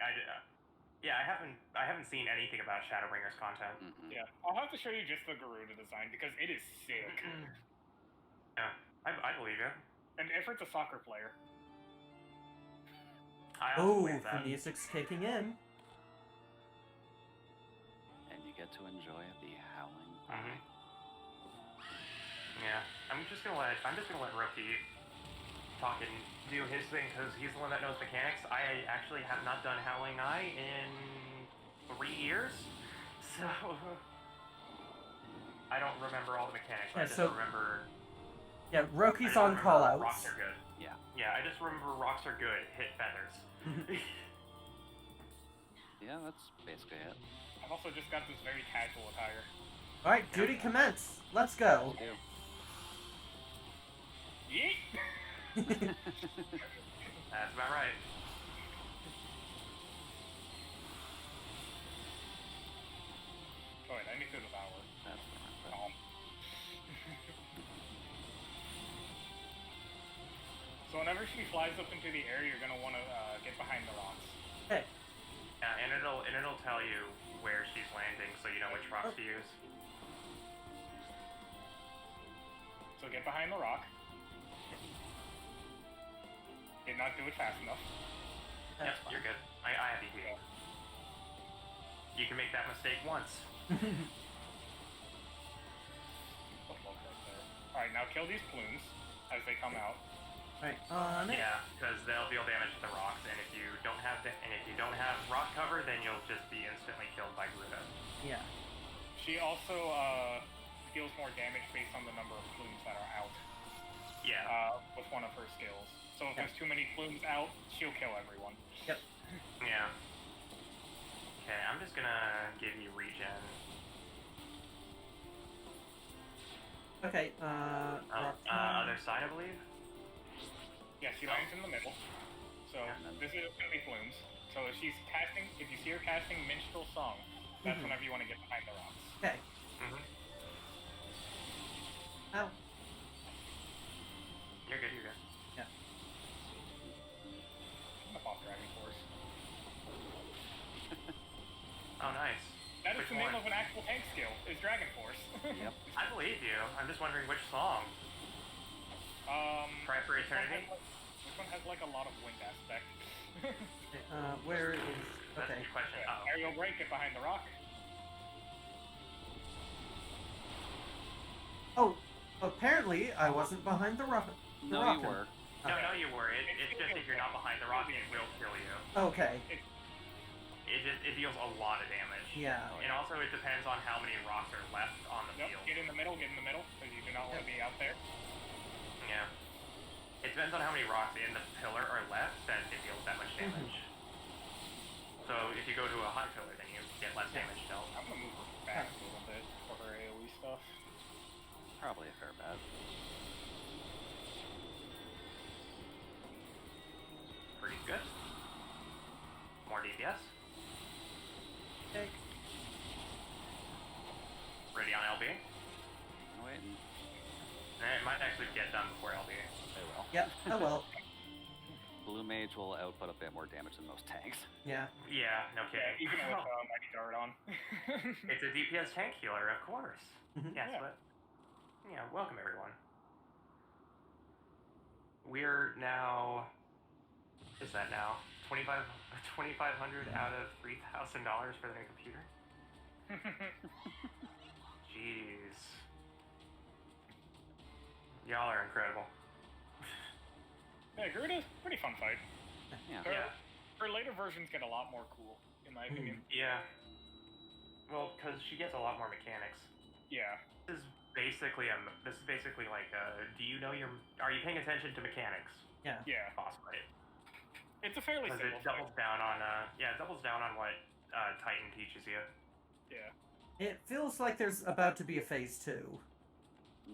Speaker 2: I haven't seen anything about Shadowbringers content.
Speaker 4: Mhm.
Speaker 3: Yeah, I'll have to show you just the Garuda design because it is sick.
Speaker 2: Yeah, I believe you.
Speaker 3: And Effort's a soccer player.
Speaker 2: I also
Speaker 1: Oh,
Speaker 2: believe that.
Speaker 1: the music's kicking in.
Speaker 4: And you get to enjoy the howling
Speaker 2: Mhm.
Speaker 4: cry.
Speaker 2: Yeah, I'm just gonna let Roki talk and do his thing because he's the one that knows mechanics. I actually have not done Howling Eye in 3 years, so I don't remember all the mechanics.
Speaker 1: Yeah,
Speaker 2: I just
Speaker 1: so-
Speaker 2: remember.
Speaker 1: Yeah,
Speaker 2: I
Speaker 1: Roki's
Speaker 2: just
Speaker 1: on
Speaker 2: remember
Speaker 1: callouts.
Speaker 2: Rocks are good.
Speaker 4: Yeah.
Speaker 2: Yeah, I just remember rocks are good. Hit feathers.
Speaker 4: Yeah, that's basically it.
Speaker 3: I've also just got this very casual attire.
Speaker 1: Alright, duty commence. Let's go.
Speaker 4: You
Speaker 3: Yeet!
Speaker 2: That's about right.
Speaker 3: Oh wait, I need to devour.
Speaker 4: That's fine.
Speaker 3: Oh. So whenever she flies up into the air, you're gonna want to get behind the rocks.
Speaker 1: Okay.
Speaker 2: Yeah, and it'll tell you where she's landing, so you know which rocks to use.
Speaker 3: So get behind the rock. Did not do it fast enough.
Speaker 2: Yep, you're good. I have you here. You can make that mistake once.
Speaker 3: Alright, now kill these plumes as they come out.
Speaker 1: Alright, on it.
Speaker 2: Yeah, because they'll deal damage to the rocks, and if you don't have rock cover, then you'll just be instantly killed by Garuda.
Speaker 1: Yeah.
Speaker 3: She also deals more damage based on the number of plumes that are out
Speaker 2: Yeah,
Speaker 3: with one of her skills. So if
Speaker 1: Yeah.
Speaker 3: there's too many plumes out, she'll kill everyone.
Speaker 1: Yep.
Speaker 2: yeah. Okay, I'm just gonna give you regen.
Speaker 1: Okay,
Speaker 2: Other side, I believe.
Speaker 3: Yeah, she lands in the middle. So this is gonna be plumes. So if she's casting, if you see her casting Minstrel Song, that's whenever you want to get behind the rocks.
Speaker 1: Okay.
Speaker 2: Mm-hmm.
Speaker 1: Ow.
Speaker 2: Oh, nice.
Speaker 3: That is
Speaker 2: Which
Speaker 3: the name
Speaker 2: one?
Speaker 3: of an actual tank skill, is Dragon Force.
Speaker 4: Yep.
Speaker 2: I believe you. I'm just wondering which song. Cry for Eternity?
Speaker 3: Which one has like a lot of wind aspect?
Speaker 1: Where is...
Speaker 2: That's a
Speaker 1: Okay.
Speaker 2: good question. Oh.
Speaker 3: Aerial break it behind the rock.
Speaker 1: Oh, apparently I wasn't behind the rock.
Speaker 4: No, you were.
Speaker 2: No, you were. It's just if you're not behind the rock, it will kill you.
Speaker 1: Okay.
Speaker 2: It deals a lot of damage.
Speaker 1: Yeah.
Speaker 2: And also it depends on how many rocks are left on the
Speaker 3: Yep,
Speaker 2: field.
Speaker 3: get in the middle, because you do not want to be out there.
Speaker 2: Yeah. It depends on how many rocks in the pillar are left that it deals that much damage. So if you go to a high pillar, then you get less damage dealt.
Speaker 3: I'm gonna move her back a little bit for her AoE stuff.
Speaker 4: Probably a fair bet.
Speaker 2: Pretty good. More DPS.
Speaker 1: Okay.
Speaker 2: Ready on LB.
Speaker 4: I'm waiting.
Speaker 2: It might actually get done before LB.
Speaker 4: They will.
Speaker 1: Yep. Oh well.
Speaker 4: Blue Mage will output a bit more damage than most tanks.
Speaker 1: Yeah.
Speaker 2: Yeah, no
Speaker 3: Yeah,
Speaker 2: kidding.
Speaker 3: even with Mighty Dart on.
Speaker 2: It's a DPS tank healer, of course.
Speaker 1: Mhm.
Speaker 2: Yes,
Speaker 3: Yeah.
Speaker 2: but yeah, welcome everyone. We're now. What is that now? 2,500 out of $3,000 for the new computer. Jeez. Y'all are incredible.
Speaker 3: Yeah, Garuda's a pretty fun fight.
Speaker 4: Yeah.
Speaker 2: Yeah.
Speaker 3: Her later versions get a lot more cool, in my opinion.
Speaker 2: Yeah. Well, because she gets a lot more mechanics.
Speaker 3: Yeah.
Speaker 2: This is basically like do you know are you paying attention to mechanics?
Speaker 1: Yeah.
Speaker 3: Yeah.
Speaker 2: Boss fight.
Speaker 3: It's a fairly
Speaker 2: Because
Speaker 3: simple
Speaker 2: it doubles down on what Titan teaches you.
Speaker 3: Yeah.
Speaker 1: It feels like there's about to be a phase 2.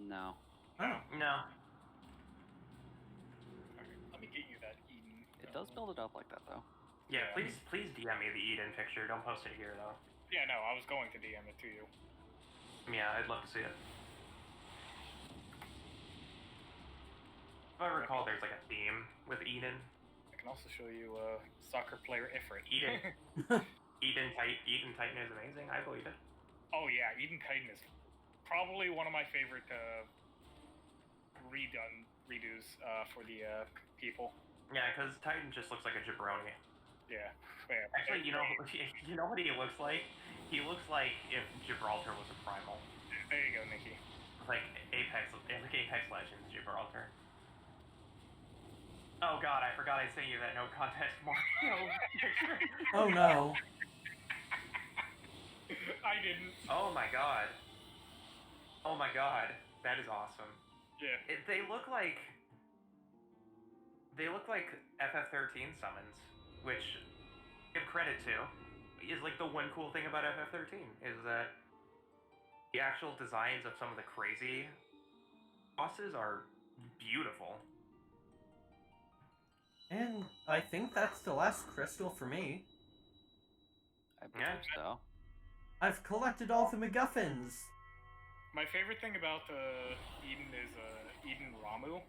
Speaker 4: No.
Speaker 1: Oh.
Speaker 2: No.
Speaker 3: Okay, let me get you that Eden.
Speaker 4: It does build it up like that, though.
Speaker 2: Yeah,
Speaker 3: Yeah.
Speaker 2: please DM me the Eden picture. Don't post it here though.
Speaker 3: Yeah, no, I was going to DM it to you.
Speaker 2: Yeah, I'd love to see it. If I recall, there's like a theme with Eden.
Speaker 3: I can also show you soccer player Ifrit.
Speaker 2: Eden. Eden Titan is amazing. I believe it.
Speaker 3: Oh yeah, Eden Titan is probably one of my favorite redos for the people.
Speaker 2: Yeah, because Titan just looks like a jabroni.
Speaker 3: Yeah. But yeah.
Speaker 2: Actually, you know what he looks like? He looks like if Gibraltar was a primal.
Speaker 3: There you go, Nicki.
Speaker 2: Like Apex Legends Gibraltar. Oh god, I forgot I sent you that no contest Mario picture.
Speaker 1: Oh no.
Speaker 3: I didn't.
Speaker 2: Oh my god. Oh my god. That is awesome.
Speaker 3: Yeah.
Speaker 2: They look like FF13 summons, which give credit to is like the one cool thing about FF13 is that the actual designs of some of the crazy bosses are beautiful.
Speaker 1: And I think that's the last crystal for me.
Speaker 4: I believe so.
Speaker 1: I've collected all the MacGuffins.
Speaker 3: My favorite thing about Eden is Eden Ramu,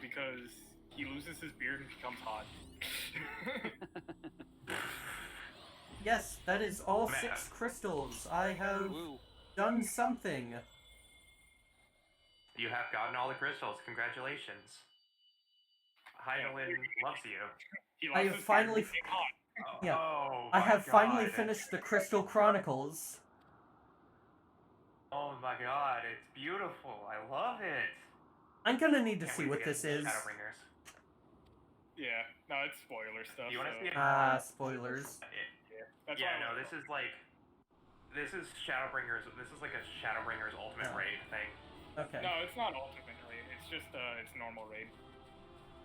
Speaker 3: because he loses his beard and becomes hot.
Speaker 1: Yes, that is all
Speaker 2: Man.
Speaker 1: 6 crystals. I have
Speaker 4: Woo.
Speaker 1: done something.
Speaker 2: You have gotten all the crystals. Congratulations. Heidelin loves you.
Speaker 3: He
Speaker 1: I
Speaker 3: lost
Speaker 1: have
Speaker 3: his
Speaker 1: finally
Speaker 3: beard and became hot.
Speaker 1: Yeah.
Speaker 2: Oh
Speaker 1: I
Speaker 2: my
Speaker 1: have finally
Speaker 2: God.
Speaker 1: finished the Crystal Chronicles.
Speaker 2: Oh my god, it's beautiful. I love it.
Speaker 1: I'm gonna need to
Speaker 2: Can't
Speaker 1: see
Speaker 2: wait
Speaker 1: what
Speaker 2: to
Speaker 1: this
Speaker 2: get
Speaker 1: is.
Speaker 2: Shadowbringers.
Speaker 3: Yeah, no, it's spoiler stuff.
Speaker 2: You wanna
Speaker 3: so-
Speaker 2: see it?
Speaker 1: Spoilers.
Speaker 3: That's
Speaker 2: Yeah,
Speaker 3: why I
Speaker 2: no,
Speaker 3: was-
Speaker 2: this is Shadowbringers. This is like a Shadowbringers ultimate
Speaker 1: Oh.
Speaker 2: raid thing.
Speaker 1: Okay.
Speaker 3: No, it's not ultimate raid. It's just it's normal raid.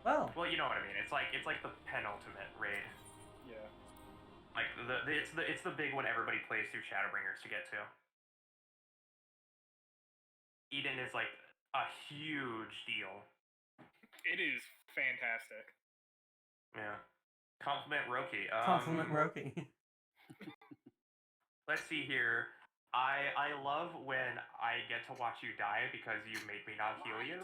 Speaker 1: Well,
Speaker 2: Well, you know what I mean. It's like the penultimate raid.
Speaker 3: Yeah.
Speaker 2: Like it's the big one everybody plays through Shadowbringers to get to. Eden is like a huge deal.
Speaker 3: It is fantastic.
Speaker 2: Yeah. Compliment Roki.
Speaker 1: compliment Roki.
Speaker 2: Let's see here. I love when I get to watch you die because you made me not heal you.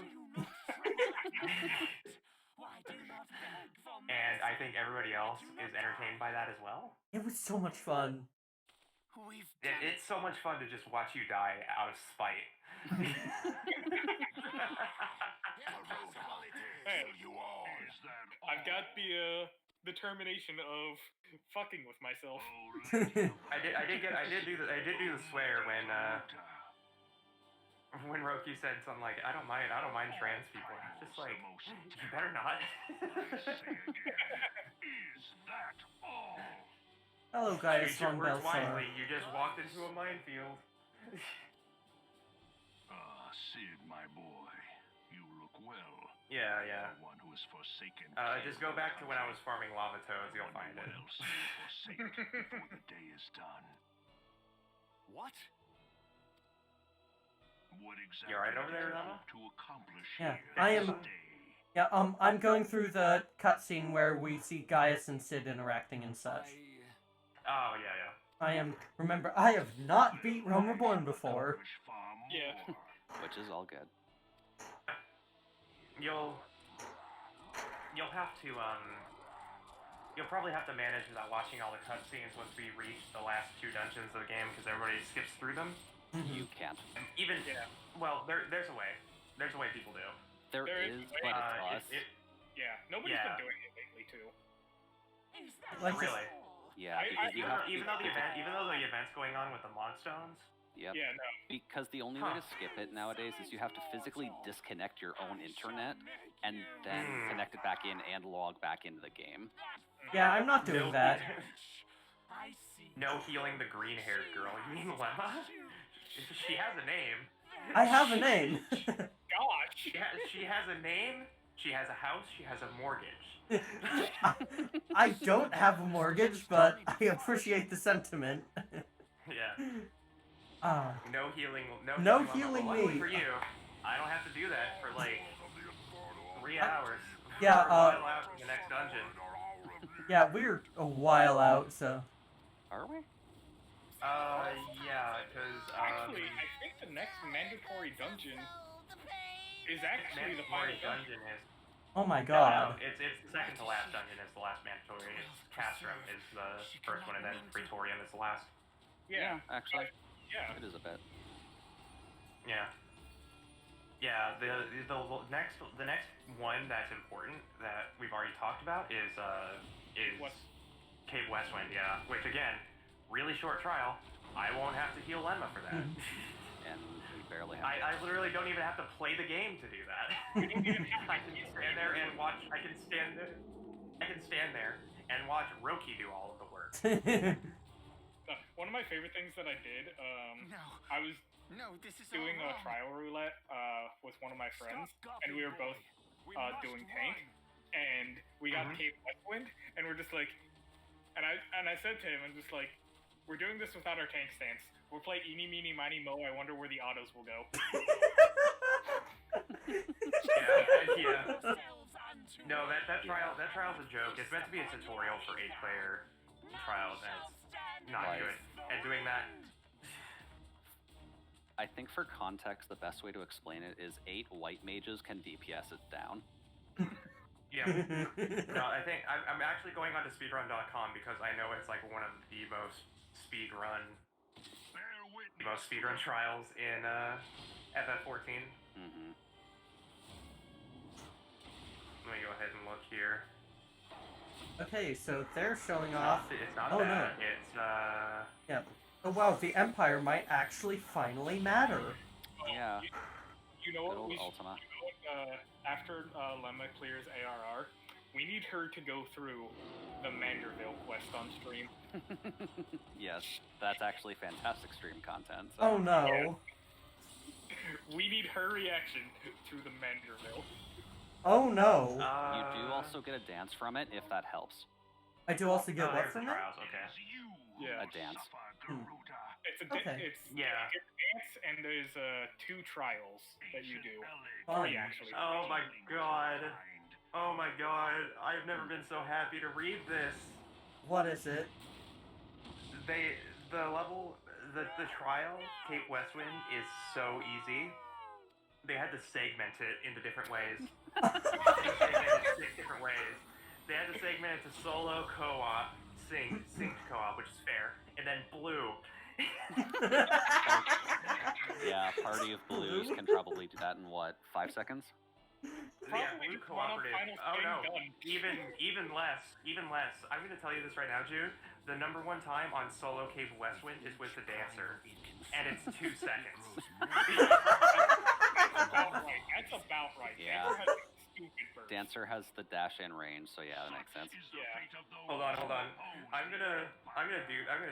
Speaker 2: And I think everybody else is entertained by that as well.
Speaker 1: It was so much fun.
Speaker 6: We've done
Speaker 2: It's so much fun to just watch you die out of spite.
Speaker 3: Hey, I've got the determination of fucking with myself.
Speaker 2: I did do the swear when Roki said something like, I don't mind trans people. I was just like, you better not.
Speaker 1: Hello, guys
Speaker 2: Use your
Speaker 1: from
Speaker 2: words
Speaker 1: Belfast.
Speaker 2: wisely. You just walked into a minefield.
Speaker 7: Sid, my boy, you look well.
Speaker 2: Yeah, yeah.
Speaker 7: The one who has forsaken.
Speaker 2: Just go back to when I was farming lava toads. You'll find it.
Speaker 7: Else forsake before the day is done.
Speaker 6: What?
Speaker 7: What exactly
Speaker 2: You alright over there,
Speaker 7: do you
Speaker 2: Rama?
Speaker 7: hope to accomplish
Speaker 1: Yeah,
Speaker 7: here
Speaker 1: I am.
Speaker 7: this day?
Speaker 1: Yeah, I'm going through the cutscene where we see Gaius and Sid interacting and such.
Speaker 2: Oh, yeah, yeah.
Speaker 1: I am. Remember, I have not beat Realm Reborn before.
Speaker 7: Accomplish far
Speaker 3: Yeah.
Speaker 7: more.
Speaker 4: Which is all good.
Speaker 2: You'll have to you'll probably have to manage without watching all the cutscenes once we reach the last 2 dungeons of the game because everybody skips through them.
Speaker 4: You can't.
Speaker 2: And even well, there's a way. There's a way people do.
Speaker 3: There
Speaker 4: There
Speaker 3: is
Speaker 4: is,
Speaker 3: a way.
Speaker 4: but it's us.
Speaker 3: Yeah, nobody's
Speaker 2: Yeah.
Speaker 3: been doing it lately too.
Speaker 1: Like,
Speaker 2: Really,
Speaker 4: Yeah,
Speaker 3: I-
Speaker 4: because you have to.
Speaker 2: even though the event's going on with the Monstones.
Speaker 4: Yep.
Speaker 3: Yeah, no.
Speaker 4: Because the only way to skip it nowadays is you have to physically disconnect your own internet and then connect it back in and log back into the game.
Speaker 1: yeah, I'm not doing that.
Speaker 2: No healing the green-haired girl. You mean Lemma? She has a name.
Speaker 1: I have a name.
Speaker 3: Gosh.
Speaker 2: She has a name. She has a house. She has a mortgage.
Speaker 1: I don't have a mortgage, but I appreciate the sentiment.
Speaker 2: Yeah. No healing.
Speaker 1: No
Speaker 2: Lemma.
Speaker 1: healing
Speaker 2: Well, luckily
Speaker 1: me.
Speaker 2: for you, I don't have to do that for like 3 hours.
Speaker 1: yeah,
Speaker 2: We're a while out from the next dungeon.
Speaker 1: Yeah, we're a while out, so.
Speaker 4: Are we?
Speaker 2: Yeah, because
Speaker 3: Actually, I think the next mandatory dungeon is actually the final dungeon.
Speaker 2: dungeon is.
Speaker 1: Oh my
Speaker 2: No,
Speaker 1: god.
Speaker 2: it's the second to last dungeon is the last mandatory. It's Castrum is the first one, and then Praetorium is the last.
Speaker 3: Yeah,
Speaker 4: Actually,
Speaker 3: yeah.
Speaker 4: it is a bit.
Speaker 2: Yeah. Yeah. The next one that's important that we've already talked about is
Speaker 3: What?
Speaker 2: Cave Westwind. Yeah. Which again, really short trial. I won't have to heal Lemma for that.
Speaker 4: And we barely have.
Speaker 2: I literally don't even have to play the game to do that. I can stand there and watch. I can stand there and watch Roki do all of the work.
Speaker 3: One of my favorite things that I did, I was
Speaker 6: this is
Speaker 3: doing a trial roulette with one of my friends, and we were both doing tank, and we got Cape Westwind, and we're just like, and I said to him, I'm just like, we're doing this without our tank stance. We'll play eeny, meeny, miny, mo. I wonder where the autos will go.
Speaker 2: Yeah. No, that trial's a joke. It's meant to be a tutorial for 8-player trials, and it's not good. And doing that.
Speaker 4: I think for context, the best way to explain it is 8 white mages can DPS it down.
Speaker 2: Yeah. No, I think I'm actually going on to speedrun.com because I know it's like one of the most speedrun trials in FF14.
Speaker 4: Mm-hmm.
Speaker 2: Let me go ahead and look here.
Speaker 1: Okay, so they're showing off.
Speaker 2: It's not
Speaker 1: Oh,
Speaker 2: bad.
Speaker 1: no.
Speaker 2: It's
Speaker 1: Yeah. Oh wow, the Empire might actually finally matter.
Speaker 4: Yeah.
Speaker 3: You know
Speaker 4: Good
Speaker 3: what?
Speaker 4: old
Speaker 3: We should,
Speaker 4: Ultima.
Speaker 3: after Lemma clears ARR, we need her to go through the Manderville quest on stream.
Speaker 4: Yes, that's actually fantastic stream content. So.
Speaker 1: Oh no.
Speaker 3: We need her reaction to the Manderville.
Speaker 1: Oh no.
Speaker 4: You do also get a dance from it if that helps.
Speaker 1: I do also get what
Speaker 2: there's the
Speaker 1: from it?
Speaker 2: trials, okay.
Speaker 3: Yeah.
Speaker 4: A dance.
Speaker 3: It's a
Speaker 1: Okay.
Speaker 3: it's
Speaker 2: Yeah.
Speaker 3: It's a dance, and there's 2 trials that you do.
Speaker 1: Fine.
Speaker 3: 3 actually.
Speaker 2: Oh my god. Oh my god. I've never been so happy to read this.
Speaker 1: What is it?
Speaker 2: The trial, Cape Westwind, is so easy. They had to segment it into different ways. They segmented it 6 different ways. They had to segment it to solo, co-op, synced co-op, which is fair, and then blue.
Speaker 4: Yeah, Party of Blues can probably do that in what, 5 seconds?
Speaker 2: Yeah,
Speaker 3: Probably
Speaker 2: blue
Speaker 3: just one of
Speaker 2: cooperative.
Speaker 3: final
Speaker 2: Oh
Speaker 3: thing
Speaker 2: no,
Speaker 3: done.
Speaker 2: even less. I'm gonna tell you this right now, Jude. The number one time on solo Cave Westwind is with the dancer, and it's 2 seconds.
Speaker 3: That's about right.
Speaker 4: Yeah.
Speaker 3: Dancer has a stupid burst.
Speaker 4: Dancer has the dash in range, so yeah, that makes sense.
Speaker 3: Yeah.
Speaker 2: Hold on. I'm gonna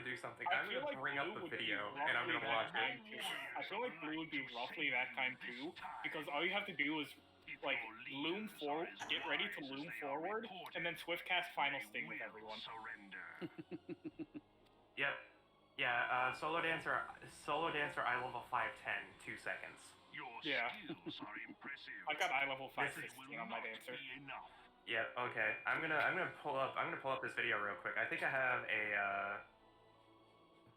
Speaker 2: do something.
Speaker 3: I
Speaker 2: I'm
Speaker 3: feel
Speaker 2: gonna
Speaker 3: like
Speaker 2: bring up
Speaker 3: blue
Speaker 2: the
Speaker 3: would be
Speaker 2: video and I'm
Speaker 3: roughly
Speaker 2: gonna
Speaker 3: that
Speaker 2: watch
Speaker 3: time
Speaker 2: it.
Speaker 3: too. I feel like blue would be roughly that time too, because all you have to do is like loom forward, get ready to loom forward, and then swift cast final sting with everyone.
Speaker 2: Yep. Yeah. Solo dancer. Eye level 510. 2 seconds.
Speaker 3: Yeah. I've got eye level
Speaker 2: This is-
Speaker 3: 516 on my dancer.
Speaker 2: Yeah. Okay. I'm gonna pull up this video real quick. I think I have a.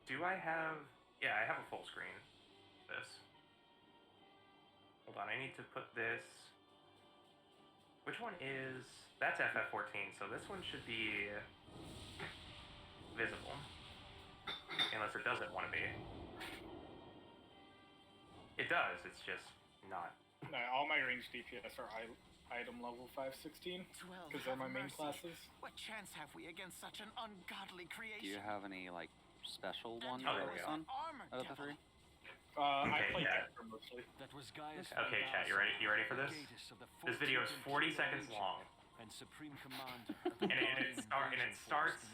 Speaker 2: Do I have? Yeah, I have a full screen. This. Hold on. I need to put this. Which one is? That's FF14. So this one should be visible. Unless it doesn't want to be. It does, it's just not.
Speaker 3: No, all my range DPS are item level 516, because they're my main classes.
Speaker 8: What chance have we against such an ungodly
Speaker 4: Do
Speaker 8: creation?
Speaker 4: you have any, like, special one
Speaker 2: Oh,
Speaker 4: for
Speaker 2: there we
Speaker 4: this
Speaker 2: go.
Speaker 4: one out of the three?
Speaker 3: I
Speaker 2: Okay,
Speaker 3: play
Speaker 2: yeah.
Speaker 3: Dancer mostly.
Speaker 6: That was Gaius
Speaker 2: Okay, chat, you ready? You ready for this? This video is 40 seconds long.
Speaker 6: And supreme command
Speaker 2: And it starts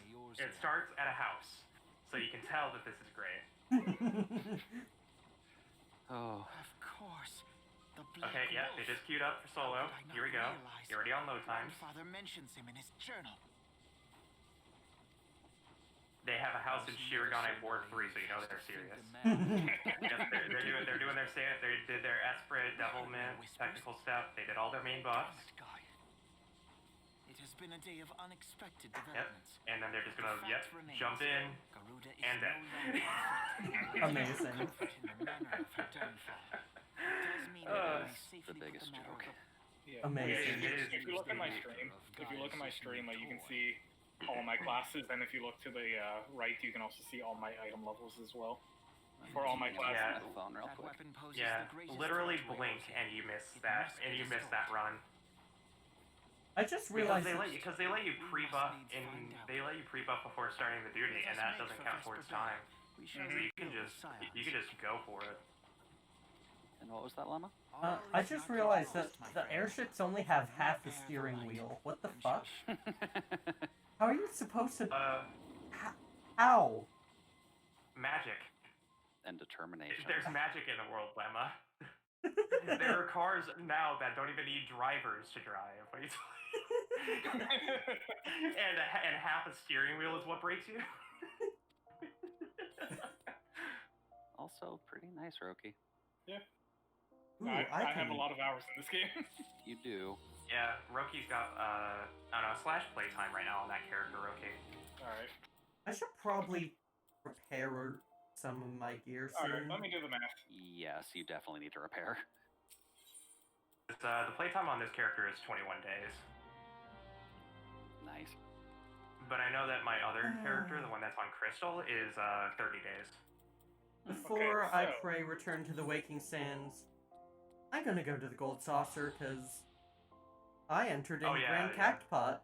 Speaker 2: at a house. So you can tell that this is great.
Speaker 4: Oh.
Speaker 8: Of course. The Black
Speaker 2: Okay, yeah, they
Speaker 8: Wolf.
Speaker 2: just queued up for solo.
Speaker 8: How could I
Speaker 2: Here we
Speaker 8: not
Speaker 2: go.
Speaker 8: realize
Speaker 2: You're already on load times.
Speaker 8: Grandfather mentions him in his journal.
Speaker 2: They have a house in Shirogane Ward 3, so you know they're serious. Yes, they're doing their stand. They did their Esprit, Devilment, technical stuff. They did all their main buffs.
Speaker 8: Damn it, Guy. It has been a day of unexpected
Speaker 2: Yep.
Speaker 8: developments.
Speaker 2: And then they're just gonna
Speaker 8: The fact remains,
Speaker 2: jump in.
Speaker 8: Garuda is
Speaker 2: and
Speaker 8: no
Speaker 2: then-
Speaker 8: longer
Speaker 1: Amazing.
Speaker 8: confident in the manner of her downfall. It does mean
Speaker 2: Uh,
Speaker 8: that we may safely put
Speaker 4: biggest
Speaker 8: the matter
Speaker 4: joke.
Speaker 8: of
Speaker 3: Yeah.
Speaker 1: Amazing.
Speaker 2: It is.
Speaker 3: If you look at my stream, you can see all my classes, and if you look to the right, you can also see all my item levels as well. For all my classes.
Speaker 2: Yeah.
Speaker 4: My phone real
Speaker 8: That
Speaker 4: quick.
Speaker 8: weapon poses
Speaker 2: Yeah,
Speaker 8: the greatest
Speaker 2: literally
Speaker 8: threat to
Speaker 2: blink
Speaker 8: Eorzea.
Speaker 2: and you miss
Speaker 8: It
Speaker 2: that,
Speaker 8: must
Speaker 2: and
Speaker 8: be
Speaker 2: you miss
Speaker 8: destroyed.
Speaker 2: that run.
Speaker 1: I just
Speaker 2: Because
Speaker 1: realized
Speaker 2: they let you pre-buff
Speaker 8: needs to
Speaker 2: and
Speaker 8: find out.
Speaker 2: they let you pre-buff before starting the duty,
Speaker 8: Let
Speaker 2: and
Speaker 8: us
Speaker 2: that
Speaker 8: make
Speaker 2: doesn't
Speaker 8: for
Speaker 2: count
Speaker 8: Vesper
Speaker 2: towards
Speaker 8: Bay.
Speaker 2: time.
Speaker 8: We
Speaker 2: So
Speaker 8: shall
Speaker 2: you can
Speaker 8: rebuild
Speaker 2: just
Speaker 8: the
Speaker 2: you can just go for it.
Speaker 4: And what was that, Llama?
Speaker 1: I just realized that the airships only have half the steering wheel. What the fuck? How are you supposed to? How?
Speaker 2: Magic.
Speaker 4: And determination.
Speaker 2: There's magic in the world, Lemma. There are cars now that don't even need drivers to drive. What are you talking? and half a steering wheel is what breaks you.
Speaker 4: Also, pretty nice, Roki.
Speaker 1: Ooh,
Speaker 3: I have a
Speaker 1: can-
Speaker 3: lot of hours in this game.
Speaker 4: You do.
Speaker 2: Yeah, Roki's got I don't know, slash playtime right now on that character, Roki.
Speaker 3: Alright.
Speaker 1: I should probably repair some of my gear
Speaker 3: Alright,
Speaker 1: soon.
Speaker 3: let me do the math.
Speaker 4: Yes, you definitely need to repair.
Speaker 2: It's, the playtime on this character is 21 days.
Speaker 4: Nice.
Speaker 2: But I know that my other character, the one that's on Crystal, is 30 days.
Speaker 1: Before
Speaker 3: Okay,
Speaker 1: I
Speaker 3: so-
Speaker 1: pray return to the Waking Sands, I'm gonna go to the Gold Saucer because I entered in
Speaker 2: Oh, yeah,
Speaker 1: Grand
Speaker 2: yeah.
Speaker 1: Cactpot.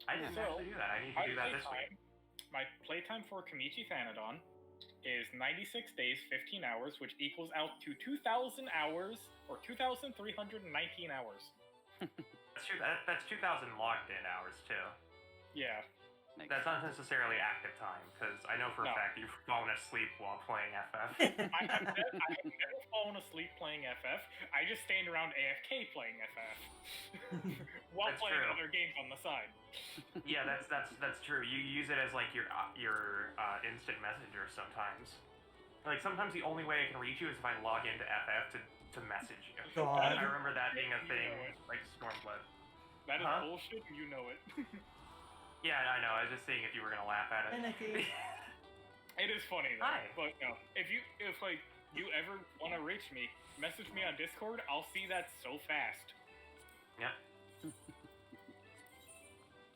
Speaker 2: I didn't
Speaker 3: So,
Speaker 2: actually do that. I need to do that this week.
Speaker 3: My playtime for Kamichi Thanadon is 96 days, 15 hours, which equals out to 2,000 hours, or 2,319 hours.
Speaker 2: That's true. That's 2,000 logged in hours too.
Speaker 3: Yeah.
Speaker 4: Makes
Speaker 2: That's not necessarily active time, because I know for a
Speaker 3: No.
Speaker 2: fact you've fallen asleep while playing FF.
Speaker 3: I have never fallen asleep playing FF. I just stand around AFK playing FF. While
Speaker 2: That's
Speaker 3: playing
Speaker 2: true.
Speaker 3: other games on the side.
Speaker 2: Yeah, that's true. You use it as like your instant messenger sometimes. Like sometimes the only way I can reach you is if I log into FF to message you.
Speaker 1: God.
Speaker 2: I remember that being a
Speaker 3: You
Speaker 2: thing,
Speaker 3: know it.
Speaker 2: like Stormblood.
Speaker 3: That is
Speaker 2: Huh?
Speaker 3: bullshit, and you know it.
Speaker 2: Yeah, I know. I was just seeing if you were gonna laugh at
Speaker 1: Hey,
Speaker 2: it.
Speaker 1: Nikki.
Speaker 3: It is funny though.
Speaker 2: Hi.
Speaker 3: But no, if like you ever want to reach me, message me on Discord. I'll see that so fast.
Speaker 2: Yeah.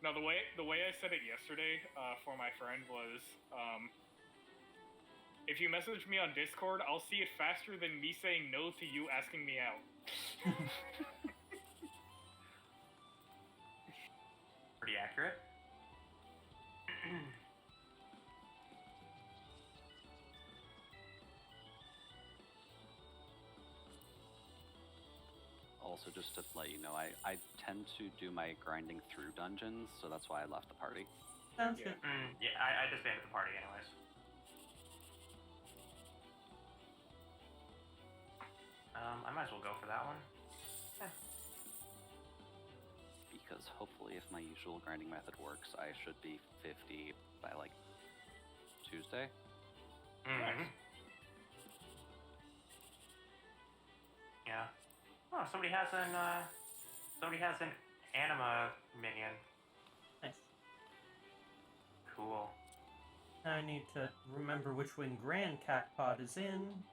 Speaker 3: Now the way I said it yesterday for my friend was, If you message me on Discord, I'll see it faster than me saying no to you asking me out.
Speaker 2: Pretty accurate.
Speaker 4: Also, just to let you know, I tend to do my grinding through dungeons, so that's why I left the party.
Speaker 1: Sounds
Speaker 3: Yeah.
Speaker 1: good.
Speaker 2: Yeah, I disbanded the party anyways. I might as well go for that one.
Speaker 4: Because hopefully, if my usual grinding method works, I should be 50 by like Tuesday.
Speaker 2: Mm-hmm. Yeah. Oh, somebody has an anima minion.
Speaker 1: Nice.
Speaker 2: Cool.
Speaker 1: Now I need to remember which wing Grand Cactpot is in.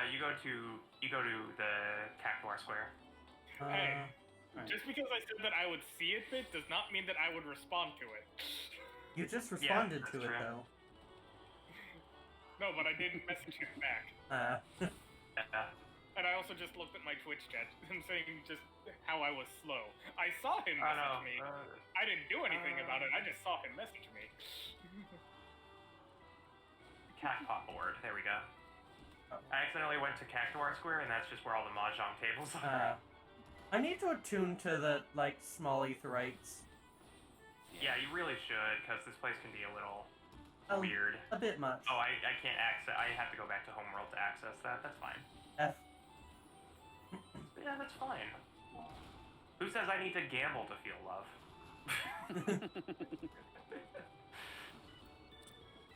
Speaker 2: You go to the Cactuar Square.
Speaker 3: Hey.
Speaker 1: Right.
Speaker 3: Just because I said that I would see it fit does not mean that I would respond to it.
Speaker 1: You just responded
Speaker 2: that's
Speaker 1: to it
Speaker 2: true.
Speaker 1: though.
Speaker 3: No, but I didn't message him back.
Speaker 2: Yeah.
Speaker 3: And I also just looked at my Twitch chat, him saying just how I was slow. I saw him
Speaker 2: Oh
Speaker 3: message
Speaker 2: no.
Speaker 3: me. I didn't do anything about it, I just saw him message me.
Speaker 2: Cactpot board. There we go. I accidentally went to Cactuar Square, and that's just where all the mahjong tables are.
Speaker 1: I need to attune to the like small aetherites.
Speaker 2: Yeah, you really should, because this place can be a little
Speaker 1: Oh,
Speaker 2: weird.
Speaker 1: A bit much.
Speaker 2: Oh, I can't access. I have to go back to Homeworld to access that. That's fine.
Speaker 1: F.
Speaker 2: Yeah, that's fine. Who says I need to gamble to feel love?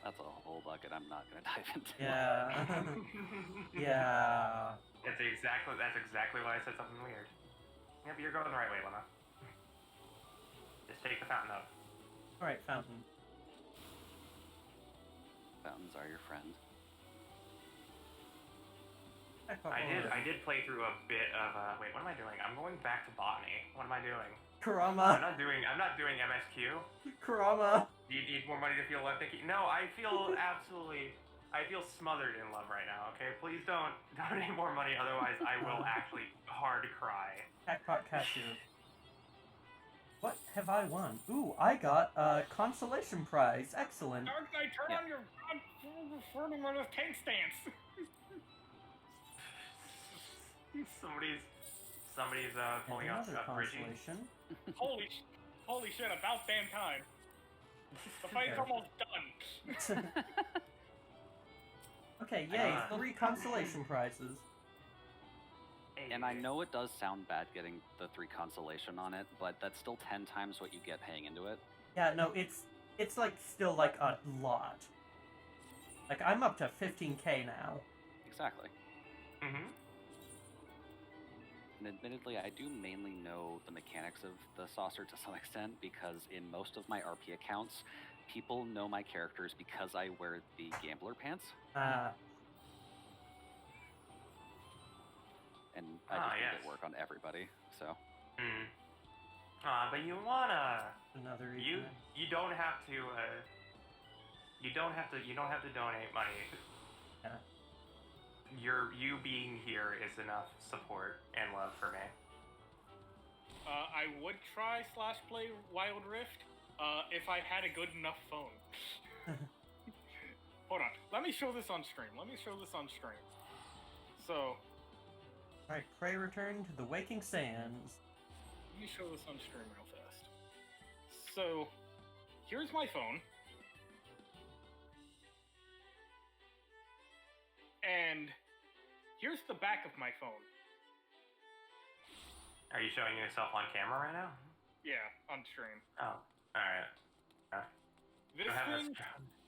Speaker 4: That's a whole bucket I'm not gonna dive into.
Speaker 1: Yeah. Yeah.
Speaker 2: That's exactly why I said something weird. Yeah, but you're going the right way, Lemma. Just take the fountain up.
Speaker 1: Alright, fountain.
Speaker 4: Fountains are your friend.
Speaker 2: I did play through a bit of wait, what am I doing? I'm going back to botany. What am I doing?
Speaker 1: Kurama.
Speaker 2: I'm not doing MSQ.
Speaker 1: Kurama.
Speaker 2: Do you need more money to feel love, Nicki? No, I feel smothered in love right now, okay? Please don't donate more money, otherwise I will actually hard cry.
Speaker 1: Cactpot cashew. What have I won? Ooh, I got a consolation prize. Excellent.
Speaker 3: Dark Knight, turn on your flirting with tank stance.
Speaker 2: Somebody's pulling up
Speaker 1: Another
Speaker 2: bridging.
Speaker 1: consolation.
Speaker 3: Holy shit, about damn time. The fight's
Speaker 1: Okay.
Speaker 3: almost done.
Speaker 1: Okay, yay, 3 consolation prizes.
Speaker 4: And I know it does sound bad getting the 3 consolation on it, but that's still 10 times what you get paying into it.
Speaker 1: Yeah, no, it's like still like a lot. Like I'm up to 15k now.
Speaker 4: Exactly.
Speaker 2: Mm-hmm.
Speaker 4: And admittedly, I do mainly know the mechanics of the saucer to some extent, because in most of my RP accounts, people know my characters because I wear the gambler pants. And I just make it work on everybody, so.
Speaker 2: But you wanna...
Speaker 1: Another
Speaker 2: You don't have to, you don't have to donate money.
Speaker 1: Yeah.
Speaker 2: You being here is enough support and love for me.
Speaker 3: I would try /play Wild Rift if I had a good enough phone. Hold on. Let me show this on stream. So...
Speaker 1: Alright, pray return to the waking sands.
Speaker 3: Let me show this on stream real fast. So, here's my phone. And here's the back of my phone.
Speaker 2: Are you showing yourself on camera right now?
Speaker 3: Yeah, on stream.
Speaker 2: Oh, alright.
Speaker 3: This thing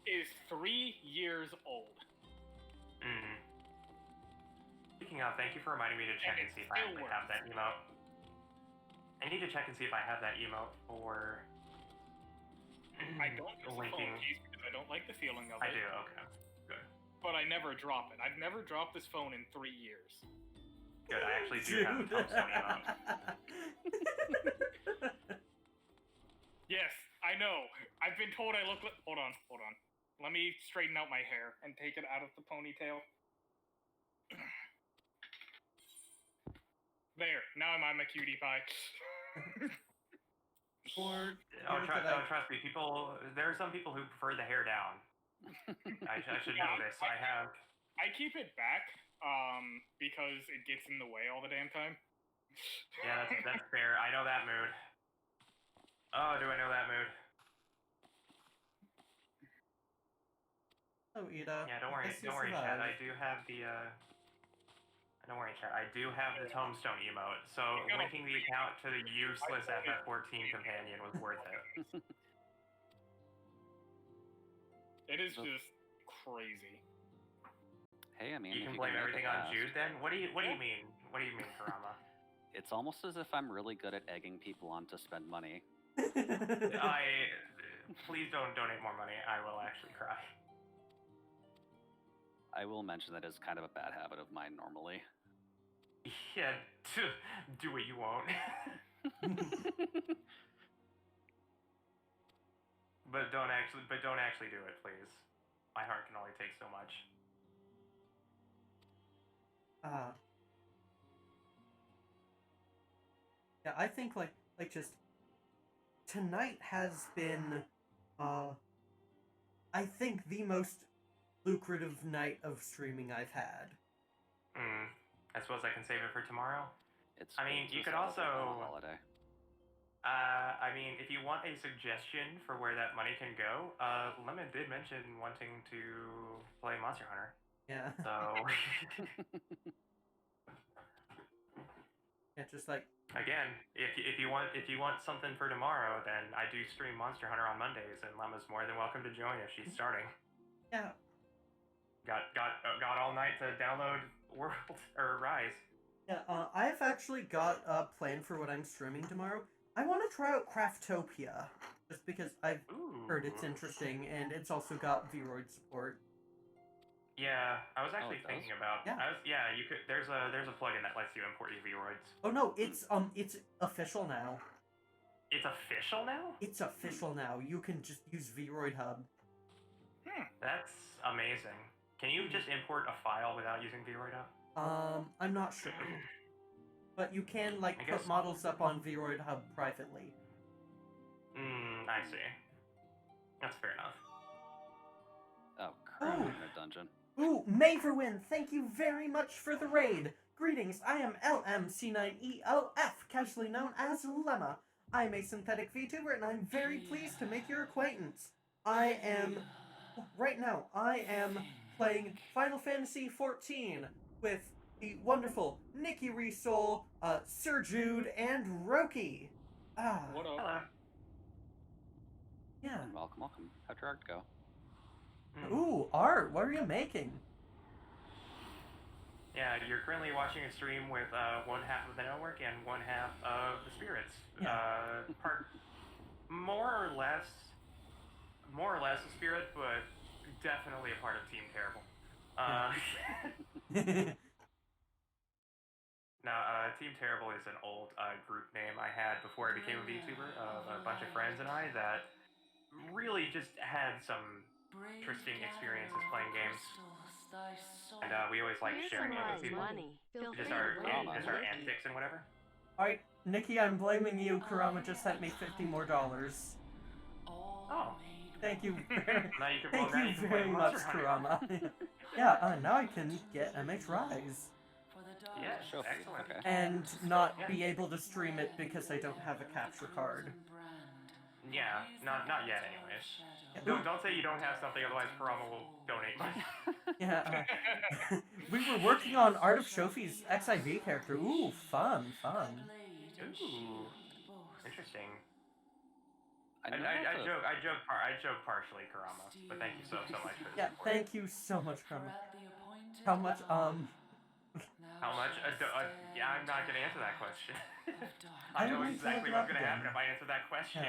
Speaker 3: is 3 years old.
Speaker 2: Speaking of, thank you for reminding me to check and see if I actually have that emote. I need to check and see if I have that emote for...
Speaker 3: I don't use the phone
Speaker 2: linking.
Speaker 3: case because I don't like the feeling of it.
Speaker 2: I do, okay. Good.
Speaker 3: But I never drop it. I've never dropped this phone in 3 years.
Speaker 2: Good, I actually do have a Tombstone emote.
Speaker 3: Yes, I know. I've been told I look like... Hold on. Let me straighten out my hair and take it out of the ponytail. There, now I'm a cutie pie.
Speaker 1: Or
Speaker 2: trust me, there are some people who prefer the hair down. I should know this.
Speaker 3: I keep it back, because it gets in the way all the damn time.
Speaker 2: Yeah, that's fair. I know that mood. Oh, do I know that mood?
Speaker 1: Oh, Ida.
Speaker 2: Yeah, don't worry, chat. I do have the don't worry, chat. I do have the tombstone emote, so linking the account to the useless FF14 companion was worth it.
Speaker 3: It is just crazy.
Speaker 4: Hey, I mean,
Speaker 2: You
Speaker 4: if
Speaker 2: can blame
Speaker 4: make it
Speaker 2: everything on
Speaker 4: fast.
Speaker 2: Jude then? What do you mean? What do you mean, Karama?
Speaker 4: It's almost as if I'm really good at egging people on to spend money.
Speaker 2: Please don't donate more money. I will actually cry.
Speaker 4: I will mention that it's kind of a bad habit of mine normally.
Speaker 2: Yeah, do what you won't. But don't actually do it, please. My heart can only take so much.
Speaker 1: Yeah, I think like just tonight has been I think the most lucrative night of streaming I've had.
Speaker 2: I suppose I can save it for tomorrow.
Speaker 4: I mean, you could also holiday.
Speaker 2: I mean, if you want a suggestion for where that money can go, Lemon did mention wanting to play Monster Hunter.
Speaker 1: Yeah.
Speaker 2: So
Speaker 1: yeah, just like
Speaker 2: again, if you want something for tomorrow, then I do stream Monster Hunter on Mondays, and Lemma's more than welcome to join if she's starting.
Speaker 1: Yeah.
Speaker 2: Got all night to download World or Rise.
Speaker 1: Yeah, I've actually got a plan for what I'm streaming tomorrow. I want to try out Craftopia, just because I've heard it's interesting, and it's also got Vroid support.
Speaker 2: Yeah, I was actually thinking about.
Speaker 1: Yeah.
Speaker 2: You could. There's a plugin that lets you import your Vroids.
Speaker 1: Oh no, it's official now.
Speaker 2: It's official now?
Speaker 1: It's official now. You can just use Vroid Hub.
Speaker 2: That's amazing. Can you just import a file without using Vroid Hub?
Speaker 1: I'm not sure. But you can, like, put models up on Vroid Hub privately.
Speaker 2: I see. That's fair enough.
Speaker 4: Oh, crap, I'm in a dungeon.
Speaker 1: Ooh, Maverwin, thank you very much for the raid. Greetings, I am LMC9ELF, casually known as Lemma. I am a synthetic VTuber, and I'm very pleased to make your acquaintance. Right now, I am playing Final Fantasy XIV with the wonderful Nicki Resol, Sir Jude, and Roki.
Speaker 3: What up?
Speaker 2: Hello.
Speaker 1: Yeah.
Speaker 4: Welcome. How'd your art go?
Speaker 1: Ooh, art. What are you making?
Speaker 2: Yeah, you're currently watching a stream with one half of the network and one half of the spirits.
Speaker 1: Yeah.
Speaker 2: More or less a spirit, but definitely a part of Team Terrible. Now, Team Terrible is an old group name I had before I became a VTuber of a bunch of friends and I that really just had some interesting experiences playing games. And we always like sharing it with people. Just our antics and whatever.
Speaker 1: Alright, Nicki, I'm blaming you. Kurama just sent me $50 more.
Speaker 2: Oh.
Speaker 1: Thank you
Speaker 2: Thank
Speaker 1: you very much, Kurama. Yeah, now I can get MH Rise.
Speaker 2: Yeah, excellent.
Speaker 4: Okay.
Speaker 1: And not be able to stream it because I don't have a capture card.
Speaker 2: Yeah, not yet anyways.
Speaker 1: Yeah.
Speaker 2: Don't say you don't have something, otherwise Kurama will donate money.
Speaker 1: Yeah, we were working on Art of Shofi's XIV character. Ooh, fun.
Speaker 2: Ooh, interesting. I
Speaker 4: I
Speaker 2: joke partially, Kurama, but thank you so much for the
Speaker 1: Yeah,
Speaker 2: support.
Speaker 1: thank you so much, Kurama. How much,
Speaker 2: How much? Yeah, I'm not gonna answer that question.
Speaker 1: I
Speaker 2: I know
Speaker 1: don't
Speaker 2: exactly
Speaker 1: look it
Speaker 2: what's
Speaker 1: up
Speaker 2: gonna happen
Speaker 1: then.
Speaker 2: if I answer that question.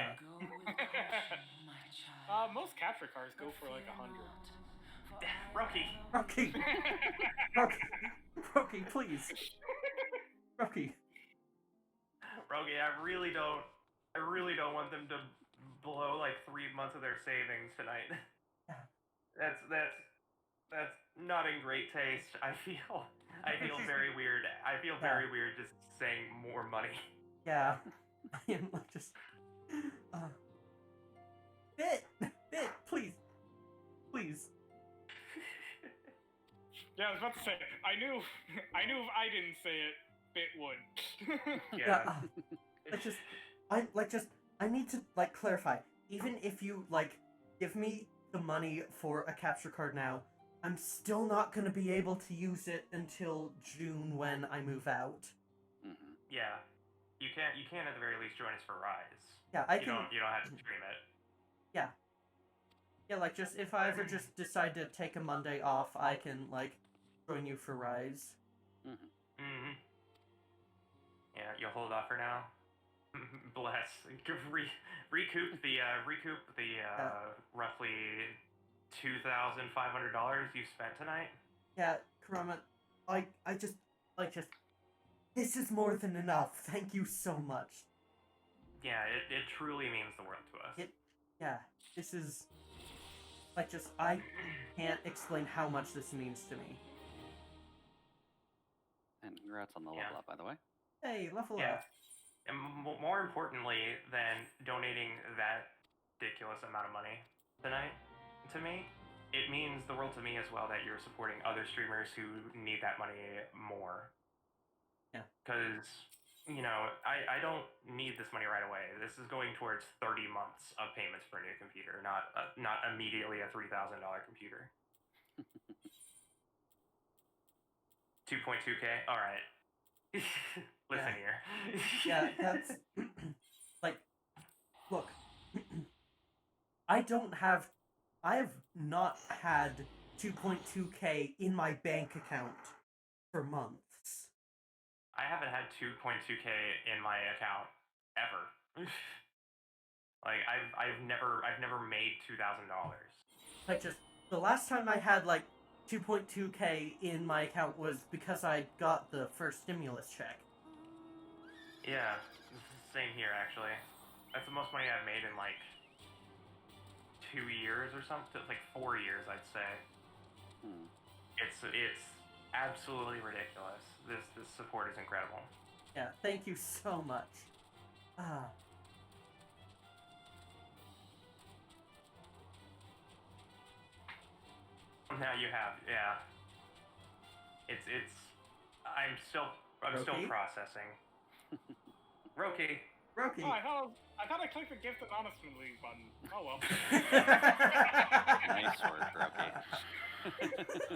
Speaker 1: Yeah.
Speaker 3: Most capture cards go for like 100.
Speaker 2: Roki.
Speaker 1: Roki, please. Roki.
Speaker 2: I really don't want them to blow like 3 months of their savings tonight. That's not in great taste. I feel very weird. I feel very weird just saying more money.
Speaker 1: Yeah. I am like just. Bit, please.
Speaker 3: Yeah, I was about to say. I knew if I didn't say it, Bit would.
Speaker 2: Yeah.
Speaker 1: I need to clarify. Even if you give me the money for a capture card now, I'm still not gonna be able to use it until June when I move out.
Speaker 4: Mm-hmm.
Speaker 2: Yeah. You can at the very least join us for Rise.
Speaker 1: Yeah,
Speaker 2: You don't have to stream it.
Speaker 1: Yeah. Yeah, just if I ever just decide to take a Monday off, I can join you for Rise.
Speaker 2: Mm-hmm. Yeah, you'll hold off for now. Bless. Recoup the roughly $2,500 you spent tonight.
Speaker 1: Yeah, Kurama, I just this is more than enough. Thank you so much.
Speaker 2: Yeah, it truly means the world to us.
Speaker 1: This is I can't explain how much this means to me.
Speaker 4: And congrats on the level up, by the way.
Speaker 1: Hey, level
Speaker 2: Yeah.
Speaker 1: up.
Speaker 2: And more importantly than donating that ridiculous amount of money tonight to me, it means the world to me as well that you're supporting other streamers who need that money more.
Speaker 1: Yeah.
Speaker 2: Because, I don't need this money right away. This is going towards 30 months of payments for a new computer, not immediately a $3,000 computer. 2.2K? All right. Listen here.
Speaker 1: Yeah, that's look. I have not had 2.2K in my bank account for months.
Speaker 2: I haven't had 2.2K in my account ever. I've never made $2,000.
Speaker 1: Just the last time I had 2.2K in my account was because I got the first stimulus check.
Speaker 2: Yeah, same here actually. That's the most money I've made in 2 years or something. 4 years, I'd say. It's absolutely ridiculous. This support is incredible.
Speaker 1: Yeah, thank you so much.
Speaker 2: Now you have, yeah. I'm still
Speaker 1: Roki?
Speaker 2: processing. Roki.
Speaker 3: Oh, I thought I clicked the gift anonymously button. Oh well.
Speaker 4: Nice work, Roki.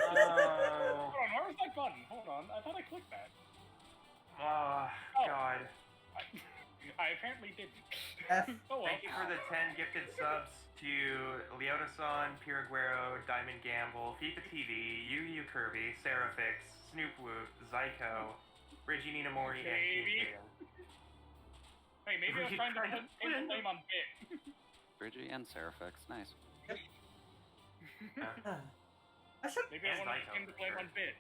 Speaker 3: Hold on, where was that button? Hold on, I thought I clicked that.
Speaker 2: Oh, God.
Speaker 3: I apparently didn't. Oh, well.
Speaker 2: Thank you for the 10 gifted subs to Leota-san, Piraguero, Diamond Gamble, FIFA TV, Yu Kirby, Serafix, Snoop Woot, Zyko, Reggie Ninamori, and King Kaden.
Speaker 3: Hey, maybe I was trying to pin the blame on Bit.
Speaker 4: Bridgie and Serafix, nice.
Speaker 1: I should.
Speaker 3: Maybe I want to pin the blame on Bit.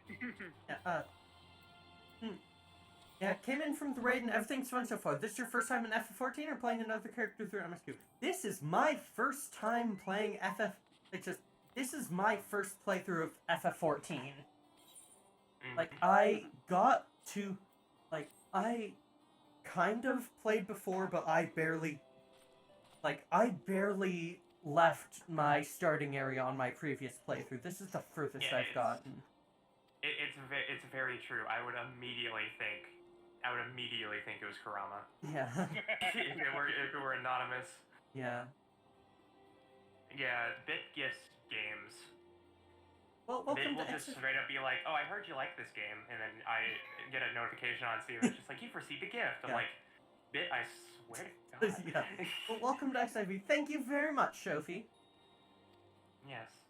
Speaker 1: Yeah, came in from the raid and everything's fun so far. This is your first time in FF14 or playing another character through MSQ? This is my first time playing FF. This is my first playthrough of FF14. I got to, I kind of played before, but I barely left my starting area on my previous playthrough. This is the furthest I've gotten.
Speaker 2: It's very true. I would immediately think it was Kurama.
Speaker 1: Yeah.
Speaker 2: if it were anonymous.
Speaker 1: Yeah.
Speaker 2: Yeah, Bit gifts games.
Speaker 1: Well, welcome
Speaker 2: Bit will just straight up be like, "Oh, I heard you like this game," and then I get a notification on Steam. It's just like, "You've received a gift." I'm like, "Bit, I swear to God."
Speaker 1: Yeah. Well, welcome to XIV. Thank you very much, Shofi.
Speaker 2: Yes.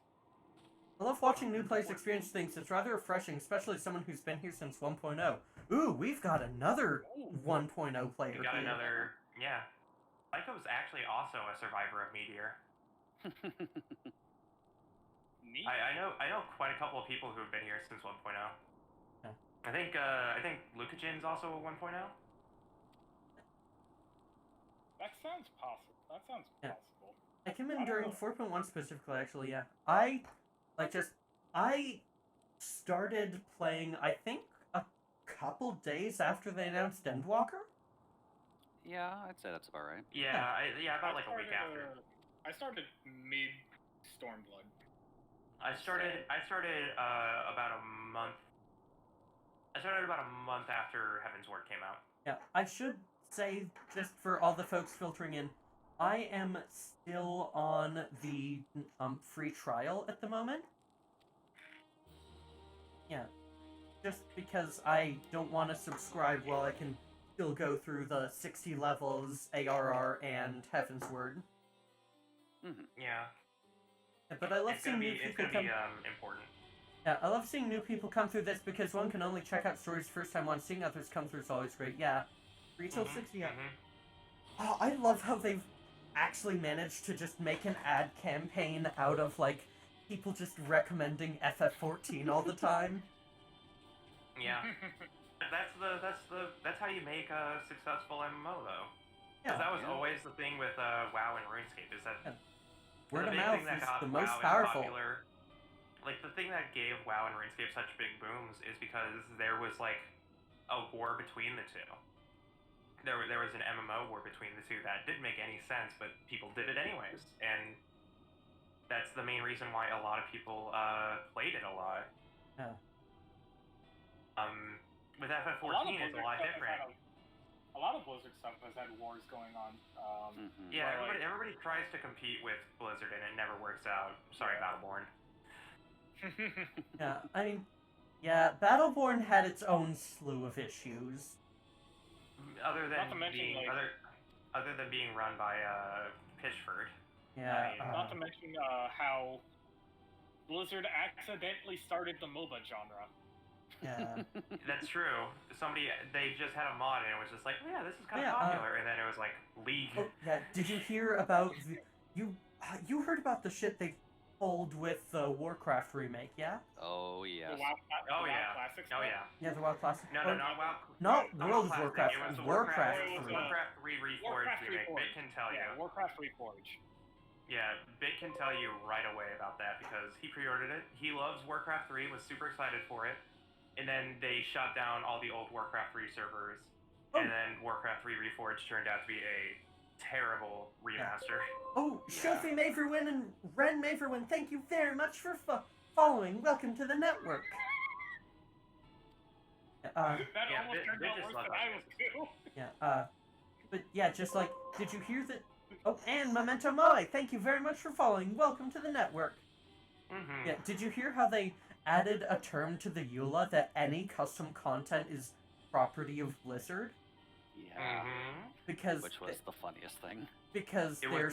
Speaker 1: I love watching new players experience things. It's rather refreshing, especially someone who's been here since 1.0. Ooh, we've got another 1.0 player.
Speaker 2: We got another, yeah. Lyco's actually also a survivor of Meteor.
Speaker 3: Neat.
Speaker 2: I know quite a couple of people who have been here since 1.0.
Speaker 1: Yeah.
Speaker 2: I think Lucajin's also a 1.0.
Speaker 3: That sounds possible.
Speaker 1: Yeah. I came in during 4.1 specifically, actually, yeah. I started playing, I think, a couple days after they announced Endwalker.
Speaker 4: Yeah, I'd say that's about right.
Speaker 2: Yeah, about like a week after.
Speaker 3: I started mid Stormblood.
Speaker 2: I started about a month. I started about a month after Heaven's Word came out.
Speaker 1: Yeah, I should say, just for all the folks filtering in, I am still on the free trial at the moment. Yeah, just because I don't want to subscribe while I can still go through the 60 levels, ARR, and Heaven's Word.
Speaker 4: Mm-hmm.
Speaker 2: Yeah.
Speaker 1: But I love seeing new people come.
Speaker 2: Important.
Speaker 1: Yeah, I love seeing new people come through this because one can only check out stories first time once. Seeing others come through is always great. Yeah, retail 60. Yeah. Oh, I love how they've actually managed to just make an ad campaign out of like people just recommending FF14 all the time.
Speaker 2: Yeah. That's how you make a successful MMO though.
Speaker 1: Yeah.
Speaker 2: Because that was always the thing with WoW and RuneScape is that
Speaker 1: word of
Speaker 2: big
Speaker 1: mouth
Speaker 2: thing that
Speaker 1: is
Speaker 2: got
Speaker 1: the most
Speaker 2: WoW
Speaker 1: powerful.
Speaker 2: Popular, like the thing that gave WoW and RuneScape such big booms is because there was like a war between the two. There was an MMO war between the two that didn't make any sense, but people did it anyways, and that's the main reason why a lot of people played it a lot.
Speaker 1: Yeah.
Speaker 2: With FF14, it's a lot different.
Speaker 3: A lot of Blizzard stuff has had wars going on.
Speaker 2: Yeah, everybody tries to compete with Blizzard, and it never works out. Sorry, Battleborn.
Speaker 1: Yeah, I mean, yeah, Battleborn had its own slew of issues.
Speaker 2: Other than being run by Pitchford.
Speaker 1: Yeah.
Speaker 3: Not to mention how Blizzard accidentally started the MOBA genre.
Speaker 1: Yeah.
Speaker 2: That's true. They just had a mod and it was just like, oh, yeah, this is kind of popular, and then it was like League.
Speaker 1: Oh, yeah. Did you hear about you heard about the shit they pulled with the Warcraft remake? Yeah.
Speaker 4: Oh yeah.
Speaker 3: The WoW Classic stuff?
Speaker 2: Oh yeah.
Speaker 1: Yeah, the WoW Classic.
Speaker 2: No, not WoW.
Speaker 1: Not World of
Speaker 2: Classic.
Speaker 1: Warcraft.
Speaker 2: It was the
Speaker 1: Warcraft 3.
Speaker 2: Warcraft 3 Reforged remake. Bit can tell you.
Speaker 3: Warcraft Reforged.
Speaker 2: Yeah, Bit can tell you right away about that because he pre-ordered it. He loves Warcraft 3, was super excited for it. And then they shut down all the old Warcraft 3 servers.
Speaker 1: Oh.
Speaker 2: And then Warcraft 3 Reforged turned out to be a terrible remaster.
Speaker 1: Oh, Shofi Maverwin and Ren Maverwin, thank you very much for following. Welcome to the network.
Speaker 3: That almost turned out worse than I was too.
Speaker 1: Yeah, but yeah, just like, did you hear that? Oh, and Memento Mori, thank you very much for following. Welcome to the network.
Speaker 2: Mm-hmm.
Speaker 1: Yeah, did you hear how they added a term to the EULA that any custom content is property of Blizzard?
Speaker 4: Yeah.
Speaker 2: Mm-hmm.
Speaker 4: Which was the funniest thing.
Speaker 1: Because they're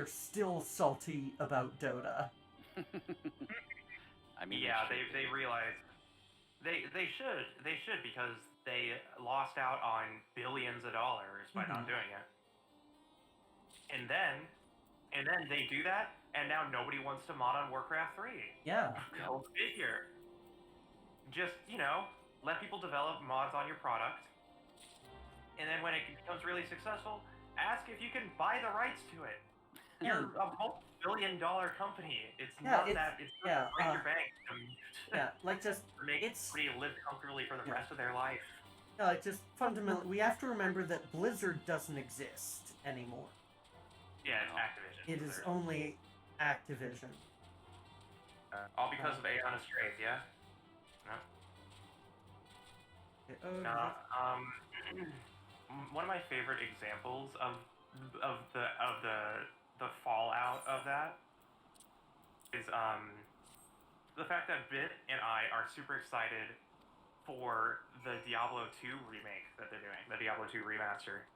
Speaker 1: still salty about Dota.
Speaker 4: I mean,
Speaker 2: yeah, they realized they should because they lost out on billions of dollars by not doing it. And then they do that, and now nobody wants to mod on Warcraft 3.
Speaker 1: Yeah.
Speaker 2: Go figure. Just, let people develop mods on your product, and then when it becomes really successful, ask if you can buy the rights to it. You're a multi-billion-dollar company. It's not break your bank.
Speaker 1: Yeah, like just
Speaker 2: make everybody live comfortably for the rest of their life.
Speaker 1: No, like just fundamentally, we have to remember that Blizzard doesn't exist anymore.
Speaker 2: Yeah, it's Activision.
Speaker 1: It is only Activision.
Speaker 2: All because of Aeon Strays, yeah? No. One of my favorite examples of the fallout of that is the fact that Bit and I are super excited for the Diablo 2 remake that they're doing, the Diablo 2 remaster.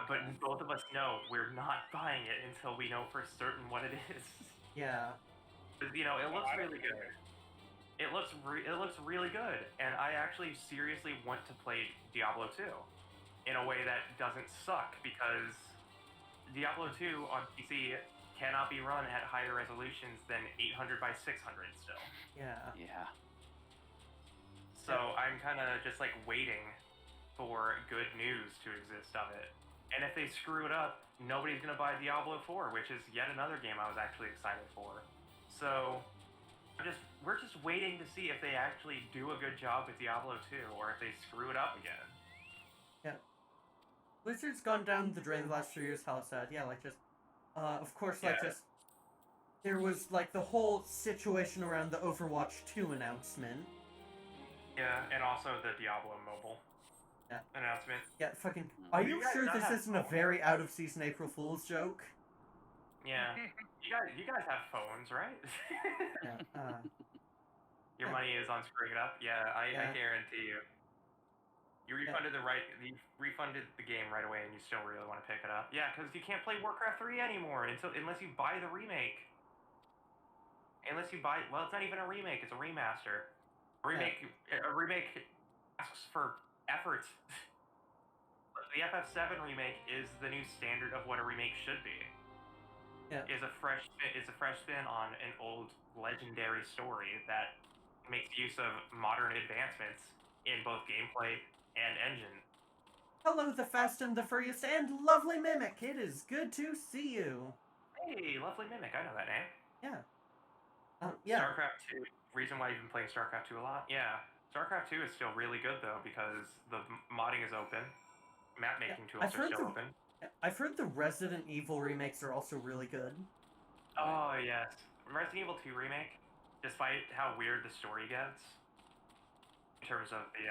Speaker 2: But both of us know we're not buying it until we know for certain what it is.
Speaker 1: Yeah.
Speaker 2: It looks really good. It looks really good, and I actually seriously want to play Diablo 2 in a way that doesn't suck, because Diablo 2 on PC cannot be run at higher resolutions than 800 by 600 still.
Speaker 1: Yeah.
Speaker 4: Yeah.
Speaker 2: So I'm kind of just like waiting for good news to exist of it. And if they screw it up, nobody's gonna buy Diablo 4, which is yet another game I was actually excited for. So we're just waiting to see if they actually do a good job with Diablo 2, or if they screw it up again.
Speaker 1: Yeah. Blizzard's gone down the drain the last 3 years, how sad. Yeah, like just of course, like
Speaker 2: Yeah.
Speaker 1: just there was like the whole situation around the Overwatch 2 announcement.
Speaker 2: Yeah, and also the Diablo mobile announcement.
Speaker 1: Yeah, fucking. Are you
Speaker 2: guys
Speaker 1: sure
Speaker 2: not
Speaker 1: this
Speaker 2: have
Speaker 1: isn't a
Speaker 2: phones?
Speaker 1: very out of season April Fool's joke?
Speaker 2: Yeah. You guys have phones, right?
Speaker 1: Yeah.
Speaker 2: Your
Speaker 1: Yeah.
Speaker 2: money is on screwing it up. Yeah, I
Speaker 1: Yeah.
Speaker 2: guarantee you. You refunded you refunded the game right away, and you still really want to pick it up. Yeah, because you can't play Warcraft 3 anymore unless you buy the remake. Unless you buy, well, it's not even a remake; it's a remaster. A remake asks for effort. The FF7 remake is the new standard of what a remake should be.
Speaker 1: Yeah.
Speaker 2: Is a fresh spin on an old legendary story that makes use of modern advancements in both gameplay and engine.
Speaker 1: Hello, the Fast and the Furious and lovely Mimic. It is good to see you.
Speaker 2: Hey, lovely Mimic, I know that name.
Speaker 1: Yeah. Yeah.
Speaker 2: StarCraft 2. Reason why you've been playing StarCraft 2 a lot? Yeah. StarCraft 2 is still really good though because the modding is open. Map making tools are still open.
Speaker 1: I've heard the Resident Evil remakes are also really good.
Speaker 2: Oh yes, Resident Evil 2 remake. Despite how weird the story gets, in terms of the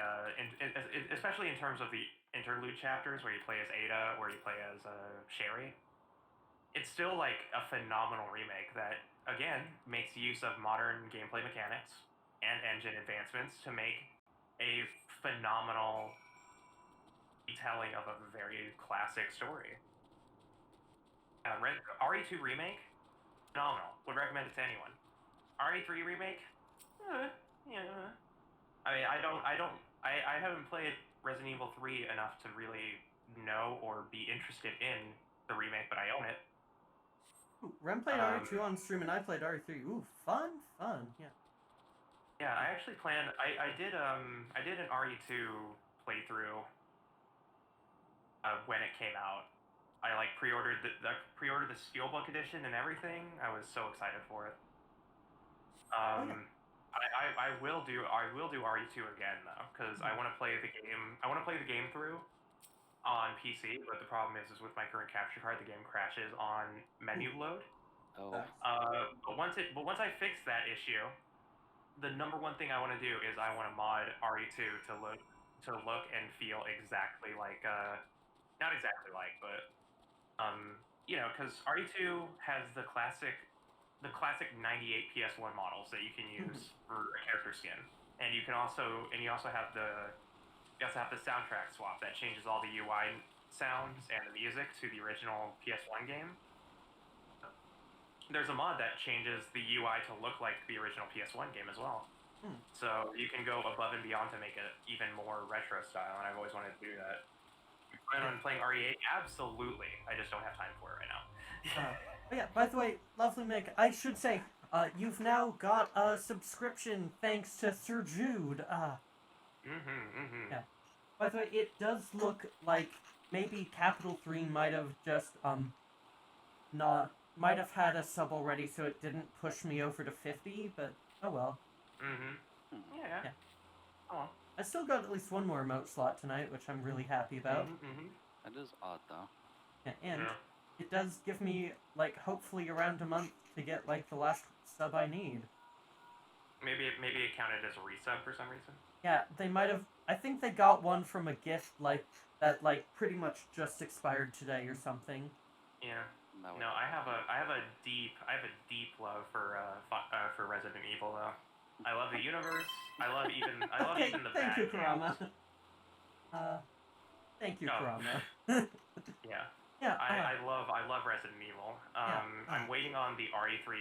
Speaker 2: especially in terms of the interlude chapters where you play as Ada or you play as Sherry, it's still like a phenomenal remake that again makes use of modern gameplay mechanics and engine advancements to make a phenomenal retelling of a very classic story. RE2 remake, phenomenal. Would recommend it to anyone. RE3 remake, yeah. I mean, I haven't played Resident Evil 3 enough to really know or be interested in the remake, but I own it.
Speaker 1: Ooh, Ren played RE2 on stream and I played RE3. Ooh, fun, yeah.
Speaker 2: Yeah, I actually planned. I did an RE2 playthrough when it came out. I like pre-ordered the Steelbook edition and everything. I was so excited for it. I will do RE2 again though, because I want to play the game. I want to play the game through on PC, but the problem is with my current capture card, the game crashes on menu load.
Speaker 4: Oh.
Speaker 2: But once I fix that issue, the number one thing I want to do is I want to mod RE2 to look and feel exactly like not exactly like, but you know, because RE2 has the classic 98 PS1 models that you can use for a character skin, and you also have the soundtrack swap that changes all the UI sounds and the music to the original PS1 game. There's a mod that changes the UI to look like the original PS1 game as well. So you can go above and beyond to make it even more retro style, and I've always wanted to do that. You plan on playing RE8? Absolutely. I just don't have time for it right now.
Speaker 1: But yeah, by the way, lovely Mick, I should say, you've now got a subscription thanks to Sir Jude. Yeah. By the way, it does look like maybe Capital 3 might have just, might have had a sub already, so it didn't push me over to 50, but oh well.
Speaker 2: Yeah. Oh.
Speaker 1: I still got at least one more emote slot tonight, which I'm really happy about.
Speaker 4: That is odd, though.
Speaker 1: Yeah, and it does give me, like, hopefully around a month to get, like, the last sub I need.
Speaker 2: Maybe it counted as a resub for some reason.
Speaker 1: Yeah, they might have. I think they got one from a gift, like, that, like, pretty much just expired today or something.
Speaker 2: Yeah. No, I have a deep love for Resident Evil though. I love the universe. I love even the bad.
Speaker 1: Thank you, Kurama. Thank you, Kurama.
Speaker 2: Yeah.
Speaker 1: Yeah.
Speaker 2: I love Resident Evil. I'm waiting on the RE4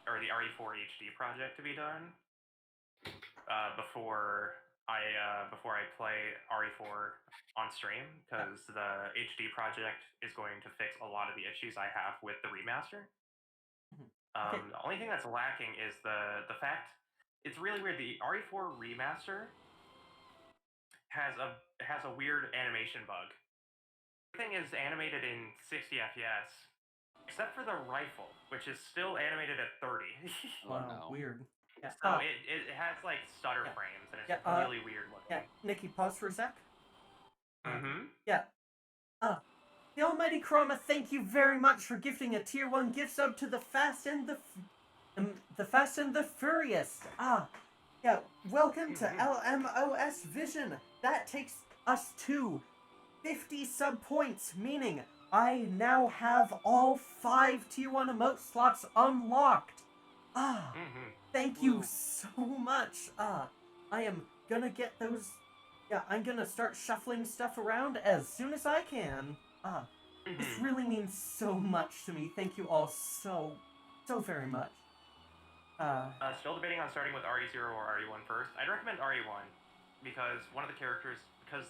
Speaker 2: HD project to be done before I play RE4 on stream, because the HD project is going to fix a lot of the issues I have with the remaster. The only thing that's lacking is the fact, it's really weird. The RE4 remaster has a weird animation bug Everything is animated in 60 FPS, except for the rifle, which is still animated at 30.
Speaker 4: Oh
Speaker 1: Wow,
Speaker 4: no.
Speaker 1: weird. Yeah.
Speaker 2: So it has like stutter
Speaker 1: Yeah.
Speaker 2: frames, and it's
Speaker 1: Yeah,
Speaker 2: really weird looking.
Speaker 1: Yeah, Nikki, pause for a sec.
Speaker 2: Mm-hmm.
Speaker 1: Yeah. The Almighty Chroma, thank you very much for gifting a tier 1 gift sub to the Fast and the Fast and the Furious. Yeah. Welcome to LMOS Vision. That takes us to 50 sub points, meaning I now have all 5 tier 1 emote slots unlocked. Thank you so much. I am gonna get those. Yeah, I'm gonna start shuffling stuff around as soon as I can. This really means so much to me. Thank you all so very much.
Speaker 2: Still debating on starting with RE0 or RE1 first. I'd recommend RE1 because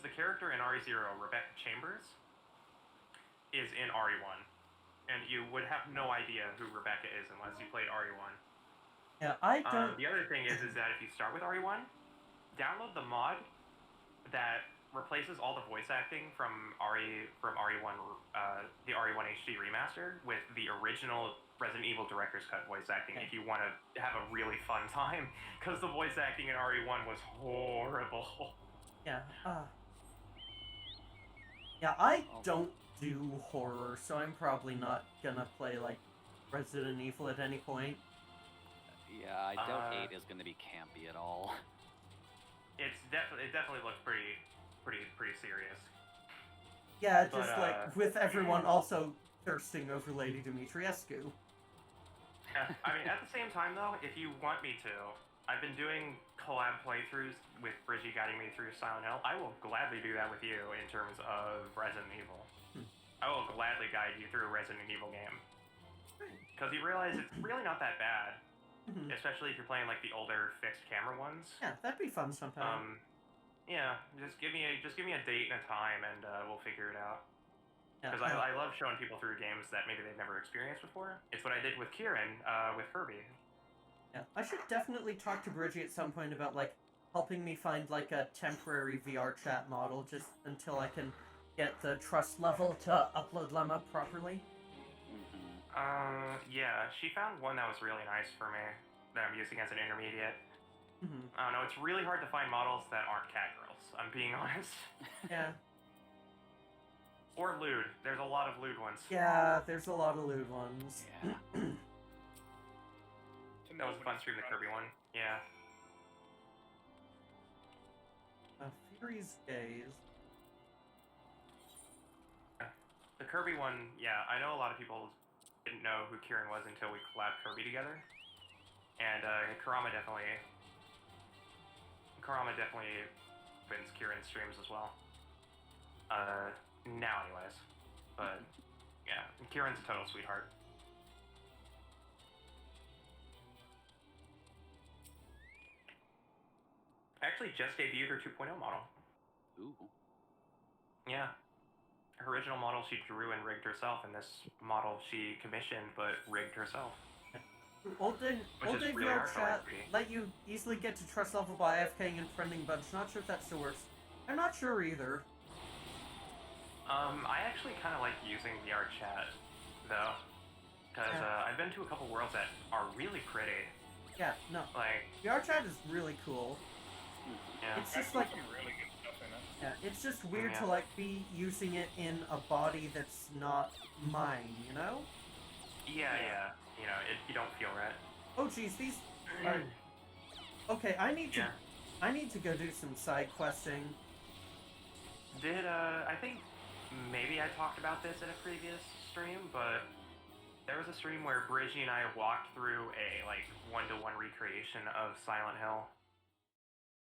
Speaker 2: the character in RE0, Rebecca Chambers, is in RE1, and you would have no idea who Rebecca is unless you played RE1.
Speaker 1: Yeah, I don't.
Speaker 2: The other thing is that if you start with RE1, download the mod that replaces all the voice acting from RE1, the RE1 HD remaster with the original Resident Evil Director's Cut voice acting. If you want to have a really fun time, because the voice acting in RE1 was horrible.
Speaker 1: Yeah. Yeah, I don't do horror, so I'm probably not gonna play like Resident Evil at any point.
Speaker 4: Yeah, I doubt 8 is gonna be campy at all.
Speaker 2: It definitely looks pretty serious.
Speaker 1: Yeah, just like with everyone also thirsting over Lady Dimitrescu.
Speaker 2: Yeah, I mean, at the same time though, if you want me to, I've been doing collab playthroughs with Bridgie guiding me through Silent Hill. I will gladly do that with you in terms of Resident Evil. I will gladly guide you through a Resident Evil game. Because you realize it's really not that bad. Especially if you're playing like the older fixed camera ones.
Speaker 1: Yeah, that'd be fun sometime.
Speaker 2: Yeah, just give me a date and a time, and we'll figure it out. Because
Speaker 1: Yeah,
Speaker 2: I love showing people through games that maybe they've never experienced before. It's what I did with Kieran with Kirby.
Speaker 1: Yeah, I should definitely talk to Bridgie at some point about like helping me find like a temporary VR chat model just until I can get the trust level to upload Lemma properly.
Speaker 2: Yeah, she found one that was really nice for me that I'm using as an intermediate. I don't know, it's really hard to find models that aren't cat girls, I'm being honest.
Speaker 1: Yeah.
Speaker 2: Or lewd. There's a lot of lewd ones.
Speaker 1: Yeah, there's a lot of lewd ones.
Speaker 4: Yeah.
Speaker 2: That was a fun stream, the Kirby one. Yeah.
Speaker 1: Fury's Gaze.
Speaker 2: The Kirby one, yeah, I know a lot of people didn't know who Kieran was until we collabed Kirby together. And Karama definitely wins Kieran's streams as well. Now anyways. But yeah, Kieran's a total sweetheart. I actually just debuted her 2.0 model.
Speaker 4: Ooh.
Speaker 2: Yeah. Her original model she drew and rigged herself, and this model she commissioned but rigged herself.
Speaker 1: Old day
Speaker 2: really
Speaker 1: VR
Speaker 2: hard for
Speaker 1: chat
Speaker 2: RP.
Speaker 1: let you easily get to trust level by AFKing and friending bunch. Not sure if that still works. I'm not sure either.
Speaker 2: I actually kind of like using VR chat, though. Because I've been to a couple worlds that are really pretty.
Speaker 1: Yeah, no.
Speaker 2: Like,
Speaker 1: VR chat is really cool.
Speaker 2: yeah.
Speaker 1: It's just like,
Speaker 3: some really good stuff in it.
Speaker 1: yeah, it's just weird
Speaker 2: Yeah.
Speaker 1: to like be using it in a body that's not mine, you know?
Speaker 2: Yeah. You know, you don't feel right.
Speaker 1: Oh geez, these are... Okay, I need to go do some side questing.
Speaker 2: I think maybe I talked about this in a previous stream, but there was a stream where Bridgie and I walked through a, like, one-to-one recreation of Silent Hill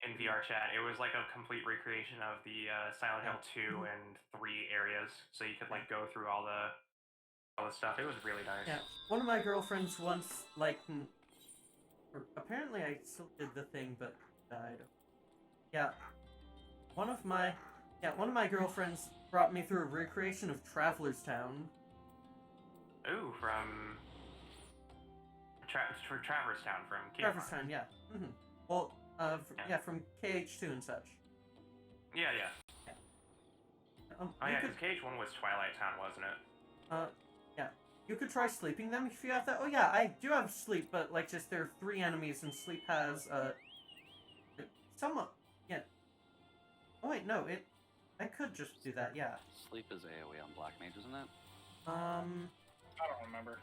Speaker 2: in VR chat. It was like a complete recreation of the Silent Hill 2 and 3 areas, so you could, like, go through all the stuff. It was really nice.
Speaker 1: Yeah, one of my girlfriends once, like, apparently I still did the thing, but died. Yeah, one of my girlfriends brought me through a recreation of Traveler's Town.
Speaker 2: Ooh, from Traverse Town from King
Speaker 1: Traveler's Town, yeah. Well, from KH2 and such.
Speaker 2: Yeah. Oh
Speaker 1: you
Speaker 2: yeah,
Speaker 1: could,
Speaker 2: because Cage 1 was Twilight Town, wasn't it?
Speaker 1: yeah. You could try sleeping them if you have that. Oh yeah, I do have sleep, but like just there are 3 enemies and sleep has somewhat. Yeah. Oh wait, no, I could just do that. Yeah.
Speaker 4: Sleep is AoE on Black Mage, isn't it?
Speaker 3: I don't remember.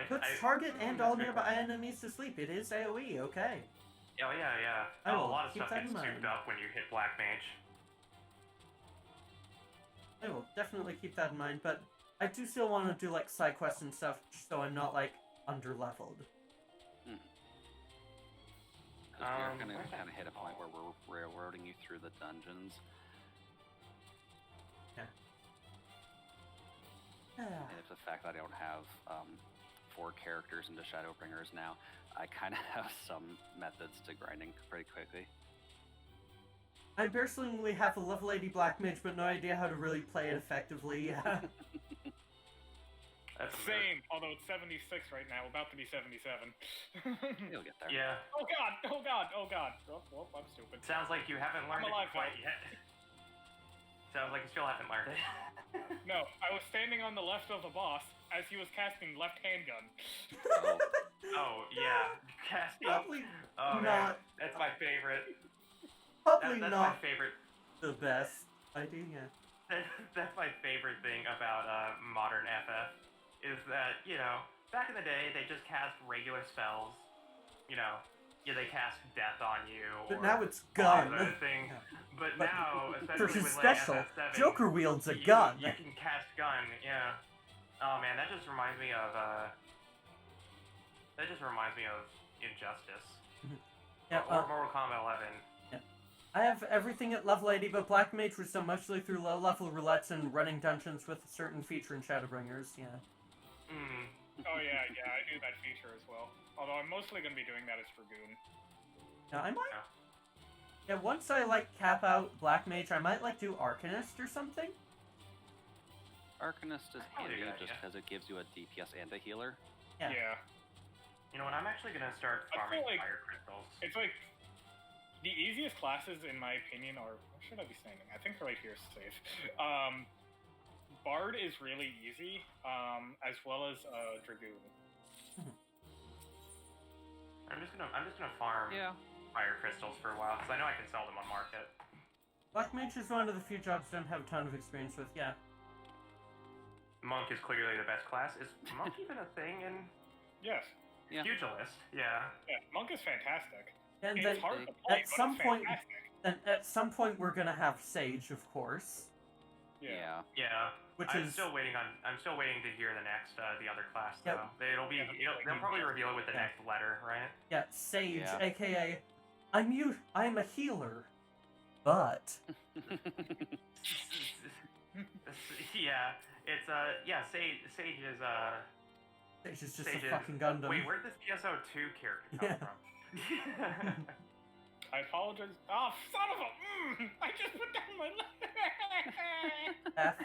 Speaker 1: Puts target and all nearby enemies to sleep. It is AoE. Okay.
Speaker 2: Oh yeah.
Speaker 1: I
Speaker 2: Oh,
Speaker 1: will
Speaker 2: a lot of
Speaker 1: keep
Speaker 2: stuff
Speaker 1: that
Speaker 2: gets
Speaker 1: in mind.
Speaker 2: souped up when you hit Black Mage.
Speaker 1: I will definitely keep that in mind, but I do still want to do like side quests and stuff, so I'm not like under-leveled.
Speaker 4: Because we are going to kind of hit a point where we're railroading you through the dungeons.
Speaker 1: Yeah.
Speaker 4: And if the fact that I don't have 4 characters into Shadowbringers now, I kind of have some methods to grinding pretty quickly.
Speaker 1: I personally have a level 80 Black Mage, but no idea how to really play it effectively. Yeah.
Speaker 2: That's
Speaker 3: Same, although it's 76 right now, about to be 77.
Speaker 4: You'll get there.
Speaker 2: Yeah.
Speaker 3: Oh god! Oh, I'm stupid.
Speaker 2: Sounds like you haven't learned it
Speaker 3: alive
Speaker 2: quite
Speaker 3: now.
Speaker 2: yet. Sounds like you still haven't learned it.
Speaker 3: No, I was standing on the left of the boss as he was casting left handgun.
Speaker 2: Oh yeah, casting.
Speaker 1: Probably
Speaker 2: Oh
Speaker 1: not.
Speaker 2: man, that's my favorite.
Speaker 1: Probably
Speaker 2: That's
Speaker 1: not
Speaker 2: my favorite.
Speaker 1: the best idea.
Speaker 2: That's my favorite thing about modern FF is that, you know, back in the day they just cast regular spells. You know, yeah, they cast death on you.
Speaker 1: But
Speaker 2: or
Speaker 1: now it's
Speaker 2: all
Speaker 1: gun.
Speaker 2: these other things. But now,
Speaker 1: For
Speaker 2: especially
Speaker 1: his
Speaker 2: with
Speaker 1: special,
Speaker 2: FF7,
Speaker 1: Joker wields a gun.
Speaker 2: You can cast gun. Yeah. Oh man, that just reminds me of Injustice.
Speaker 1: Yeah,
Speaker 2: Or Mortal Kombat 11.
Speaker 1: I have everything at level 80, but Black Mage was done mostly through low-level roulettes and running dungeons with a certain feature in Shadowbringers, yeah.
Speaker 3: Oh yeah, I do that feature as well. Although I'm mostly going to be doing that as Dragoon.
Speaker 1: Yeah, I might... Yeah, once I, like, cap out Black Mage, I might, like, do Arcanist or something.
Speaker 4: Arcanist is
Speaker 2: Probably a
Speaker 4: handy
Speaker 2: good
Speaker 4: just
Speaker 2: idea.
Speaker 4: because it gives you a DPS and a healer.
Speaker 1: Yeah.
Speaker 2: You know what? I'm actually gonna start
Speaker 3: I
Speaker 2: farming
Speaker 3: feel like
Speaker 2: fire crystals.
Speaker 3: It's like the easiest classes, in my opinion, are where should I be standing? I think right here is safe. Bard is really easy, as well as Dragoon.
Speaker 2: I'm just gonna farm fire crystals for a while because I know I can sell them on market.
Speaker 1: Black Mage is one of the few jobs I don't have a ton of experience with, yeah.
Speaker 2: Monk is clearly the best class. Is Monk even a thing in
Speaker 3: Yes.
Speaker 4: Yeah.
Speaker 2: Pugilist? Yeah.
Speaker 3: Yeah, Monk is fantastic.
Speaker 1: And
Speaker 3: It's
Speaker 1: then,
Speaker 3: hard to play,
Speaker 1: at
Speaker 3: but
Speaker 1: some
Speaker 3: it's
Speaker 1: point,
Speaker 3: fantastic.
Speaker 1: at some point we're gonna have Sage, of course.
Speaker 3: Yeah.
Speaker 2: Yeah.
Speaker 1: Which
Speaker 2: I'm
Speaker 1: is...
Speaker 2: still waiting to hear the next, the other class
Speaker 1: Yep.
Speaker 2: though. They'll probably reveal it with the
Speaker 1: Yeah.
Speaker 2: next letter, right?
Speaker 1: Yeah, Sage,
Speaker 4: Yeah.
Speaker 1: aka, I'm a healer, but...
Speaker 2: Yeah. It's Sage is
Speaker 1: Sage is just
Speaker 2: Sage
Speaker 1: a
Speaker 2: is-
Speaker 1: fucking Gundam.
Speaker 2: Wait, where did this PSO2 character come from?
Speaker 3: I apologize. Oh, son of a! I just put down my
Speaker 1: F.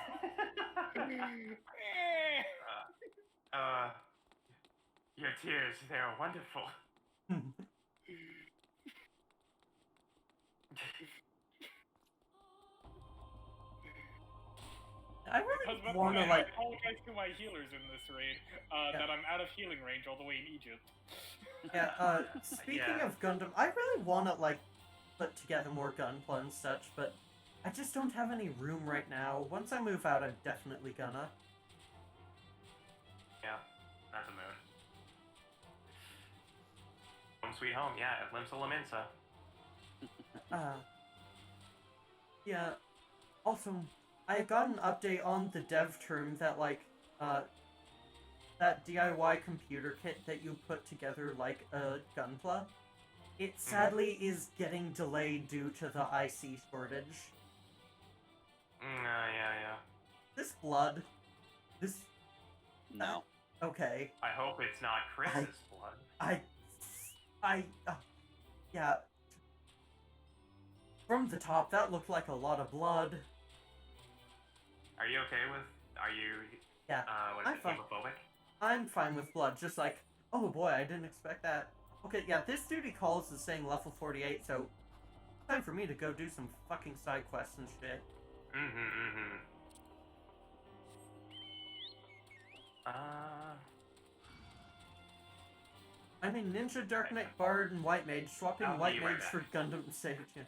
Speaker 2: Your tears, they are wonderful.
Speaker 1: I really want to,
Speaker 3: I
Speaker 1: like...
Speaker 3: apologize to my healers in this raid that I'm out of healing range all the way in Egypt.
Speaker 1: Yeah, speaking of Gundam, I really want to, like, put together more Gunpla and such, but I just don't have any room right now. Once I move out, I'm definitely gonna.
Speaker 2: Yeah, that's a mood. Home sweet home, yeah, Limsa Laminsa.
Speaker 1: Yeah, also, I got an update on the dev term that, like, that DIY computer kit that you put together like a Gunpla, it sadly is getting delayed due to the IC shortage.
Speaker 2: Yeah.
Speaker 1: This blood, this...
Speaker 4: No.
Speaker 1: Okay.
Speaker 2: I hope it's not Chris's blood.
Speaker 1: Yeah. From the top, that looked like a lot of blood.
Speaker 2: Are you okay with,
Speaker 1: Yeah,
Speaker 2: what is
Speaker 1: I'm
Speaker 2: it,
Speaker 1: fine.
Speaker 2: homophobic?
Speaker 1: I'm fine with blood, just like, oh boy, I didn't expect that. Okay, yeah, this duty calls is saying level 48, so time for me to go do some fucking side quests and shit.
Speaker 2: Mm-hmm.
Speaker 1: I mean, Ninja, Dark Knight, Bard, and White Mage. Swapping
Speaker 2: I'll
Speaker 1: White
Speaker 2: be right
Speaker 1: Mage
Speaker 2: back.
Speaker 1: for Gundam Sage. Yeah.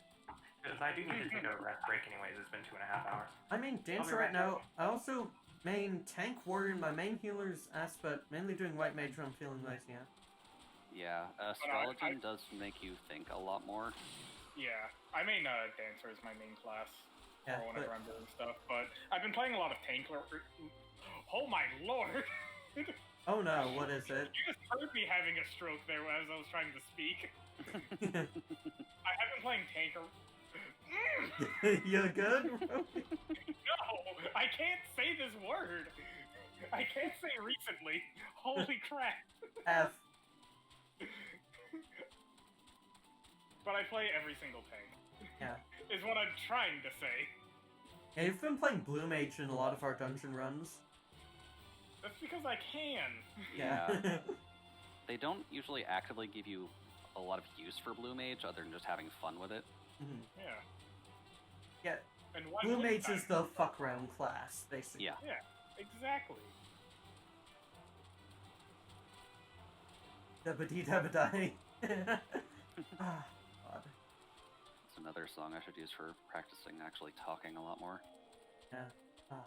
Speaker 2: Because I do need to take a break anyways. It's been 2.5 hours.
Speaker 1: I mean, Dancer right now. I also main Tank Warrior. My main healer's ass, but mainly doing White Mage when I'm feeling nice, yeah.
Speaker 4: Yeah, Skeleton does make you think a lot more.
Speaker 3: Yeah, I main Dancer as my main class.
Speaker 1: Yeah,
Speaker 3: or whenever I'm doing stuff, but I've been playing a lot of Tank. Oh my lord!
Speaker 1: Oh no, what is it?
Speaker 3: You just heard me having a stroke there as I was trying to speak. I've been playing Tank.
Speaker 1: You good?
Speaker 3: No, I can't say this word. I can't say recently. Holy crap.
Speaker 1: F.
Speaker 3: But I play every single tank.
Speaker 1: Yeah.
Speaker 3: Is what I'm trying to say.
Speaker 1: Yeah, you've been playing Blue Mage in a lot of our dungeon runs.
Speaker 3: That's because I can.
Speaker 1: Yeah.
Speaker 4: They don't usually actively give you a lot of use for Blue Mage other than just having fun with it.
Speaker 1: Mhm.
Speaker 3: Yeah.
Speaker 1: Yeah.
Speaker 3: And why
Speaker 1: Blue
Speaker 3: wouldn't
Speaker 1: Mage
Speaker 3: I?
Speaker 1: is the fuck round class, basically.
Speaker 4: Yeah.
Speaker 3: Yeah, exactly.
Speaker 1: Dabba-dee-dabba-die. Ah, God.
Speaker 4: It's another song I should use for practicing actually talking a lot more.
Speaker 1: Yeah. Ah.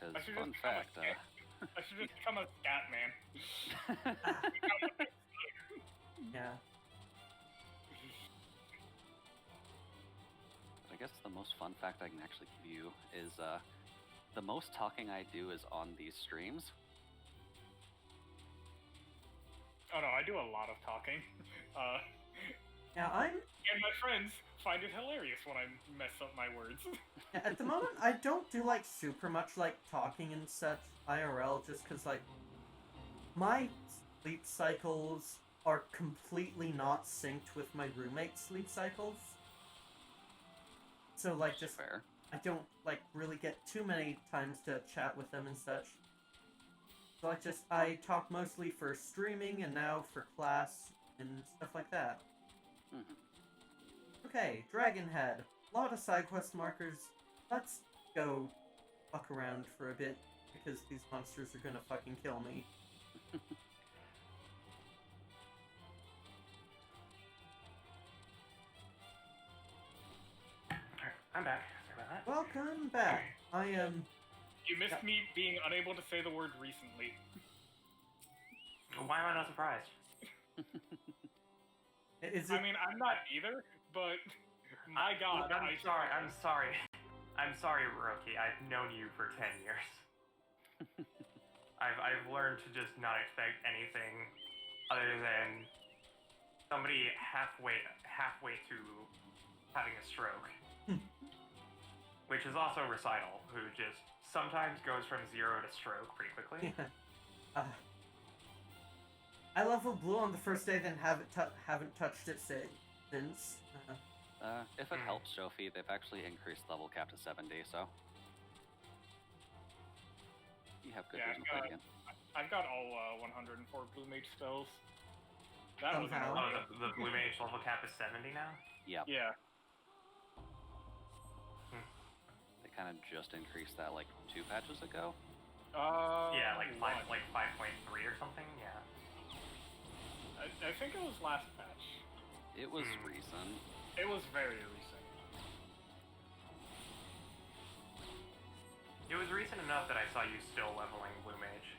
Speaker 3: I
Speaker 4: Because,
Speaker 3: should
Speaker 4: fun
Speaker 3: just become
Speaker 4: fact,
Speaker 3: I should just become a scat man.
Speaker 1: Yeah.
Speaker 4: I guess the most fun fact I can actually give you is the most talking I do is on these streams.
Speaker 3: Oh no, I do a lot of talking.
Speaker 1: Yeah, I'm...
Speaker 3: And my friends find it hilarious when I mess up my words.
Speaker 1: At the moment, I don't do, like, super much, like, talking and such IRL, just because, like, my sleep cycles are completely not synced with my roommate's sleep cycles. So, like, just...
Speaker 4: Fair.
Speaker 1: I don't, like, really get too many times to chat with them and such. So, I talk mostly for streaming and now for class and stuff like that.
Speaker 4: Mm-hmm.
Speaker 1: Okay, Dragon Head. A lot of side quest markers. Let's go fuck around for a bit, because these monsters are gonna fucking kill me.
Speaker 2: I'm back. Sorry about that.
Speaker 1: Welcome back. I am...
Speaker 3: You missed me being unable to say the word recently.
Speaker 2: Why am I not surprised?
Speaker 1: Is
Speaker 3: I
Speaker 1: it...
Speaker 3: mean, I'm not either, but my god.
Speaker 2: I'm sorry. I'm sorry. I'm sorry, Roki. I've known you for 10 years. I've learned to just not expect anything other than somebody halfway to having a stroke. Which is also Recital, who just sometimes goes from 0 to stroke pretty quickly.
Speaker 1: I leveled blue on the first day, then haven't touched it since.
Speaker 4: If it helps, Sophie, they've actually increased level cap to 70, so you have good reason to play again.
Speaker 3: I've got all 104 Blue Mage spells. That was
Speaker 1: Somehow.
Speaker 2: Oh, the Blue Mage level cap is 70 now?
Speaker 4: Yep.
Speaker 3: Yeah.
Speaker 4: They kind of just increased that like 2 patches ago.
Speaker 2: Yeah, like 5.3 or something. Yeah.
Speaker 3: I think it was last patch.
Speaker 4: It was recent.
Speaker 3: It was very recent.
Speaker 2: It was recent enough that I saw you still leveling Blue Mage.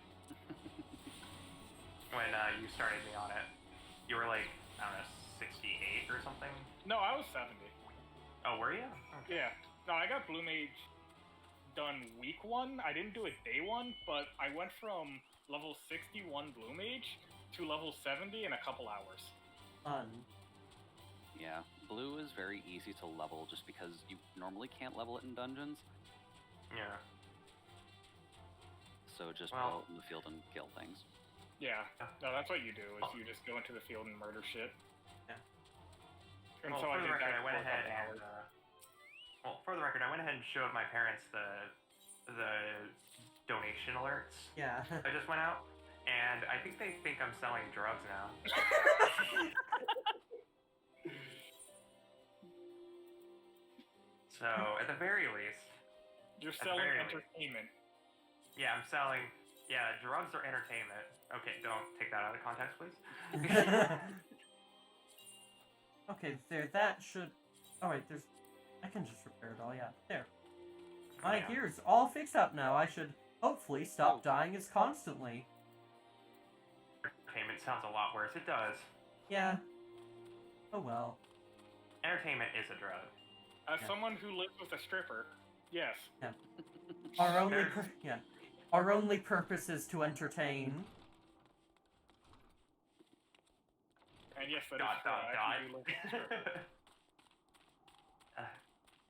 Speaker 2: When you started me on it. You were like, I don't know, 68 or something?
Speaker 3: No, I was 70.
Speaker 2: Oh, were you? Okay.
Speaker 3: Yeah. No, I got Blue Mage done week 1. I didn't do it day 1, but I went from level 61 Blue Mage to level 70 in a couple hours.
Speaker 1: Fun.
Speaker 4: Yeah, blue is very easy to level just because you normally can't level it in dungeons.
Speaker 2: Yeah.
Speaker 4: So just go out in the field and kill things.
Speaker 3: Yeah. No, that's what you do, is you just go into the field and murder shit.
Speaker 1: Yeah.
Speaker 3: And
Speaker 2: Well,
Speaker 3: so
Speaker 2: for
Speaker 3: I
Speaker 2: the
Speaker 3: did
Speaker 2: record,
Speaker 3: that
Speaker 2: I went
Speaker 3: for a
Speaker 2: ahead
Speaker 3: couple
Speaker 2: and
Speaker 3: hours.
Speaker 2: for the record, I went ahead and showed my parents the donation alerts.
Speaker 1: Yeah.
Speaker 2: I just went out, and I think they think I'm selling drugs now. So, at the very least,
Speaker 3: You're
Speaker 2: At the
Speaker 3: selling
Speaker 2: very least.
Speaker 3: entertainment.
Speaker 2: yeah, I'm selling. Yeah, drugs or entertainment. Okay, don't take that out of context, please.
Speaker 1: Okay, there, that should... Oh, wait, there's... I can just repair it all, yeah. There. My
Speaker 2: Yeah.
Speaker 1: gear's all fixed up now. I should hopefully stop dying as constantly.
Speaker 2: Entertainment sounds a lot worse. It does.
Speaker 1: Yeah. Oh well.
Speaker 2: Entertainment is a drug.
Speaker 3: As
Speaker 1: Yeah.
Speaker 3: someone who lives with a stripper, yes.
Speaker 1: Our only purpose is to entertain.
Speaker 3: And yes, that is
Speaker 2: Dot,
Speaker 3: true.
Speaker 2: dot,
Speaker 3: I
Speaker 2: dot.
Speaker 3: actually do live with a stripper.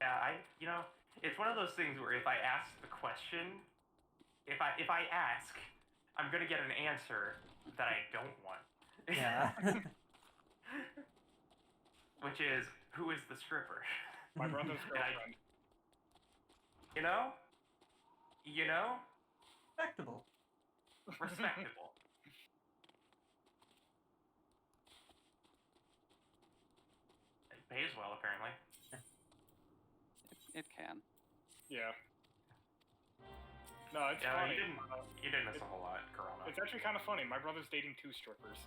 Speaker 2: Yeah, it's one of those things where if I ask the question, if I ask, I'm gonna get an answer that I don't want.
Speaker 1: Yeah.
Speaker 2: Which is, who is the stripper?
Speaker 3: My brother's
Speaker 2: And I-
Speaker 3: girlfriend.
Speaker 2: You know?
Speaker 1: Respectable.
Speaker 2: Respectable. It pays well, apparently.
Speaker 4: It can.
Speaker 3: Yeah. No, it's
Speaker 2: Yeah,
Speaker 3: funny.
Speaker 2: you didn't miss a whole lot, Corona.
Speaker 3: It's actually kind of funny. My brother's dating 2 strippers.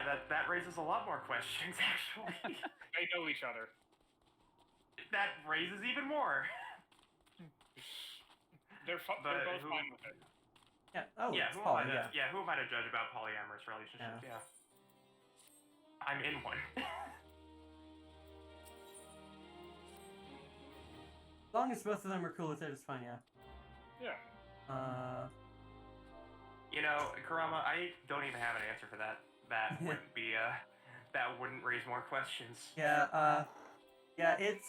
Speaker 2: That raises a lot more questions, actually.
Speaker 3: They know each other.
Speaker 2: That raises even more.
Speaker 3: They're
Speaker 2: But
Speaker 3: both
Speaker 2: who-
Speaker 3: fine with it.
Speaker 1: Yeah. Oh,
Speaker 2: yeah,
Speaker 1: it's
Speaker 2: who
Speaker 1: Paul,
Speaker 2: am I
Speaker 1: yeah.
Speaker 2: to, who am I to judge about polyamorous relationships?
Speaker 1: Yeah.
Speaker 2: Yeah. I'm in one.
Speaker 1: As long as both of them are cool with it, it's fine, yeah.
Speaker 3: Yeah.
Speaker 2: Kurama, I don't even have an answer for that. That wouldn't be that wouldn't raise more questions.
Speaker 1: Yeah, yeah, it's...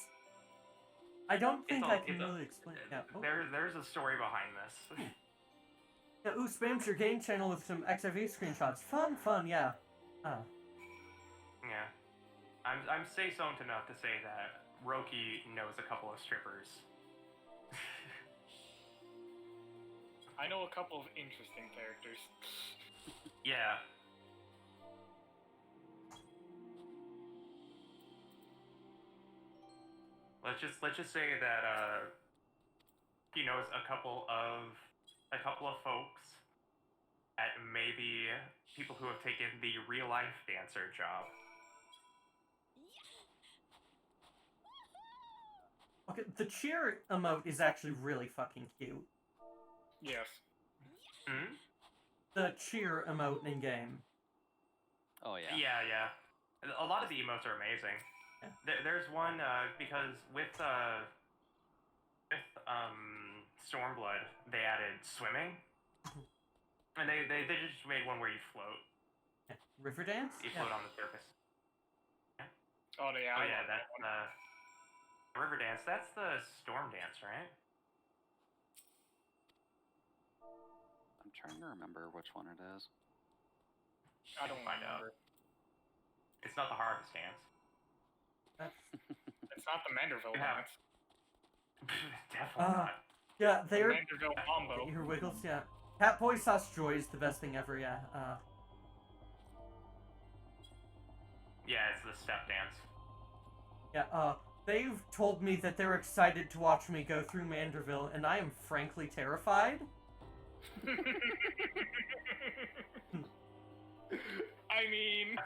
Speaker 1: I don't think I can
Speaker 2: it's a-
Speaker 1: really explain it. Yeah. Oh.
Speaker 2: There's a story behind this.
Speaker 1: Yeah, ooh, spams your game channel with some XIV screenshots. Fun, yeah.
Speaker 2: Yeah. I'm say-soned enough to say that Roki knows a couple of strippers.
Speaker 3: I know a couple of interesting characters.
Speaker 2: Yeah. Let's just say that he knows a couple of folks at maybe people who have taken the real life dancer job.
Speaker 1: Okay, the cheer emote is actually really fucking cute.
Speaker 3: Yes.
Speaker 2: Hmm?
Speaker 1: The cheer emote in game.
Speaker 4: Oh yeah.
Speaker 2: Yeah. A lot of the emotes are amazing.
Speaker 1: Yeah.
Speaker 2: There's one because with Stormblood they added swimming, and they just made one where you float.
Speaker 1: Yeah. River dance?
Speaker 2: You
Speaker 1: Yeah.
Speaker 2: float on the surface.
Speaker 3: Oh, yeah.
Speaker 2: Oh yeah, that's river dance. That's the storm dance, right?
Speaker 4: I'm trying to remember which one it is.
Speaker 3: I don't
Speaker 2: Find out.
Speaker 3: remember.
Speaker 2: It's not the harvest dance.
Speaker 3: It's not the Manderville
Speaker 2: Yeah.
Speaker 3: dance.
Speaker 2: Definitely not.
Speaker 1: Yeah,
Speaker 3: The
Speaker 1: they're...
Speaker 3: Manderville combo.
Speaker 1: Your wiggles, yeah. Catboy Sauce Joy is the best thing ever, yeah.
Speaker 2: Yeah, it's the step dance.
Speaker 1: Yeah, they've told me that they're excited to watch me go through Manderville, and I am frankly terrified.
Speaker 3: I mean...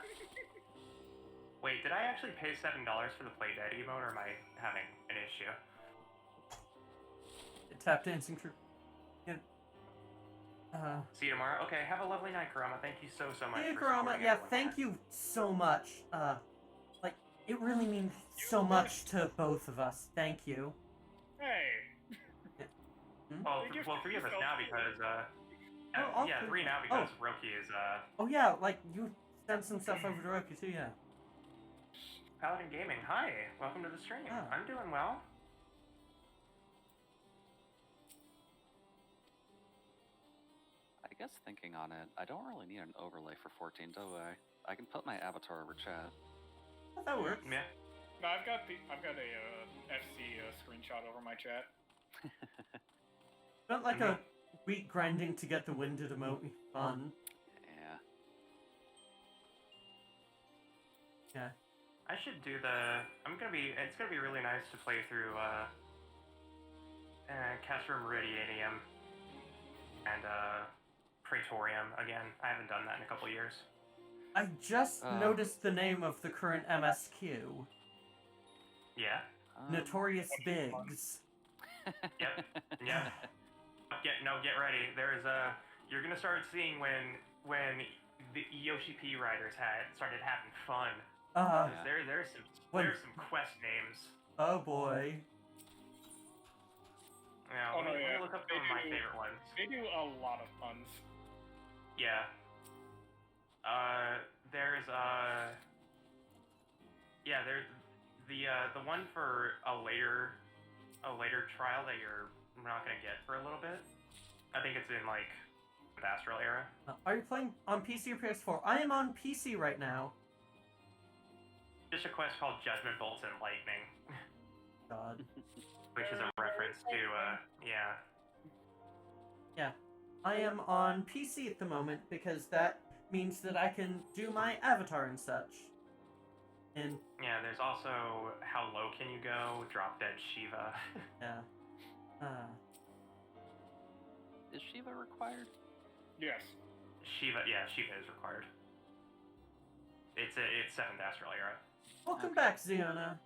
Speaker 2: Wait, did I actually pay $7 for the Play Dead emote, or am I having an issue?
Speaker 1: Tap dancing crew. Yeah.
Speaker 2: See you tomorrow. Okay, have a lovely night, Kurama. Thank you so much.
Speaker 1: Hey,
Speaker 2: for
Speaker 1: Kurama,
Speaker 2: supporting
Speaker 1: yeah,
Speaker 2: everyone
Speaker 1: thank
Speaker 2: there.
Speaker 1: you so much. Like, it really means so much to both of us. Thank you.
Speaker 3: Hey.
Speaker 2: Well,
Speaker 3: Thank you
Speaker 2: well,
Speaker 3: for
Speaker 2: 3 of us
Speaker 3: yourself.
Speaker 2: now because
Speaker 1: all
Speaker 2: yeah, 3
Speaker 1: three.
Speaker 2: now because Roki is
Speaker 1: Oh, yeah, like, you sent some stuff over to Roki, too, yeah.
Speaker 2: Paladin Gaming. Hi, welcome to the stream.
Speaker 1: Ah.
Speaker 2: I'm doing well.
Speaker 4: I guess thinking on it, I don't really need an overlay for 14, do I? I can put my avatar over chat.
Speaker 1: That works.
Speaker 2: Yeah.
Speaker 3: No, I've got a FC screenshot over my chat.
Speaker 1: Not like a week grinding to get the winded emote fun.
Speaker 4: Yeah.
Speaker 1: Yeah.
Speaker 2: I should do the. It's gonna be really nice to play through Castor Meridianium and Praetorium again. I haven't done that in a couple years.
Speaker 1: I just noticed the name of the current MSQ.
Speaker 2: Yeah.
Speaker 1: Notorious Biggs.
Speaker 2: Yep. Yeah. Get ready. There's you're gonna start seeing when the Yoshi P riders started having fun. There's some quest names.
Speaker 1: Oh boy.
Speaker 2: Yeah, let me look up some of my favorite ones.
Speaker 3: They do a lot of puns.
Speaker 2: Yeah. There's the one for a later trial that you're not gonna get for a little bit. I think it's in like the Astral era.
Speaker 1: Are you playing on PC or PS4? I am on PC right now.
Speaker 2: Just a quest called Judgment Bolts and Lightning.
Speaker 1: God.
Speaker 2: Which is a reference to yeah.
Speaker 1: Yeah. I am on PC at the moment because that means that I can do my avatar and such. And
Speaker 2: yeah, there's also How Low Can You Go? Drop Dead Shiva.
Speaker 1: yeah.
Speaker 4: Is Shiva required?
Speaker 3: Yes.
Speaker 2: Shiva is required. It's 7th Astral era.
Speaker 1: Welcome back, Ziona.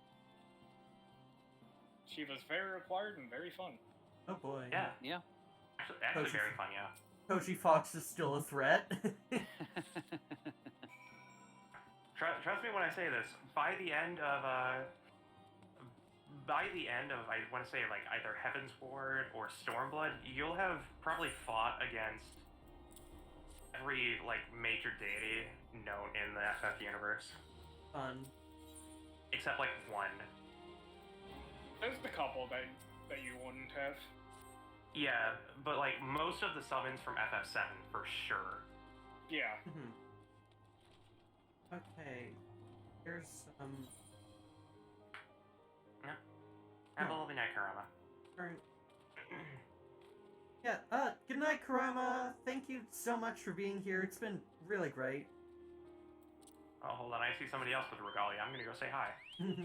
Speaker 3: Shiva's very required and very fun.
Speaker 1: Oh boy.
Speaker 2: Yeah.
Speaker 4: Yeah.
Speaker 2: Actually very fun, yeah.
Speaker 1: Koji Fox is still a threat.
Speaker 2: Trust me when I say this. By the end of I want to say like either Heaven's Ward or Stormblood, you'll have probably fought against every like major deity known in the FF universe.
Speaker 1: Fun.
Speaker 2: Except like one.
Speaker 3: There's the couple that you wouldn't have.
Speaker 2: Yeah, but like most of the summons from FF7 for sure.
Speaker 3: Yeah.
Speaker 1: Okay. Here's some.
Speaker 2: Yeah. Have a lovely night, Karama.
Speaker 1: Yeah, good night, Karama. Thank you so much for being here. It's been really great.
Speaker 2: Oh, hold on. I see somebody else with Regalia. I'm gonna go say hi. Just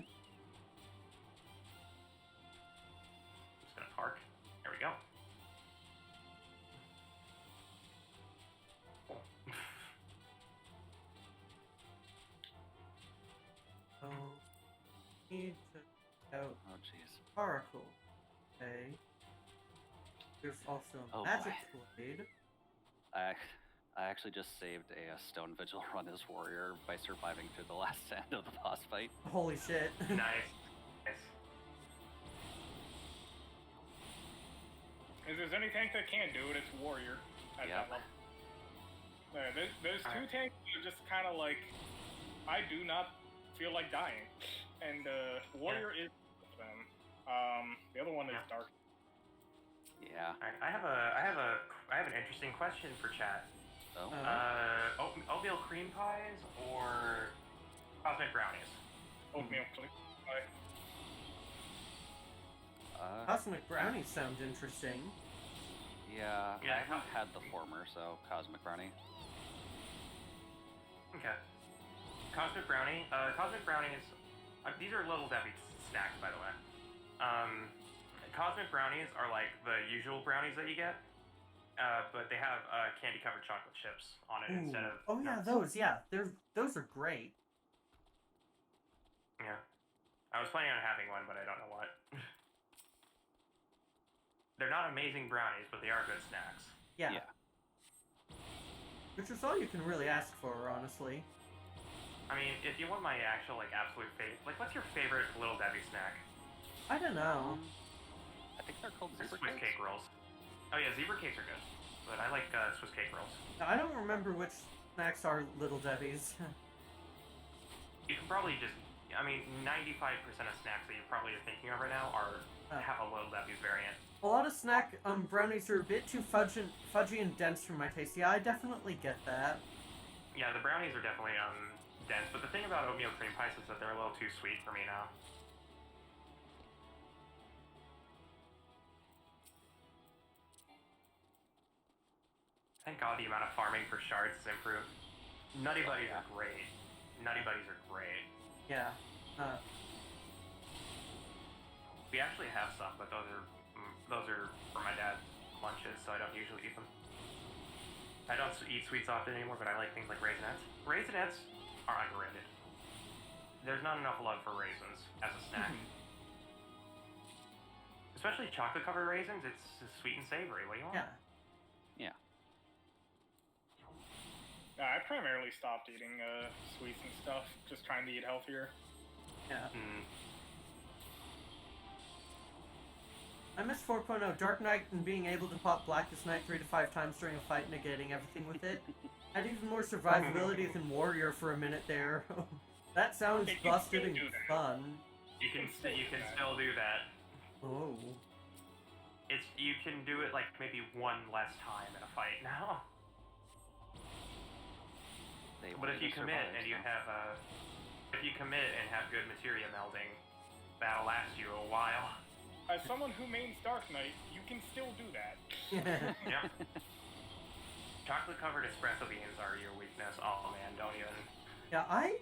Speaker 2: gonna park. There we go. Cool.
Speaker 1: So, need to out
Speaker 4: Oh jeez.
Speaker 1: Oracle. Okay. There's also
Speaker 4: Oh,
Speaker 1: Magic
Speaker 4: boy.
Speaker 1: Blade.
Speaker 4: I actually just saved a Stone Vigil run as warrior by surviving through the last end of the boss fight.
Speaker 1: Holy shit.
Speaker 2: Nice.
Speaker 3: If there's any tank that can do it, it's warrior at that level. There's two tanks that are just kind of like, I do not feel like dying, and warrior is one of them. The other one is dark.
Speaker 4: Yeah.
Speaker 2: I have an interesting question for chat.
Speaker 4: Oh.
Speaker 2: Oatmeal cream pies or cosmic brownies?
Speaker 3: Oatmeal cream pie.
Speaker 1: Cosmic Brownies sound interesting.
Speaker 4: Yeah,
Speaker 2: Yeah.
Speaker 4: I haven't had the former, so Cosmic Brownie.
Speaker 2: Okay. Cosmic brownies. These are Little Debbie snacks, by the way. Cosmic brownies are like the usual brownies that you get, but they have candy-covered chocolate chips on it instead of.
Speaker 1: Oh yeah,
Speaker 2: nuts.
Speaker 1: those are great.
Speaker 2: Yeah. I was planning on having one, but I don't know what. They're not amazing brownies, but they are good snacks.
Speaker 1: Yeah. Which is all you can really ask for, honestly.
Speaker 2: I mean, if you want my actual, like, absolute favorite, like, what's your favorite Little Debbie snack?
Speaker 1: I don't know.
Speaker 4: I think they're called
Speaker 2: Swiss
Speaker 4: zebra
Speaker 2: cake rolls. Oh yeah, zebra cakes are good, but I like Swiss cake rolls.
Speaker 1: I don't remember which snacks are Little Debbie's.
Speaker 2: You can probably just, I mean, 95% of snacks that you probably are thinking of right now have a Little Debbie's variant.
Speaker 1: A lot of snack brownies are a bit too fudgy and dense for my taste. Yeah, I definitely get that.
Speaker 2: Yeah, the brownies are definitely dense, but the thing about oatmeal cream pies is that they're a little too sweet for me now. Thank God the amount of farming for shards has improved. Nutty Buddies are great. Nutty Buddies are great.
Speaker 1: Yeah.
Speaker 2: We actually have some, but those are for my dad's lunches, so I don't usually eat them. I don't eat sweets often anymore, but I like things like Raisinets. Raisinets are underrated. There's not enough love for raisins as a snack. Especially chocolate-covered raisins, it's sweet and savory. What do you want?
Speaker 1: Yeah.
Speaker 3: I primarily stopped eating sweets and stuff, just trying to eat healthier.
Speaker 1: Yeah.
Speaker 2: Mm.
Speaker 1: I miss 4.0 Dark Knight and being able to pop Blackest Night 3 to 5 times during a fight, negating everything with it. Had even more survivability than Warrior for a minute there. That sounds
Speaker 3: You can
Speaker 1: busted
Speaker 3: still
Speaker 1: and
Speaker 3: do that.
Speaker 1: fun.
Speaker 2: You can still do that.
Speaker 1: Oh.
Speaker 2: You can do it like maybe one less time in a fight now. But if you commit and you have good materia melding, that'll last you a while.
Speaker 3: As someone who mains Dark Knight, you can still do that.
Speaker 2: Yeah. Chocolate-covered espresso beans are your weakness. Oh man, don't even.
Speaker 1: Yeah, I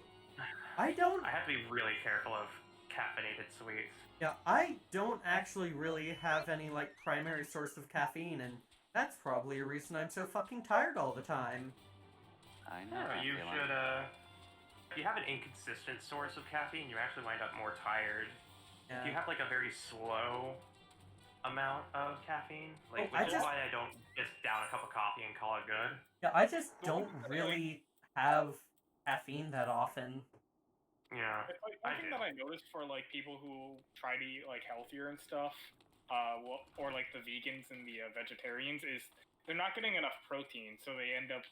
Speaker 1: don't.
Speaker 2: I have to be really careful of caffeinated sweets.
Speaker 1: Yeah, I don't actually really have any, like, primary source of caffeine, and that's probably a reason I'm so fucking tired all the time.
Speaker 4: I know. that
Speaker 2: You
Speaker 4: feeling.
Speaker 2: should, if you have an inconsistent source of caffeine, you actually wind up more tired.
Speaker 1: Yeah.
Speaker 2: If you have, like, a very slow amount of caffeine, like,
Speaker 1: I
Speaker 2: which is
Speaker 1: just-
Speaker 2: why I don't just down a cup of coffee and call it good.
Speaker 1: Yeah, I just don't really have caffeine that often.
Speaker 2: Yeah.
Speaker 3: It's like
Speaker 2: I
Speaker 3: one thing
Speaker 2: do.
Speaker 3: that I noticed for like people who try to eat like healthier and stuff, or like the vegans and the vegetarians, is they're not getting enough protein, so they end up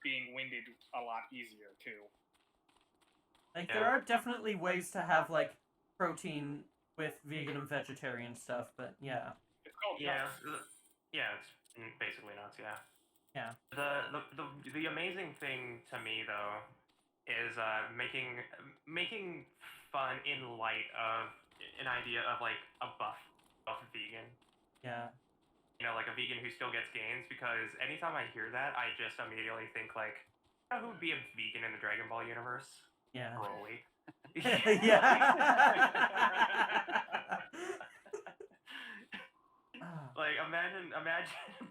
Speaker 3: being winded a lot easier too.
Speaker 1: Like,
Speaker 2: Yeah.
Speaker 1: there are definitely ways to have, like, protein with vegan and vegetarian stuff, but yeah.
Speaker 3: It's called
Speaker 2: Yeah.
Speaker 3: nuts.
Speaker 2: Yeah, it's basically nuts, yeah.
Speaker 1: Yeah.
Speaker 2: The amazing thing to me though is making fun in light of an idea of like a buff vegan.
Speaker 1: Yeah.
Speaker 2: You know, like a vegan who still gets gains, because anytime I hear that, I just immediately think like, you know, who would be a vegan in the Dragon Ball universe?
Speaker 1: Yeah.
Speaker 2: Broly.
Speaker 1: Yeah.
Speaker 2: Like imagine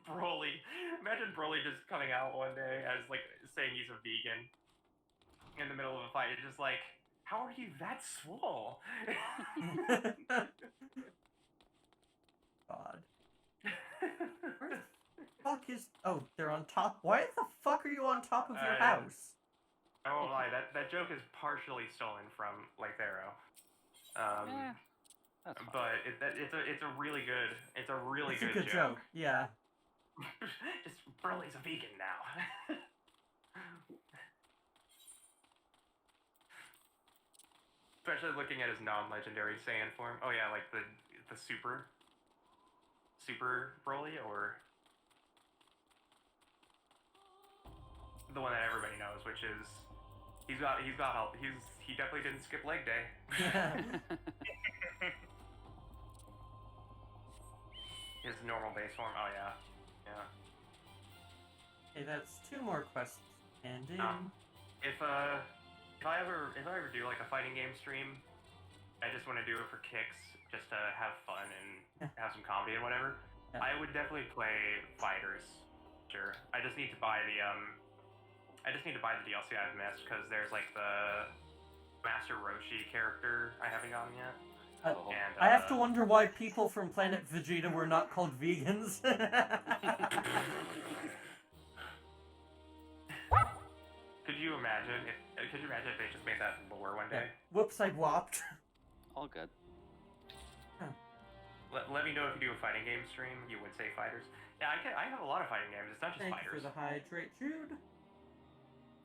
Speaker 2: Broly just coming out one day as like saying he's a vegan in the middle of a fight. It's just like, how are you that swole?
Speaker 1: God. Where the fuck is... Oh, they're on top. Why the fuck are you on top of your house?
Speaker 2: I won't lie, that joke is partially stolen from Lythero.
Speaker 4: That's fine.
Speaker 2: But it's a really good
Speaker 1: It's a
Speaker 2: good
Speaker 1: good joke. Yeah.
Speaker 2: Just Broly's a vegan now. Especially looking at his non-legendary Saiyan form. Oh yeah, like the super Broly, or the one that everybody knows, which is he definitely didn't skip leg day.
Speaker 1: Yeah.
Speaker 2: His normal base form. Oh yeah. Yeah.
Speaker 1: Okay, that's 2 more quests ending.
Speaker 2: If I ever do like a fighting game stream, I just want to do it for kicks, just to have fun and have some comedy and whatever.
Speaker 1: Yeah.
Speaker 2: I would definitely play Fighters. Sure. I just need to buy the DLC I've missed, because there's like the Master Roshi character I haven't gotten yet. And,
Speaker 1: I have to wonder why people from Planet Vegeta were not called vegans.
Speaker 2: Could you imagine if they just made that lore one day?
Speaker 1: Whoops, I whopped.
Speaker 4: All good.
Speaker 2: Let me know if you do a fighting game stream. You would say Fighters. Yeah, I have a lot of fighting games. It's not just
Speaker 1: Thank
Speaker 2: Fighters.
Speaker 1: you for the hydrate, Jude.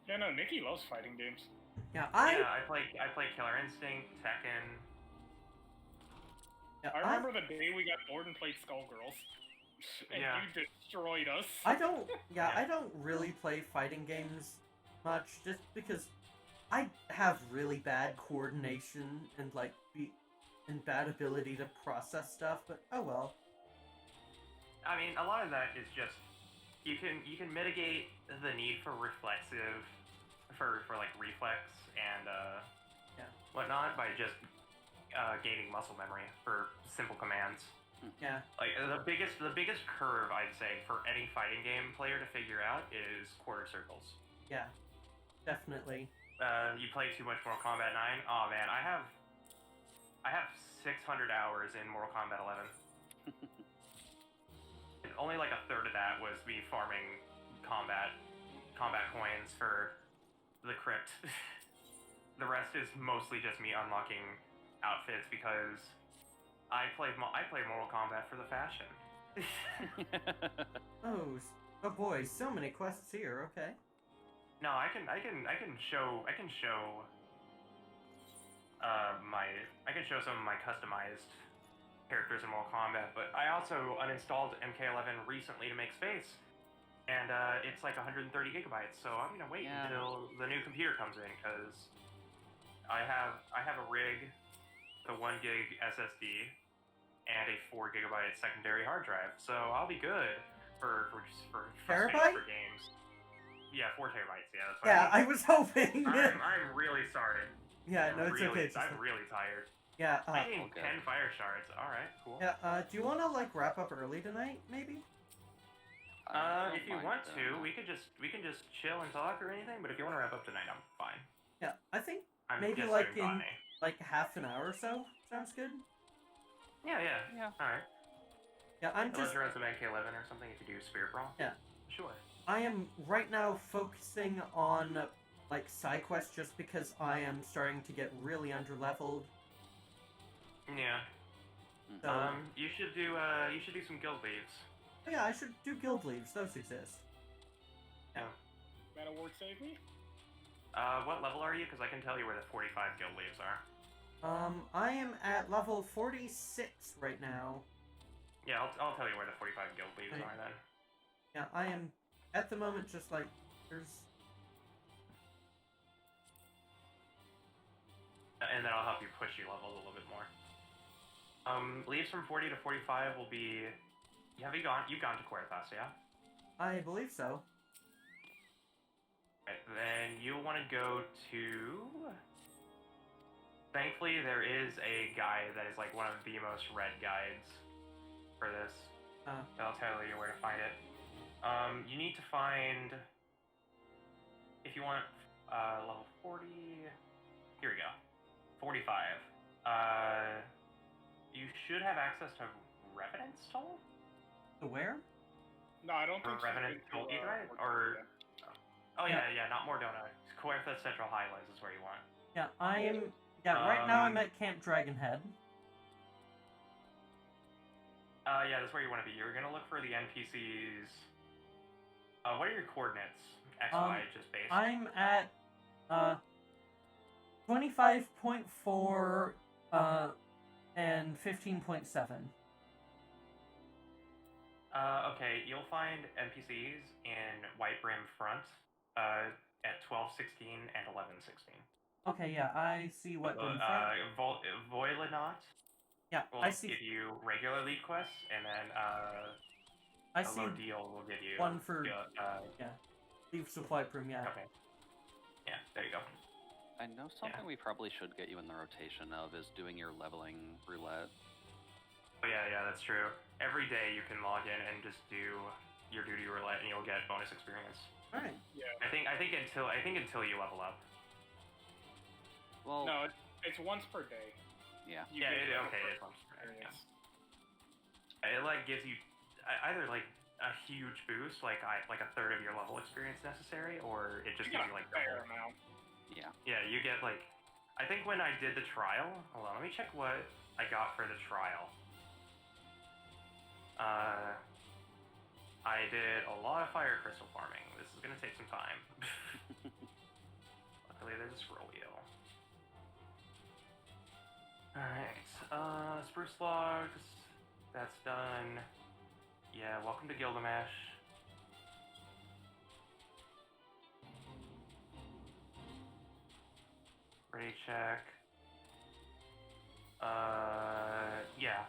Speaker 3: Yeah, no, Nicki loves fighting games.
Speaker 1: Yeah,
Speaker 2: I play Killer Instinct, Tekken.
Speaker 1: Yeah,
Speaker 3: I remember the day we got bored and played Skullgirls, and
Speaker 2: Yeah.
Speaker 3: you destroyed us.
Speaker 1: I don't really play fighting games much, just because I have really bad coordination and and bad ability to process stuff, but oh well.
Speaker 2: I mean, a lot of that is just you can mitigate the need for reflex and whatnot by just gaining muscle memory for simple commands.
Speaker 1: Yeah.
Speaker 2: Like the biggest curve I'd say for any fighting game player to figure out is quarter circles.
Speaker 1: Yeah. Definitely.
Speaker 2: You play too much Mortal Kombat 9. Oh man, I have 600 hours in Mortal Kombat 11. And only like a third of that was me farming combat coins for the crypt. The rest is mostly just me unlocking outfits because I play Mortal Kombat for the fashion.
Speaker 1: Oh boy, so many quests here. Okay.
Speaker 2: No, I can show some of my customized characters in Mortal Kombat, but I also uninstalled MK11 recently to make space, and it's like 130 gigabytes. So I'm gonna wait until the new computer comes in because I have a rig, the 1 gig SSD, and a 4 gigabyte secondary hard drive. So I'll be good for
Speaker 1: Terabyte?
Speaker 2: for games. Yeah, 4 terabytes. Yeah, that's what
Speaker 1: Yeah,
Speaker 2: I
Speaker 1: I was hoping.
Speaker 2: I'm really sorry.
Speaker 1: Yeah, no, it's okay.
Speaker 2: I'm really tired.
Speaker 1: Yeah.
Speaker 2: I gained 10 fire shards. All right, cool.
Speaker 1: Yeah. Do you want to like wrap up early tonight, maybe?
Speaker 2: If you want to, we can just chill and talk or anything. But if you want to wrap up tonight, I'm fine.
Speaker 1: Yeah, I think
Speaker 2: I'm
Speaker 1: maybe
Speaker 2: just
Speaker 1: like
Speaker 2: doing
Speaker 1: in
Speaker 2: Bonnie.
Speaker 1: like half an hour or so. Sounds good.
Speaker 2: Yeah. All right.
Speaker 1: Yeah, I'm
Speaker 2: Unless
Speaker 1: just.
Speaker 2: you're on some MK11 or something, if you do Spirit Brawl.
Speaker 1: Yeah.
Speaker 2: Sure.
Speaker 1: I am right now focusing on like side quests just because I am starting to get really underleveled.
Speaker 2: Yeah.
Speaker 1: So,
Speaker 2: you should do some guild leaves.
Speaker 1: yeah, I should do guild leaves. Those exist.
Speaker 2: Yeah.
Speaker 3: That'll work, save me?
Speaker 2: What level are you? Because I can tell you where the 45 guild leaves are.
Speaker 1: I am at level 46 right now.
Speaker 2: Yeah, I'll tell you where the 45 guild leaves are then.
Speaker 1: Yeah, I am at the moment just like there's.
Speaker 2: And then I'll help you push your levels a little bit more. Leaves from 40 to 45 will be. You've gone to Cuerthas, yeah?
Speaker 1: I believe so.
Speaker 2: Right, then you'll want to go to. Thankfully, there is a guide that is like one of the most read guides for this. I'll tell you where to find it. You need to find. If you want level 40. Here we go. 45. You should have access to Revenant's Toll?
Speaker 1: To where?
Speaker 3: No, I don't
Speaker 2: Or
Speaker 3: think
Speaker 2: Revenant Toll either, right? Or. Oh, yeah, not Mordona. Cuerthas Central Highlands is where you want.
Speaker 1: Yeah, I am. Yeah, right now I'm at Camp Dragonhead.
Speaker 2: Yeah, that's where you want to be. You're gonna look for the NPCs. What are your coordinates? X, Y, just base.
Speaker 1: I'm at 25.4 and 15.7.
Speaker 2: Okay, you'll find NPCs in White Brim Front at 12:16 and 11:16.
Speaker 1: Okay, yeah, I see what.
Speaker 2: Voilenot.
Speaker 1: Yeah,
Speaker 2: will
Speaker 1: I see.
Speaker 2: give you regular lead quests, and then
Speaker 1: I see
Speaker 2: Deal will give you
Speaker 1: one for Leave Supply Room. Yeah.
Speaker 2: Okay. Yeah, there you go.
Speaker 4: I know something we probably should get you in the rotation of is doing your leveling roulette.
Speaker 2: Oh yeah, that's true. Every day you can log in and just do your duty roulette, and you'll get bonus experience.
Speaker 1: All right.
Speaker 3: Yeah.
Speaker 2: I think until you level up.
Speaker 4: Well,
Speaker 3: No, it's once per day.
Speaker 2: It's
Speaker 3: You
Speaker 2: once per day, yeah.
Speaker 3: experience.
Speaker 2: It like gives you either like a huge boost, like a third of your level experience necessary, or it just gives you like
Speaker 3: fair
Speaker 2: double.
Speaker 3: amount.
Speaker 4: yeah.
Speaker 2: Yeah, you get like. I think when I did the trial, hold on, let me check what I got for the trial. I did a lot of fire crystal farming. This is gonna take some time. Luckily, there's a scroll wheel. Alright, spruce logs. That's done. Yeah, welcome to Gilgamesh. Ready check. Yeah.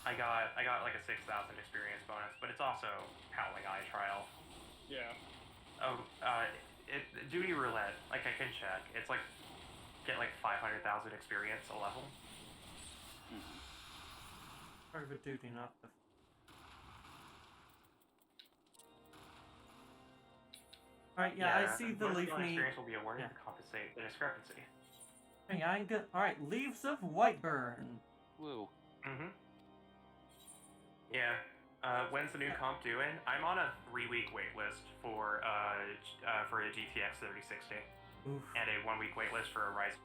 Speaker 2: I got like a 6,000 experience bonus, but it's also Howling Eye trial.
Speaker 3: Yeah.
Speaker 2: Oh, duty roulette. Like I can check. It's like get like 500,000 experience a level.
Speaker 1: Part of a duty, not the. Alright, yeah, I see the
Speaker 2: bonus
Speaker 1: leaf
Speaker 2: skill and
Speaker 1: me.
Speaker 2: experience will be awarded
Speaker 1: Yeah.
Speaker 2: to compensate the discrepancy.
Speaker 1: Hey, I'm good. Alright, Leaves of Whiteburn.
Speaker 4: Woo.
Speaker 2: Yeah. When's the new comp doing? I'm on a 3-week wait list for a GTX 3060
Speaker 1: Oof.
Speaker 2: and a 1-week wait list for a Ryzen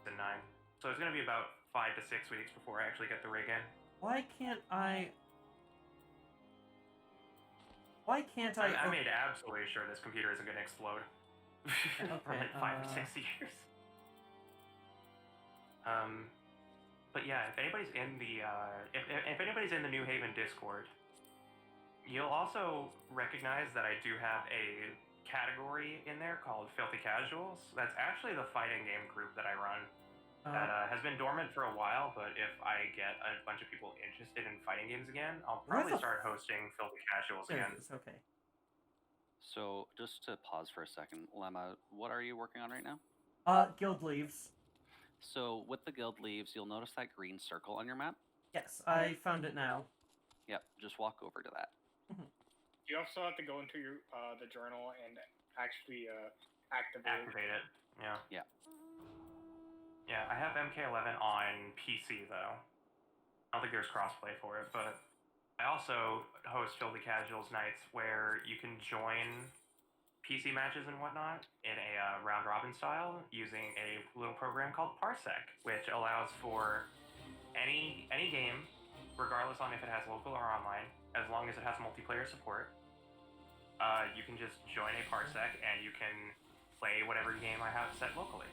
Speaker 2: 9. So it's gonna be about 5 to 6 weeks before I actually get the rig in.
Speaker 1: Why can't I?
Speaker 2: I made absolutely sure this computer isn't gonna explode for like 5 or 6 years. But yeah, if anybody's in the if anybody's in the New Haven Discord, you'll also recognize that I do have a category in there called Filthy Casuals. That's actually the fighting game group that I run. That has been dormant for a while, but if I get a bunch of people interested in fighting games again, I'll probably start hosting Filthy Casuals
Speaker 1: There
Speaker 2: again.
Speaker 1: it is, okay.
Speaker 4: So, just to pause for a second, Lemma, what are you working on right now?
Speaker 1: Guild Leaves.
Speaker 4: So, with the guild leaves, you'll notice that green circle on your map.
Speaker 1: Yes, I found it now.
Speaker 4: Yep, just walk over to that.
Speaker 3: You also have to go into your the journal and actually activate
Speaker 2: it. Yeah.
Speaker 4: Yeah.
Speaker 2: Yeah, I have MK11 on PC though. I don't think there's crossplay for it, but I also host Filthy Casuals nights where you can join PC matches and whatnot in a round robin style using a little program called Parsec, which allows for any game, regardless on if it has local or online, as long as it has multiplayer support. You can just join a Parsec and you can play whatever game I have set locally.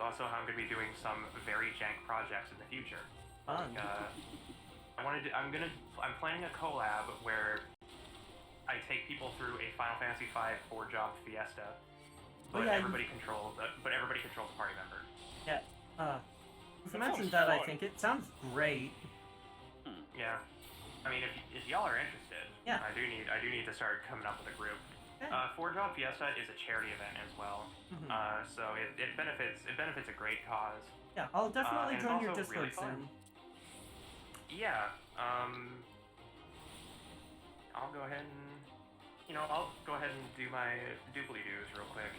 Speaker 2: Also, I'm going to be doing some very jank projects in the future.
Speaker 1: Fun.
Speaker 2: I'm planning a collab where I take people through a Final Fantasy V 4-job fiesta, but everybody controls a party member.
Speaker 1: Yeah. You've mentioned that. I think it sounds great.
Speaker 2: Yeah. I mean, if y'all are interested,
Speaker 1: yeah,
Speaker 2: I do need to start coming up with a group. 4-job fiesta is a charity event as well, so it benefits a great cause.
Speaker 1: Yeah, I'll definitely join your Discord
Speaker 2: really
Speaker 1: soon.
Speaker 2: Yeah. I'll go ahead and do my doobly-doos real quick.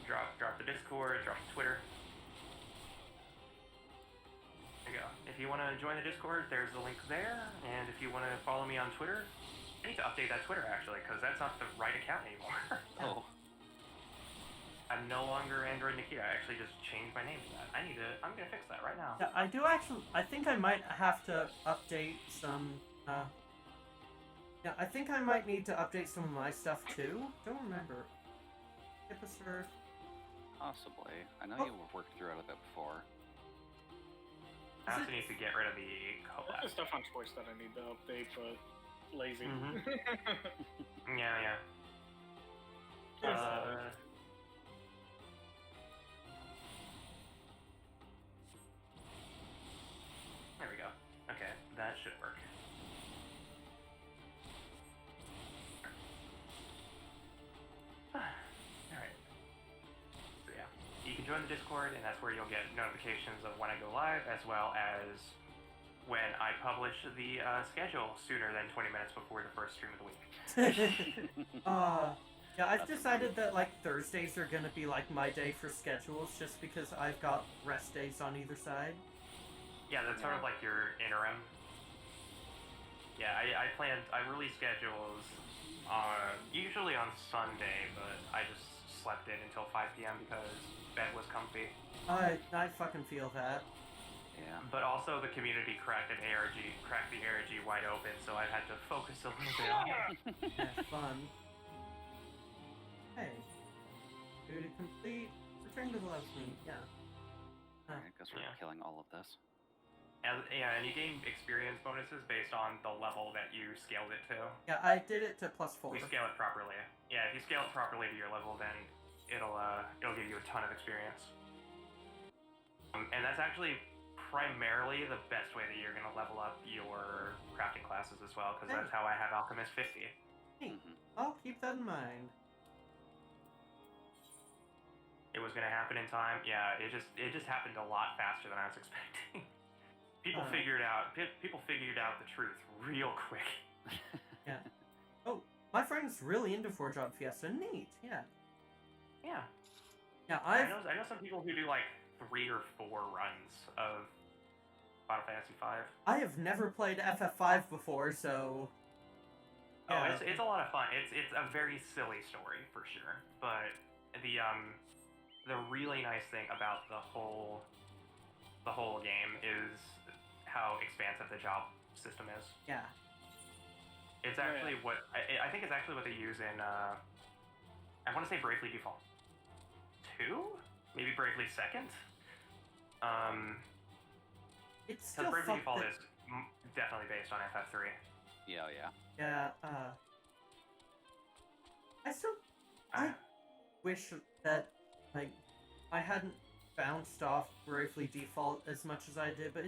Speaker 2: Drop the Discord, drop the Twitter. There you go. If you want to join the Discord, there's the link there. And if you want to follow me on Twitter, I need to update that Twitter actually, because that's not the right account anymore.
Speaker 4: Oh.
Speaker 2: I'm no longer Android Nicki. I actually just changed my name to that. I'm gonna fix that right now.
Speaker 1: Yeah, I do actually. I think I might have to update some. Yeah, I think I might need to update some of my stuff too. Don't remember. Hipposurf.
Speaker 4: Possibly. I know you worked through it a bit before.
Speaker 2: I also need to get rid of the collab.
Speaker 3: There's stuff on Twitch that I need to update, but lazy.
Speaker 2: Yeah. There we go. Okay, that should work. Alright. So yeah, you can join the Discord, and that's where you'll get notifications of when I go live, as well as when I publish the schedule sooner than 20 minutes before the first stream of the week.
Speaker 1: Yeah, I've decided that, like, Thursdays are gonna be, like, my day for schedules, just because I've got rest days on either side.
Speaker 2: Yeah, that's sort of like your interim. Yeah, I release schedules usually on Sunday, but I just slept in until 5 p.m. because bed was comfy.
Speaker 1: I fucking feel that.
Speaker 4: Yeah.
Speaker 2: But also the community cracked the ARG wide open, so I had to focus a little bit on it.
Speaker 1: Yeah, fun. Hey. Duty complete. Return to the left meet, yeah.
Speaker 4: I guess we're killing all of this.
Speaker 2: And you gain experience bonuses based on the level that you scaled it to.
Speaker 1: Yeah, I did it to +4.
Speaker 2: We scale it properly. Yeah, if you scale it properly to your level, then it'll give you a ton of experience. And that's actually primarily the best way that you're going to level up your crafting classes as well, because that's how I have Alchemist 50.
Speaker 1: Hey, I'll keep that in mind.
Speaker 2: it was gonna happen in time. Yeah, it just happened a lot faster than I was expecting. People figured out the truth real quick.
Speaker 1: Yeah. Oh, my friend's really into 4-Job Fiesta. Neat. Yeah.
Speaker 2: Yeah.
Speaker 1: Yeah,
Speaker 2: I know some people who do like 3 or 4 runs of Final Fantasy V.
Speaker 1: I have never played FF5 before, so.
Speaker 2: Yeah.
Speaker 1: Yeah.
Speaker 2: Oh, it's a lot of fun. It's a very silly story for sure, but the really nice thing about the whole game is how expansive the job system is.
Speaker 1: Yeah.
Speaker 2: It's actually what I think it's actually what they use in I want to say Bravely Default 2, maybe Bravely 2nd.
Speaker 1: It's still
Speaker 2: Bravely Default
Speaker 1: that...
Speaker 2: is definitely based on FF3.
Speaker 4: Yeah,
Speaker 1: Yeah. I wish that like I hadn't bounced off Bravely Default as much as I did, but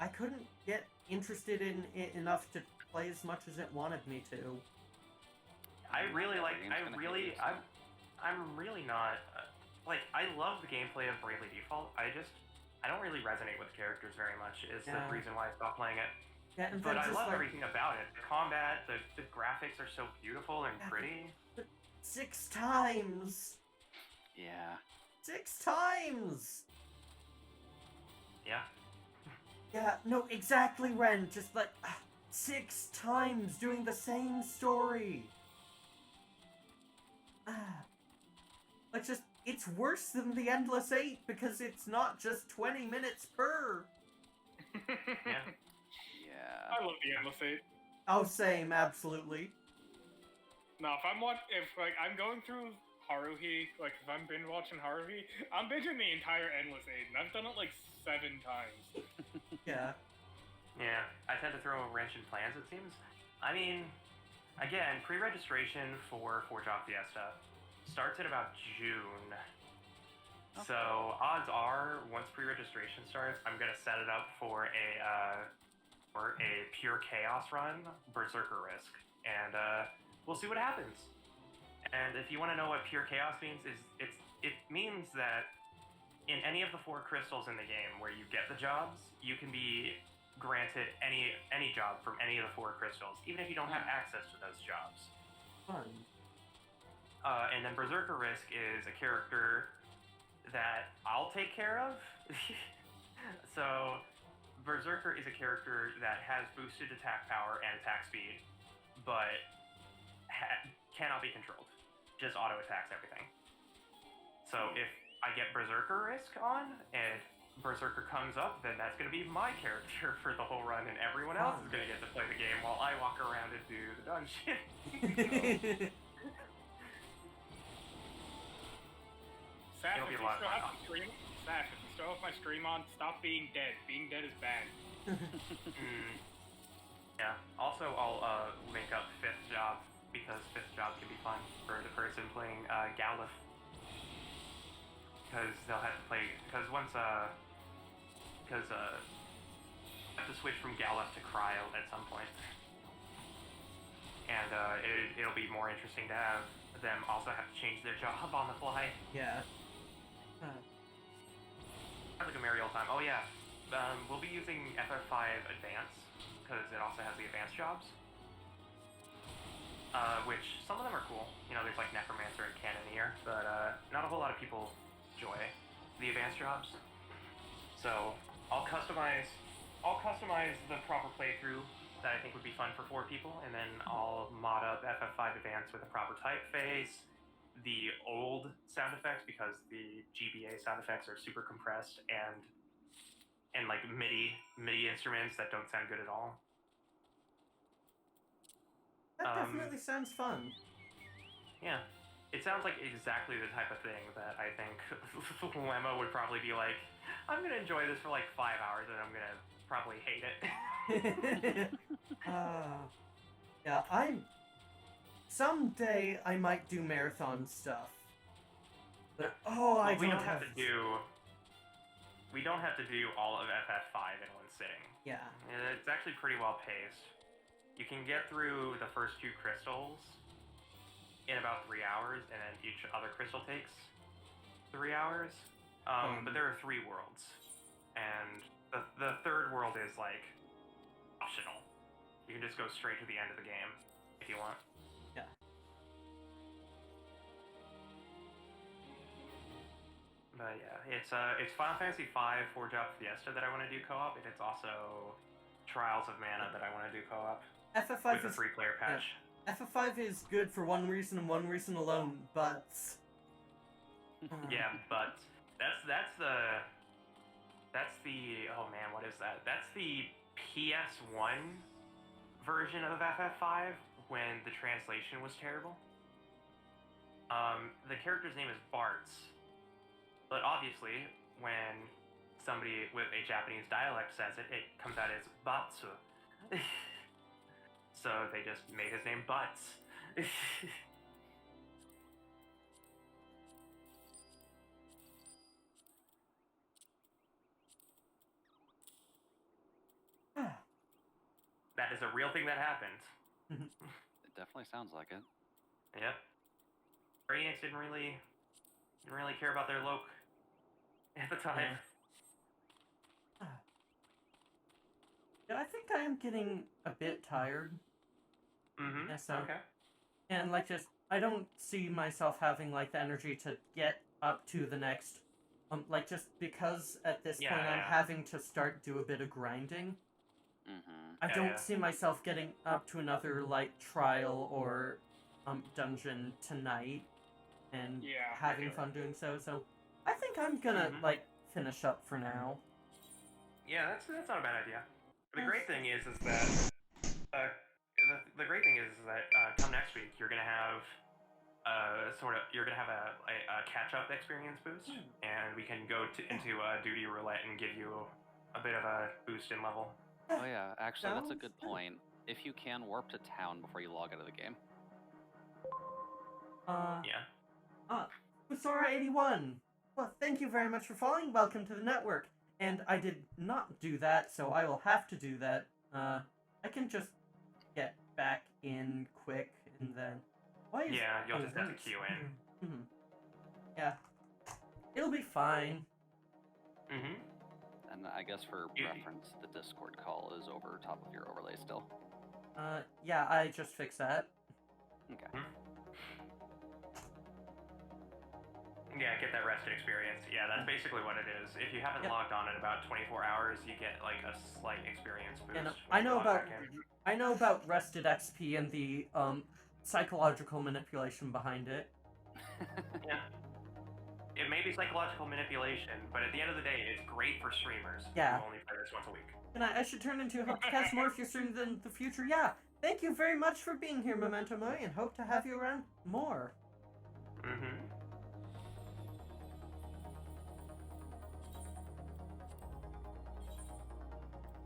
Speaker 1: I couldn't get interested in it enough to play as much as it wanted me to.
Speaker 2: I'm really not like I love the gameplay of Bravely Default. I don't really resonate with the characters very much. Is the reason why I stopped playing it.
Speaker 1: Yeah, and
Speaker 2: but I love everything about it. The combat, the graphics are so beautiful and pretty.
Speaker 1: 6 times.
Speaker 4: Yeah.
Speaker 1: 6 times.
Speaker 2: Yeah.
Speaker 1: Yeah. No, exactly, Ren. Just like 6 times doing the same story. Like just, it's worse than the Endless 8 because it's not just 20 minutes per.
Speaker 2: Yeah.
Speaker 3: I love the Endless 8.
Speaker 1: Oh, same, absolutely.
Speaker 3: No, if I'm going through Haruhi, like if I'm binge watching Haruhi, I'm binging the entire Endless 8, and I've done it like 7 times.
Speaker 1: Yeah.
Speaker 2: Yeah, I tend to throw a wrench in plans, it seems. I mean, again, pre-registration for 4-Job Fiesta starts at about June. Okay. So odds are, once pre-registration starts, I'm gonna set it up for a pure chaos run, Berserker Risk, and we'll see what happens. And if you want to know what pure chaos means, it means that in any of the 4 crystals in the game where you get the jobs, you can be granted any job from any of the 4 crystals, even if you don't have access to those jobs.
Speaker 1: Fun.
Speaker 2: And then Berserker Risk is a character that I'll take care of. So Berserker is a character that has boosted attack power and attack speed, but cannot be controlled. Just auto attacks everything. So if I get Berserker Risk on and Berserker comes up, then that's going to be my character for the whole run, and everyone else is going to get to play the game while I walk around and do the dungeon.
Speaker 3: Saf, if you still have my stream on, stop being dead. Being dead is bad.
Speaker 2: Yeah. Also, I'll link up 5th Job, because 5th Job can be fun for the person playing Galuf. Because they'll have to play... Because once... I have to switch from Galuf to Cryo at some point. And it'll be more interesting to have them also have to change their job on the fly.
Speaker 1: Yeah.
Speaker 2: Like a merry old time. Oh yeah, we'll be using FF5 Advance, because it also has the advanced jobs. Which, some of them are cool. You know, there's like Necromancer and Cannoneer, but not a whole lot of people enjoy the advanced jobs. So, I'll customize the proper playthrough that I think would be fun for 4 people, and then I'll mod up FF5 Advance with a proper typeface, the old sound effects, because the GBA sound effects are super compressed, and like MIDI instruments that don't sound good at all.
Speaker 1: That definitely sounds fun.
Speaker 2: Yeah. It sounds like exactly the type of thing that I think Lemma would probably be like, I'm gonna enjoy this for like 5 hours and I'm gonna probably hate it.
Speaker 1: Yeah, someday I might do marathon stuff. But
Speaker 2: we don't have to do all of FF5 in one sitting.
Speaker 1: Yeah.
Speaker 2: It's actually pretty well paced. You can get through the first 2 crystals in about 3 hours, and then each other crystal takes 3 hours. But there are 3 worlds, and the third world is like optional. You can just go straight to the end of the game if you want.
Speaker 1: Yeah.
Speaker 2: But yeah, it's Final Fantasy V Forge Up Fiesta that I want to do co-op, and it's also Trials of Mana that I want to do co-op
Speaker 1: FF5
Speaker 2: with a
Speaker 1: is
Speaker 2: 3-player patch.
Speaker 1: FF5 is good for one reason and one reason alone, but
Speaker 2: Yeah, but that's the oh man, what is that? That's the PS1 version of FF5 when the translation was terrible. The character's name is Bartz, but obviously when somebody with a Japanese dialect says it, it comes out as Batsu. So they just made his name Butts. That is a real thing that happened.
Speaker 4: It definitely sounds like it.
Speaker 2: Yep. Square Enix didn't really care about their loc at the time.
Speaker 1: Yeah, I think I am getting a bit tired.
Speaker 2: Mm-hmm.
Speaker 1: Yeah, so,
Speaker 2: Okay.
Speaker 1: and like just I don't see myself having like the energy to get up to the next like just because at this point I'm having to start do a bit of grinding. I don't see myself getting up to another like trial or dungeon tonight and having fun doing so. So I think I'm gonna like finish up for now.
Speaker 2: Yeah, that's not a bad idea. The great thing is that the great thing is that come next week you're gonna have a catch up experience boost, and we can go into duty roulette and give you a bit of a boost in level.
Speaker 4: Oh yeah, actually that's a good point. If you can warp to town before you log out of the game.
Speaker 1: Kusara81. Well, thank you very much for following. Welcome to the network. And I did not do that, so I will have to do that. I can just get back in quick and then. Why is
Speaker 2: you'll just have to queue in.
Speaker 1: Yeah, it'll be fine.
Speaker 4: And I guess for reference, the Discord call is over top of your overlay still.
Speaker 1: Yeah, I just fixed that.
Speaker 4: Okay.
Speaker 2: Yeah, get that rested experience. Yeah, that's basically what it is. If you haven't logged on in about 24 hours, you get like a slight experience boost.
Speaker 1: And I know about rested XP and the psychological manipulation behind it.
Speaker 2: Yeah. It may be psychological manipulation, but at the end of the day, it's great for streamers.
Speaker 1: Yeah.
Speaker 2: Who only play this once a week.
Speaker 1: And I should turn into hope to cast more if you're streaming in the future. Yeah. Thank you very much for being here, Memento Mori, and hope to have you around more.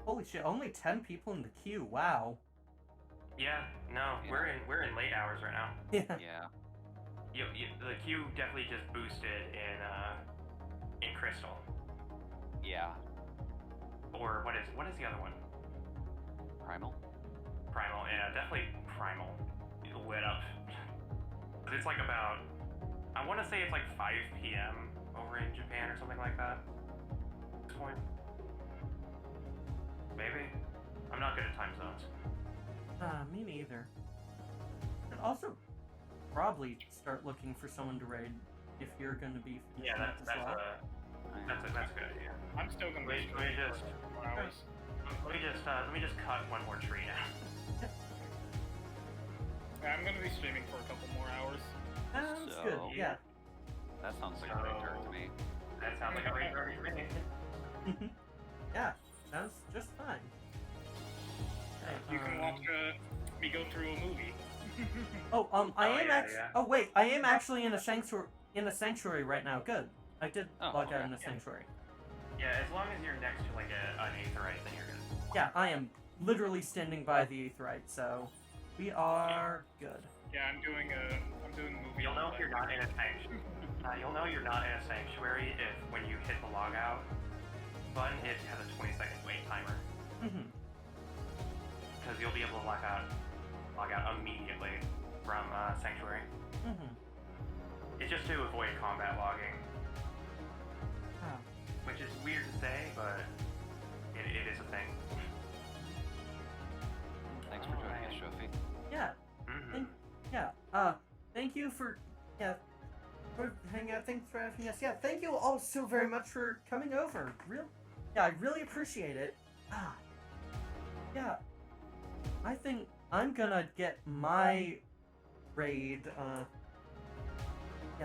Speaker 1: Holy shit! Only 10 people in the queue. Wow.
Speaker 2: Yeah. No, we're in late hours right now.
Speaker 1: Yeah.
Speaker 2: The queue definitely just boosted in Crystal.
Speaker 4: Yeah.
Speaker 2: Or what is the other one?
Speaker 4: Primal?
Speaker 2: Primal, yeah, definitely Primal. It lit up. It's like about, I want to say it's like 5 p.m. over in Japan or something like that. At this point. Maybe. I'm not good at time zones.
Speaker 1: Me neither. And also, probably start looking for someone to raid if you're going to be.
Speaker 2: Yeah, that's a good idea.
Speaker 3: I'm still gonna be
Speaker 2: Let me just cut one more tree now.
Speaker 3: I'm gonna be streaming for a couple more hours.
Speaker 1: Sounds good. Yeah.
Speaker 4: That sounds like a great turn to me.
Speaker 2: That sounds like a great turn to me.
Speaker 1: Yeah, sounds just fine.
Speaker 3: You can watch me go through a movie.
Speaker 1: Oh wait, I am actually in a sanctuary right now. Good. I did log out in a sanctuary.
Speaker 2: Yeah, as long as you're next to like an aetheryte, then you're good.
Speaker 1: Yeah, I am literally standing by the aetheryte, so we are good.
Speaker 3: Yeah, I'm doing movie.
Speaker 2: You'll know if you're not in a sanctuary. You'll know you're not in a sanctuary if when you hit the log out button, it has a 20-second wait timer. Because you'll be able to log out immediately from sanctuary. It's just to avoid combat logging. which is weird to say, but it is a thing.
Speaker 4: Thanks for joining us, Shofi.
Speaker 1: Yeah.
Speaker 2: Mm-hmm.
Speaker 1: Thank you for hanging out. Thanks for having us. Yeah, thank you all so very much for coming over. I really appreciate it. Yeah. I think I'm gonna get my raid,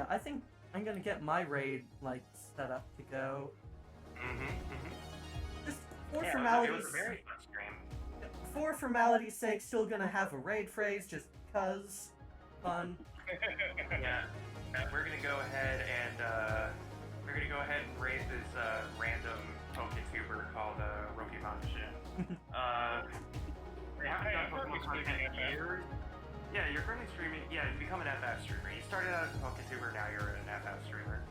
Speaker 1: I think I'm gonna get my raid, like, set up to go. Just for formality's
Speaker 2: It was a very fun stream.
Speaker 1: For formality's sake, still gonna have a raid phrase, just cause. Fun.
Speaker 2: Yeah. We're gonna go ahead and raid this random PokeTuber called Roki. They haven't done Pokemon content in years. Yeah, you're currently streaming. Yeah, you become an FF streamer. You started out as a PokeTuber, now you're an FF streamer.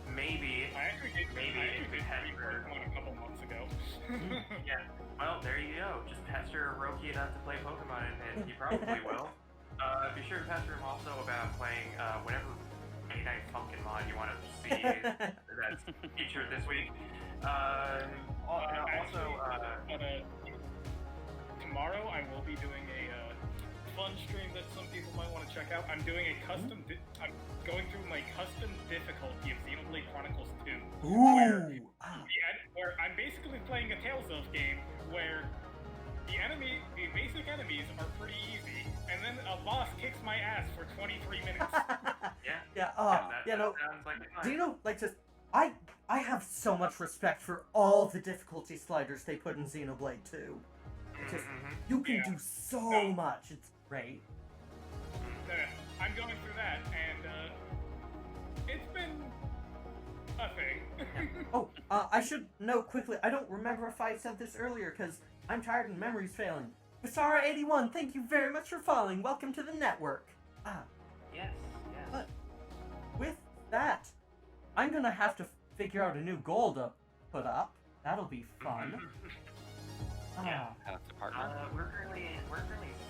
Speaker 2: Maybe
Speaker 3: I actually did
Speaker 2: pester
Speaker 3: Pokemon a couple months ago.
Speaker 2: Yeah. Well, there you go. Just pester Roki enough to play Pokemon, and he probably will. Be sure to pester him also about playing whatever 99 Pumpkin mod you want to see that's featured this week.
Speaker 3: Tomorrow I will be doing a fun stream that some people might want to check out. I'm doing a custom. I'm going through my custom difficulty of Xenoblade Chronicles 2. Where I'm basically playing a Tales of game where the basic enemies are pretty easy, and then a boss kicks my ass for 23 minutes.
Speaker 2: Sounds like fun.
Speaker 1: Do you know, like, just, I have so much respect for all the difficulty sliders they put in Xenoblade 2. Just, you can do so much, it's great.
Speaker 3: I'm going through that, and it's been a thing.
Speaker 1: I should note quickly, I don't remember if I said this earlier, because I'm tired and memory's failing. Basara81, thank you very much for following. Welcome to the network.
Speaker 2: Yes.
Speaker 1: But with that, I'm gonna have to figure out a new goal to put up. That'll be fun.
Speaker 2: Yeah.
Speaker 4: That's a partner.
Speaker 2: We're currently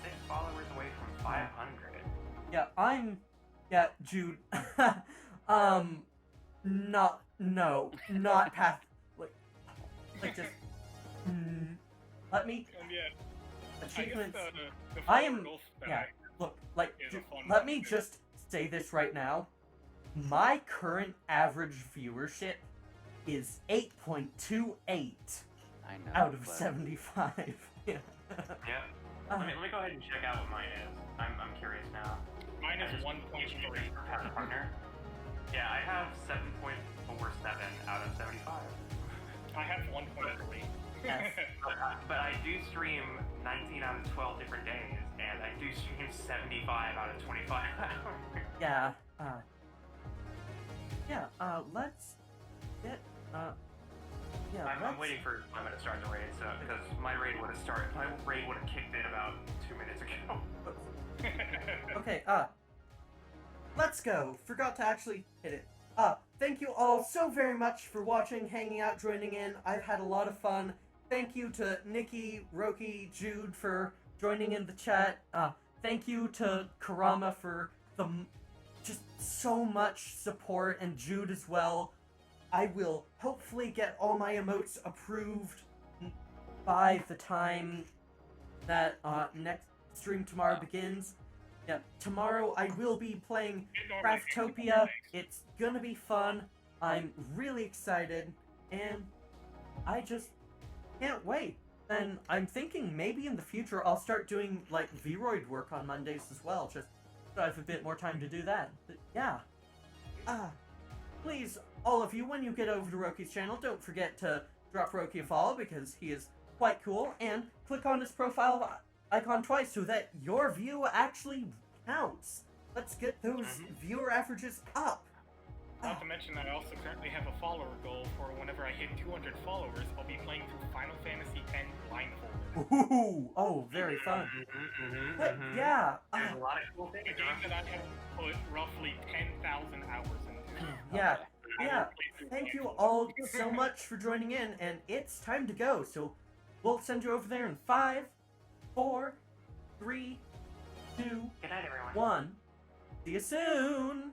Speaker 2: 6 followers away from 500.
Speaker 1: Jude. Not path. Like just. Let me. Achievements. Let me just say this right now. My current average viewership is 8.28 out of 75. Yeah.
Speaker 2: Let me go ahead and check out what mine is. I'm curious now.
Speaker 3: Mine is 1.3
Speaker 2: per partner. Yeah, I have 7.47 out of 75.
Speaker 3: I have 1.3.
Speaker 1: Yes.
Speaker 2: But I do stream 19 out of 12 different days, and I do stream 75 out of 25 hours.
Speaker 1: Yeah. Let's get.
Speaker 2: I'm waiting for Clement to start the raid, so because my raid would have kicked in about 2 minutes ago.
Speaker 1: Okay. Let's go. Forgot to actually hit it. Thank you all so very much for watching, hanging out, joining in. I've had a lot of fun. Thank you to Nicki, Roki, Jude for joining in the chat. Thank you to Karama for just so much support, and Jude as well. I will hopefully get all my emotes approved by the time that next stream tomorrow begins. Yeah, tomorrow I will be playing Craftopia. It's gonna be fun. I'm really excited, and I just can't wait. And I'm thinking maybe in the future I'll start doing like Vroid work on Mondays as well, just so I have a bit more time to do that. But yeah. Please, all of you, when you get over to Roki's channel, don't forget to drop Roki a follow because he is quite cool, and click on his profile icon twice so that your view actually counts. Let's get those viewer averages up.
Speaker 3: Not to mention that I also currently have a follower goal for whenever I hit 200 followers, I'll be playing through Final Fantasy X blindfolded.
Speaker 1: Ooh, oh, very fun. But yeah,
Speaker 2: there's a lot of cool things.
Speaker 3: A game that I have put roughly 10,000 hours into.
Speaker 1: Yeah. Thank you all so much for joining in, and it's time to go. So we'll send you over there in 5, 4, 3, 2,
Speaker 2: Good night, everyone.
Speaker 1: 1. See you soon.